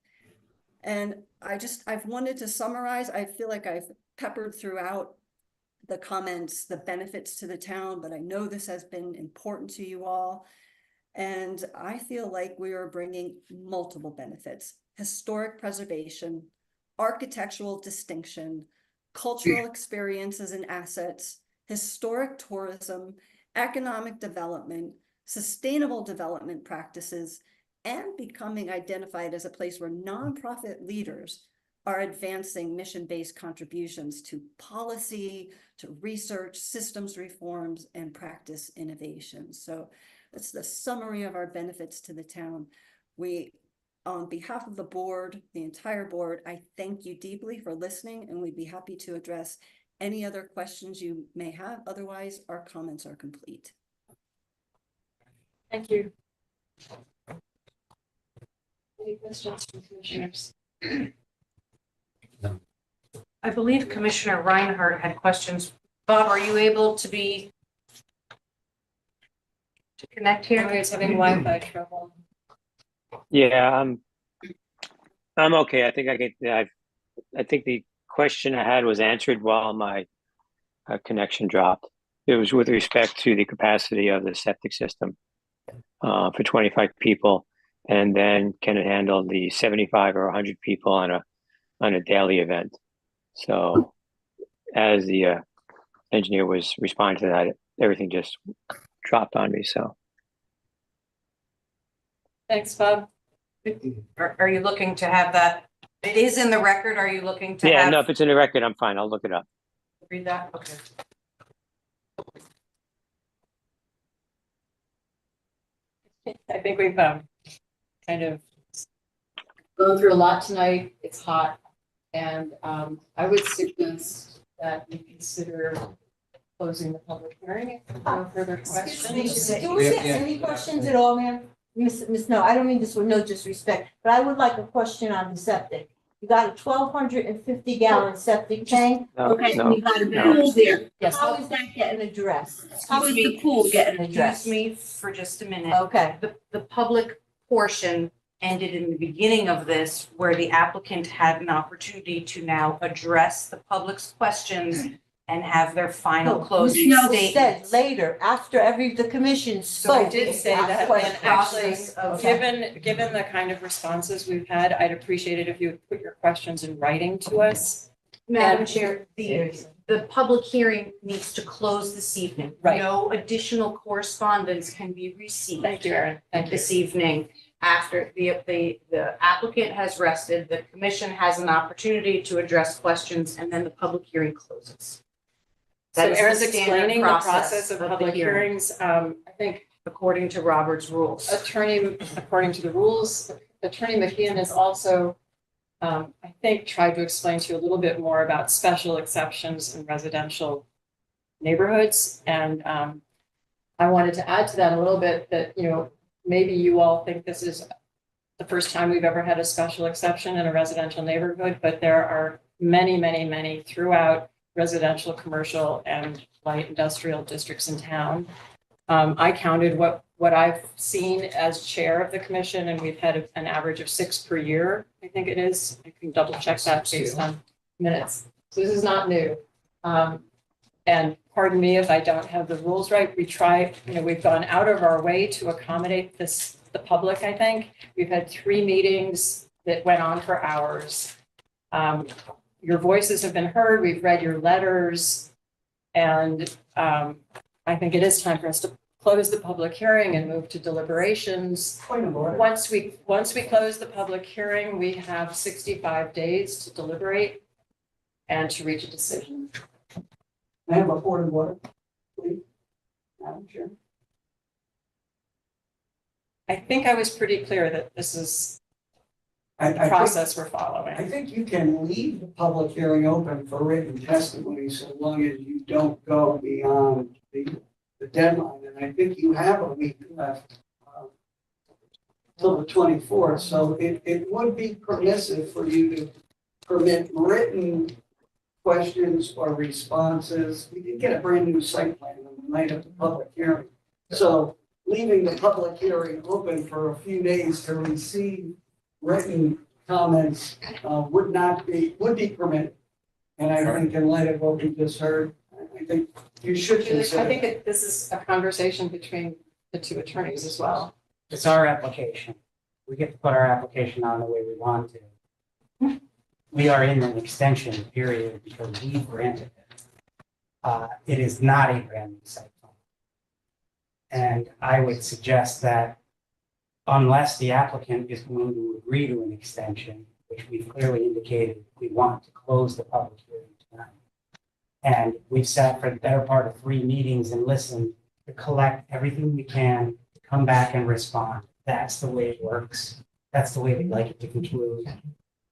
And I've wanted to summarize. I feel like I've peppered throughout the comments, the benefits to the town, but I know this has been important to you all. And I feel like we are bringing multiple benefits: historic preservation, architectural distinction, cultural experiences and assets, historic tourism, economic development, sustainable development practices, and becoming identified as a place where nonprofit leaders are advancing mission-based contributions to policy, to research, systems reforms, and practice innovations. So that's the summary of our benefits to the town. We, on behalf of the board, the entire board, I thank you deeply for listening, and we'd be happy to address any other questions you may have. Otherwise, our comments are complete. Thank you. Any questions from commissioners? I believe Commissioner Reinhardt had questions. Bob, are you able to connect here? He's having Wi-Fi trouble. Yeah, I'm okay. I think I think the question I had was answered while my connection dropped. It was with respect to the capacity of the septic system for 25 people, and then can it handle the 75 or 100 people on a daily event? So as the engineer was responding to that, everything just dropped on me. So thanks, Bob. Are you looking to have that? It is in the record. Are you looking to yeah, have? no, if it's in the record, I'm fine. I'll look it up. Read that? Okay. I think we've kind of gone through a lot tonight. It's hot. And I would suggest that we consider closing the public hearing. If no further questions. Do we get any questions at all, ma'am? Miss, no, I don't mean this with no disrespect, but I would like a question on the septic. You got a 1,250 gallon septic tank. Okay, and you got a pool there. Yes. How is that getting addressed? How is the pool getting addressed? Excuse me for just a minute. Okay. The public portion ended in the beginning of this, where the applicant had an opportunity to now address the public's questions and have their final closing Michelle statement. said later, after the commission So I spoke. did say that, and actually, given the kind of responses we've had, I'd appreciate it if you would put your questions in writing to us. Madam And- Chair, the the public hearing needs to close this evening. Right. No additional correspondence can be received. Thank you, Erin. Thank you. This evening after the applicant has rested, the commission has an opportunity to address questions, and then the public hearing closes. So That is the Erin's standard explaining the process of the public hearing, hearings. I think according to Robert's rules. according to the rules, Attorney McKeon has also, I think, tried to explain to you a little bit more about special exceptions in residential neighborhoods. And I wanted to add to that a little bit that, maybe you all think this is the first time we've ever had a special exception in a residential neighborhood, but there are many, many, many throughout residential, commercial, and light industrial districts in town. I counted what I've seen as chair of the commission, and we've had an average of 6 per year, I think it is. I can double check that based on minutes. So this is not new. And pardon me if I don't have the rules right. We try, we've gone out of our way to accommodate the public, I think. We've had 3 meetings that went on for hours. Your voices have been heard. We've read your letters. And I think it is time for us to close the public hearing and move to deliberations. Once we close the public hearing, we have 65 days to deliberate and to reach a decision. I have a point of order, please, Madam Chair. I think I was pretty clear that this is I the process we're following. I think you can leave the public hearing open for written testimony so long as you don't go beyond the deadline. And I think you have a week left till the 24th. So it would be permissive for you to permit written questions or responses. We did get a brand new site plan on the night of the public hearing. So leaving the public hearing open for a few days to receive written comments would be permitted. And I think in light of what we just heard, I think you should consider. I think this is a conversation between the 2 attorneys as well. It's our application. We get to put our application on the way we want to. We are in an extension period because we granted it. It is not a brand new site plan. And I would suggest that unless the applicant is going to agree to an extension, which we've clearly indicated we want to close the public hearing tonight. And we've sat for the better part of 3 meetings and listened to collect everything we can, to come back and respond. That's the way it works. That's the way we'd like it to conclude.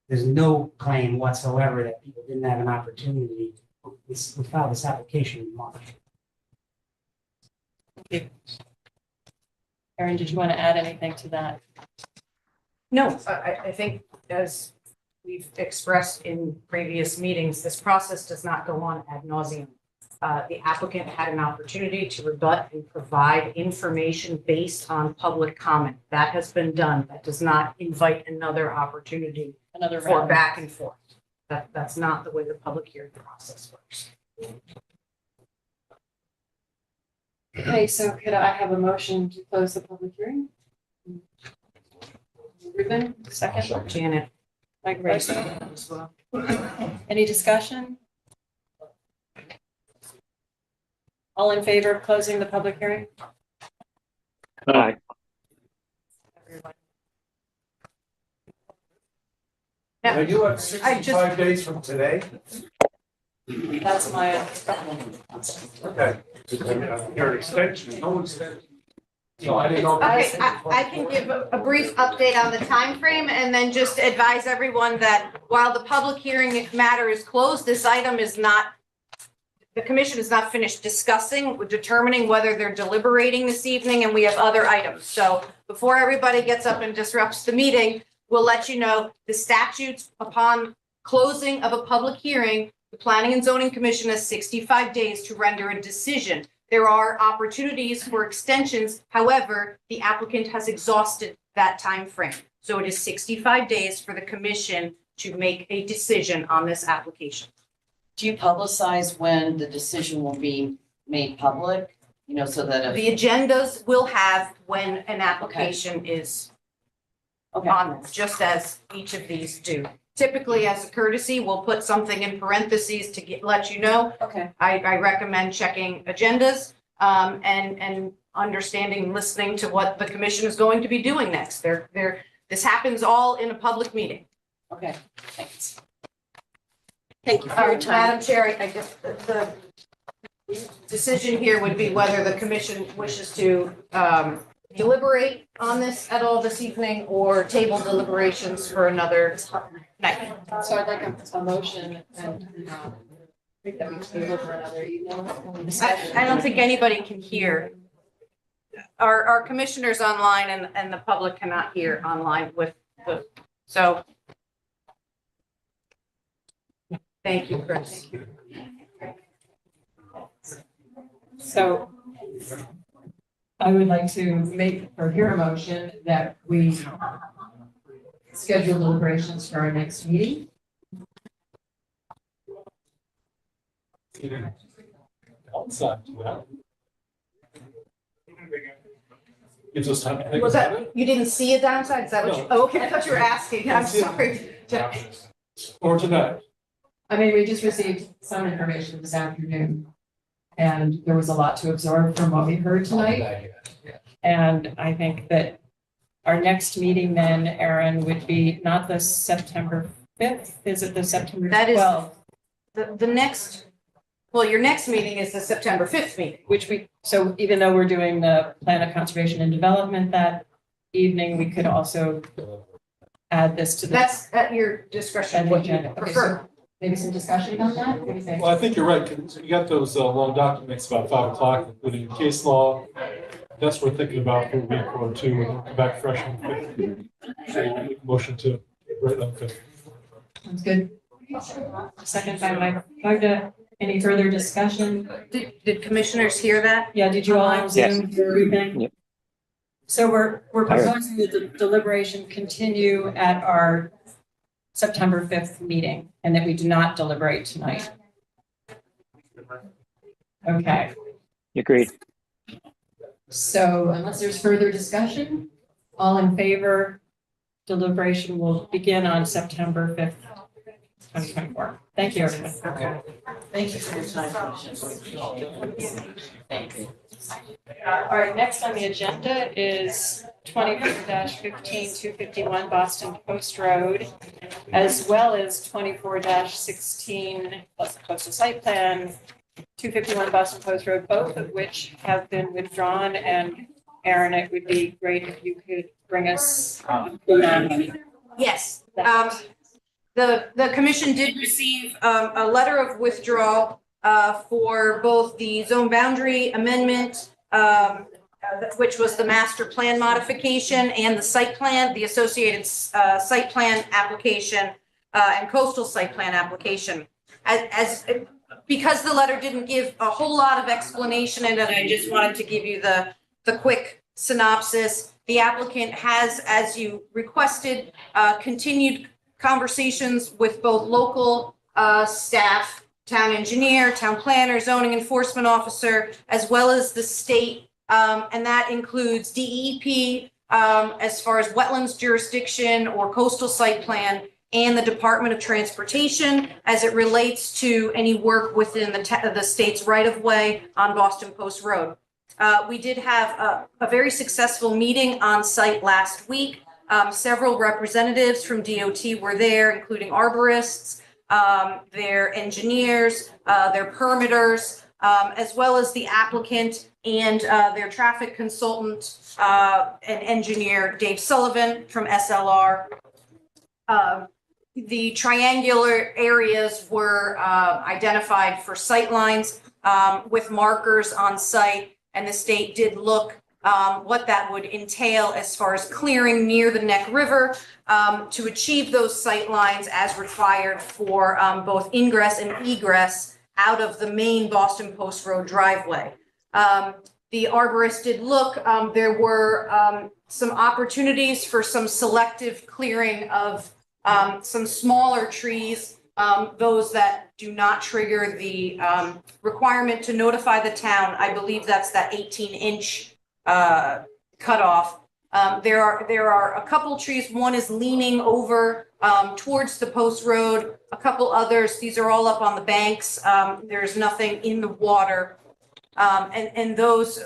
There's no claim whatsoever that people didn't have an opportunity. We filed this application in March. Thank you. Erin, did you want to add anything to that? No, I think as we've expressed in previous meetings, this process does not go on ad nauseum. The applicant had an opportunity to rebut and provide information based on public comment. That has been done. That does not invite another opportunity for back and forth. That's not the way the public hearing process works. Okay, so could I have a motion to close the public hearing? Ruben, second. Janet. Mike Rice as well. Any discussion? All in favor of closing the public hearing? Aye. Are you at 65 days from today? That's my. Okay. Your extension, no extension. So I didn't know. Okay, I can give a brief update on the time frame and then just advise everyone that while the public hearing matter is closed, this item is not, the commission is not finished discussing, determining whether they're deliberating this evening, and we have other items. So before everybody gets up and disrupts the meeting, we'll let you know the statutes upon closing of a public hearing. The Planning and Zoning Commission has 65 days to render a decision. There are opportunities for extensions. However, the applicant has exhausted that time frame. So it is 65 days for the commission to make a decision on this application. Do you publicize when the decision will be made public? So that the agendas will have when an application is on them, just as each of these do. typically as a courtesy, we'll put something in parentheses to let you know. Okay. I recommend checking agendas, and understanding and listening to what the commission is going to be doing next. This happens all in a public meeting. Okay, thanks. Thank you for your time. Madam Chair, I guess the decision here would be whether the commission wishes to deliberate on this at all this evening or table deliberations for another night. So I'd like a motion and that we table for another evening. I don't think anybody can hear. Our commissioners online and the public cannot hear online so. Thank you, Chris. So I would like to make or hear a motion that we schedule deliberations for our next meeting. Outside to that. Gives us time to think Was about that, it. you didn't see a downside? Is that what you, No. oh, okay, I thought you were asking. I'm sorry. Or tonight. I mean, we just received some information this afternoon, and there was a lot to absorb from what we heard tonight. And I think that our next meeting then, Erin, would be not the September 5th, is it the September 12th? That is the next, well, your next meeting is the September 5th meeting. Which so even though we're doing the plan of conservation and development that evening, we could also add this to the. That's at your discretion, what you Okay, prefer. so maybe some discussion on that? What do you think? Well, I think you're right, because we got those long documents about 5 o'clock, including case law. That's what we're thinking about for a week or two, and come back fresh on the 5th. So motion to right on 5th. Sounds good. Second by Mike Magda. Any further discussion? Did commissioners hear that? Yeah, did you all on Zoom hear everything? Yep. So we're proposing that the deliberation continue at our September 5th meeting and that we do not deliberate tonight. Okay, Agreed. so unless there's further discussion, all in favor, deliberation will begin on September 5th, 2024. Thank you, everyone. Okay. Thank you for your time. Thank you. All right, next on the agenda is 24-15-251 Boston Post Road, as well as 24-16 plus coastal site plan, 251 Boston Post Road, both of which have been withdrawn. And Erin, it would be great if you could bring us. Yes. The commission did receive a letter of withdrawal for both the zone boundary amendment, which was the master plan modification, and the site plan, the associated site plan application and coastal site plan application. Because the letter didn't give a whole lot of explanation in it, I just wanted to give you the quick synopsis. The applicant has, as you requested, continued conversations with both local staff, town engineer, town planner, zoning enforcement officer, as well as the state. And that includes DEP as far as wetlands jurisdiction or coastal site plan, and the Department of Transportation as it relates to any work within the state's right-of-way on Boston Post Road. We did have a very successful meeting on site last week. Several representatives from DOT were there, including arborists, their engineers, their permitters, as well as the applicant and their traffic consultant and engineer, Dave Sullivan from SLR. The triangular areas were identified for sight lines with markers on site, and the state did look what that would entail as far as clearing near the Neck River to achieve those sight lines as required for both ingress and egress out of the main Boston Post Road driveway. The arborist did look, there were some opportunities for some selective clearing of some smaller trees, those that do not trigger the requirement to notify the town. I believe that's that 18-inch cutoff. There are a couple trees. One is leaning over towards the post road. A couple others. These are all up on the banks. There's nothing in the water, and those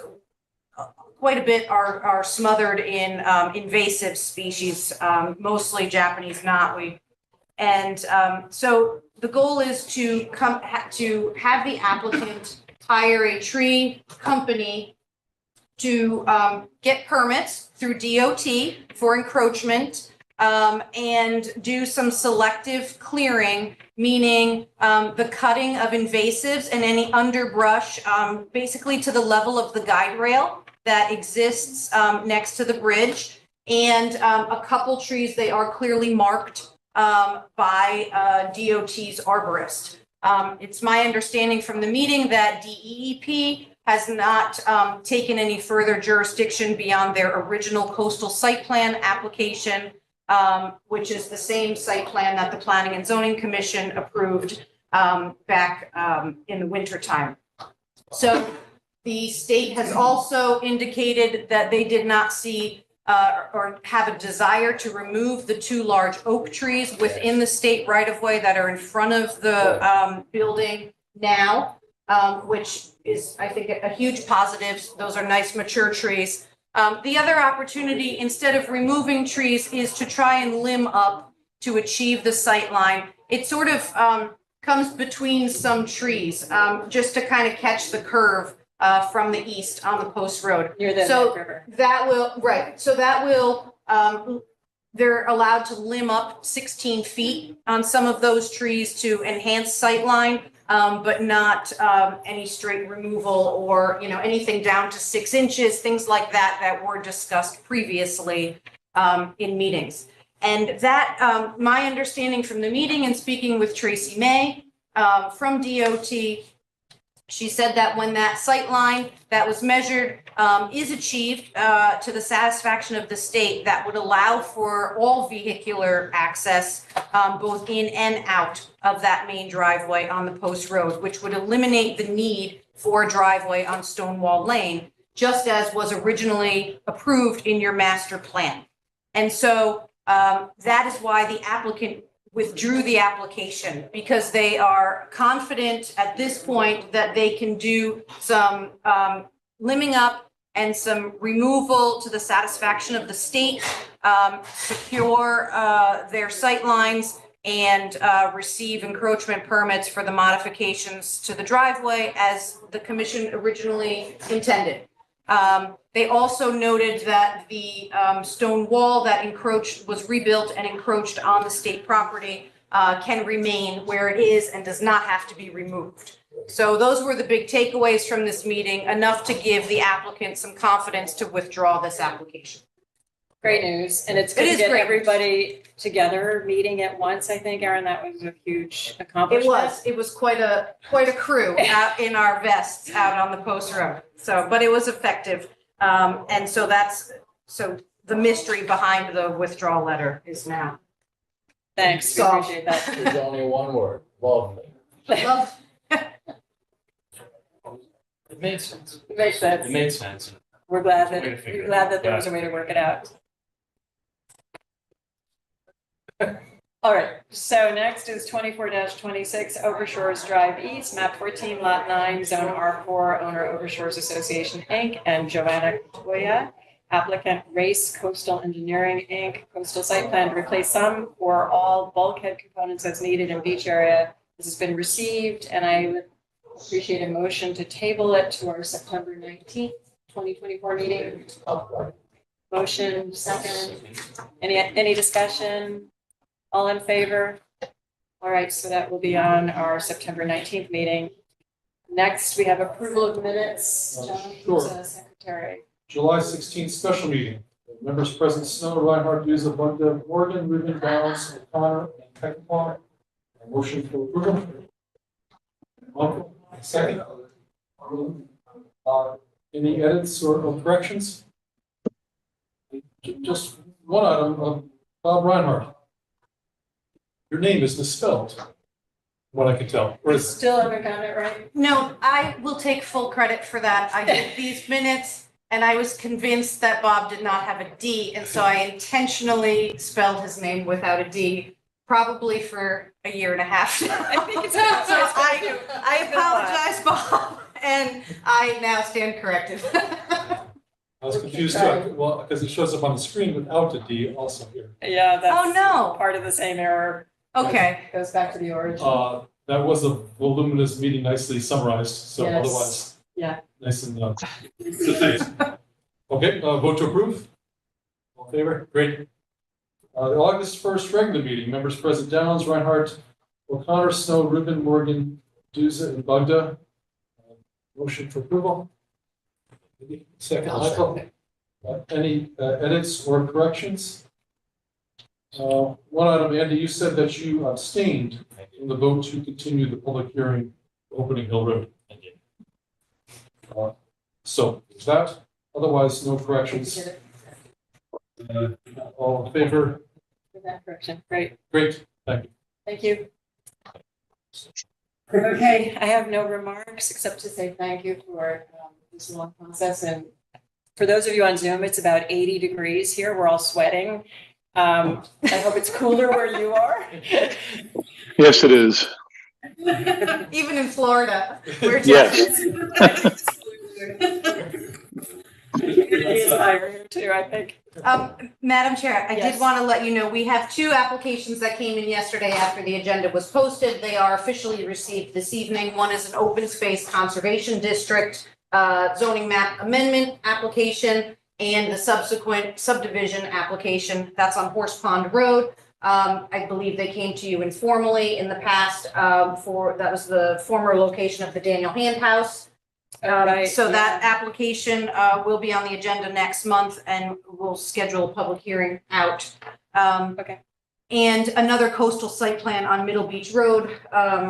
quite a bit are smothered in invasive species, mostly Japanese knotweed. And so the goal is to have the applicant hire a tree company to get permits through DOT for encroachment and do some selective clearing, meaning the cutting of invasives and any underbrush, basically to the level of the guide rail that exists next to the bridge. And a couple trees, they are clearly marked by DOT's arborist. It's my understanding from the meeting that DEEP has not taken any further jurisdiction beyond their original coastal site plan application, which is the same site plan that the Planning and Zoning Commission approved back in the wintertime. So the state has also indicated that they did not see or have a desire to remove the 2 large oak trees within the state right-of-way that are in front of the building now, which is, I think, a huge positive. Those are nice mature trees. The other opportunity, instead of removing trees, is to try and limb up to achieve the sight line. It sort of comes between some trees, just to kind of catch the curve from the east on the post road. Near the So river. that will, right, so that will, they're allowed to limb up 16 feet on some of those trees to enhance sight line, but not any straight removal or, anything down to 6 inches, things like that were discussed previously in meetings. And that, my understanding from the meeting and speaking with Tracy May from DOT, she said that when that sight line that was measured is achieved to the satisfaction of the state, that would allow for all vehicular access both in and out of that main driveway on the post road, which would eliminate the need for a driveway on Stonewall Lane, just as was originally approved in your master plan. And so that is why the applicant withdrew the application, because they are confident at this point that they can do some limbing up and some removal to the satisfaction of the state, secure their sight lines, and receive encroachment permits for the modifications to the driveway as the commission originally intended. They also noted that the stone wall that was rebuilt and encroached on the state property can remain where it is and does not have to be removed. So those were the big takeaways from this meeting, enough to give the applicant some confidence to withdraw this application. Great news. And it's good to get everybody together, meeting at once. I think, Erin, that was a huge accomplishment. It was quite a crew out in our vests out on the post road. So, but it was effective. And so so the mystery behind the withdrawal letter is now. Thanks. We appreciate that. There's only one word, lovely. Love. It made sense. It makes sense. It made sense. We're glad that there was a way to work it out. All right, so next is 24-26 Overshores Drive East, map 14, lot 9, zone R4, owner Overshores Association, Inc., and Joanna Toya, applicant Race Coastal Engineering, Inc., coastal site plan to replace some or all bulkhead components as needed in beach area. This has been received, and I would appreciate a motion to table it to our September 19th, 2024 meeting. Motion, second. Any discussion? All in favor? All right, so that will be on our September 19th meeting. Next, we have approval of minutes. John, who's secretary. July 16th special meeting. Members present: Snow, Reinhardt, Duza, Bugda, Morgan, Rubin, Downs, O'Connor, and Peckinpah. Motion for approval. Second. Any edits or corrections? Just one item. Bob Reinhardt. Your name is misspelled, from what I can tell. Or is Still haven't got it right? No, I will take full credit for that. I did these minutes and I was convinced that Bob did not have a D, and so I intentionally spelled his name without a D, probably for a year and a half. I think it's. I apologize, Bob, and I now stand corrected. I was confused too, well, because it shows up on the screen without a D also here. Yeah, that's. Oh, no. Part of the same error. Okay. Goes back to the origin. That was a voluminous meeting, nicely summarized, so Yes. otherwise. Yeah. Nice and, okay, vote to approve? All in favor? Great. The August 1st regular meeting, members present Downs, Reinhardt, O'Connor, Snow, Rubin, Morgan, Duza, and Bugda. Motion for approval. Second, Michael. Any edits or corrections? One item, Andy, you said that you abstained from the vote to continue the public hearing opening Hill Road. So is that, otherwise no corrections. All in favor? With that correction, great. Great, thank you. Thank you. Okay, I have no remarks except to say thank you for this long process. And for those of you on Zoom, it's about 80 degrees here. We're all sweating. I hope it's cooler where you are. Yes, it is. Even in Florida. We're Yes. It is higher here too, I think. Madam Chair, I Yes. did want to let you know, we have 2 applications that came in yesterday after the agenda was posted. They are officially received this evening. One is an open space conservation district zoning map amendment application, and the subsequent subdivision application that's on Horse Pond Road. I believe they came to you informally in the past that was the former location of the Daniel Hand House. Right, So that application will be on the agenda next month, and we'll schedule a public hearing out. Okay. And another coastal site plan on Middle Beach Road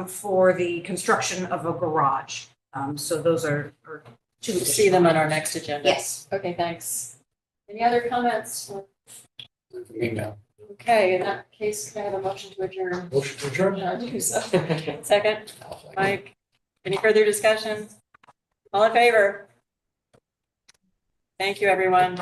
for the construction of a garage. So those are 2. See them on our next agenda. Yes. Okay, thanks. Any other comments? Okay, in that case, can I have a motion to adjourn? Motion to adjourn? I'll do so. Second, Mike, any further discussion? All in favor? Thank you, everyone.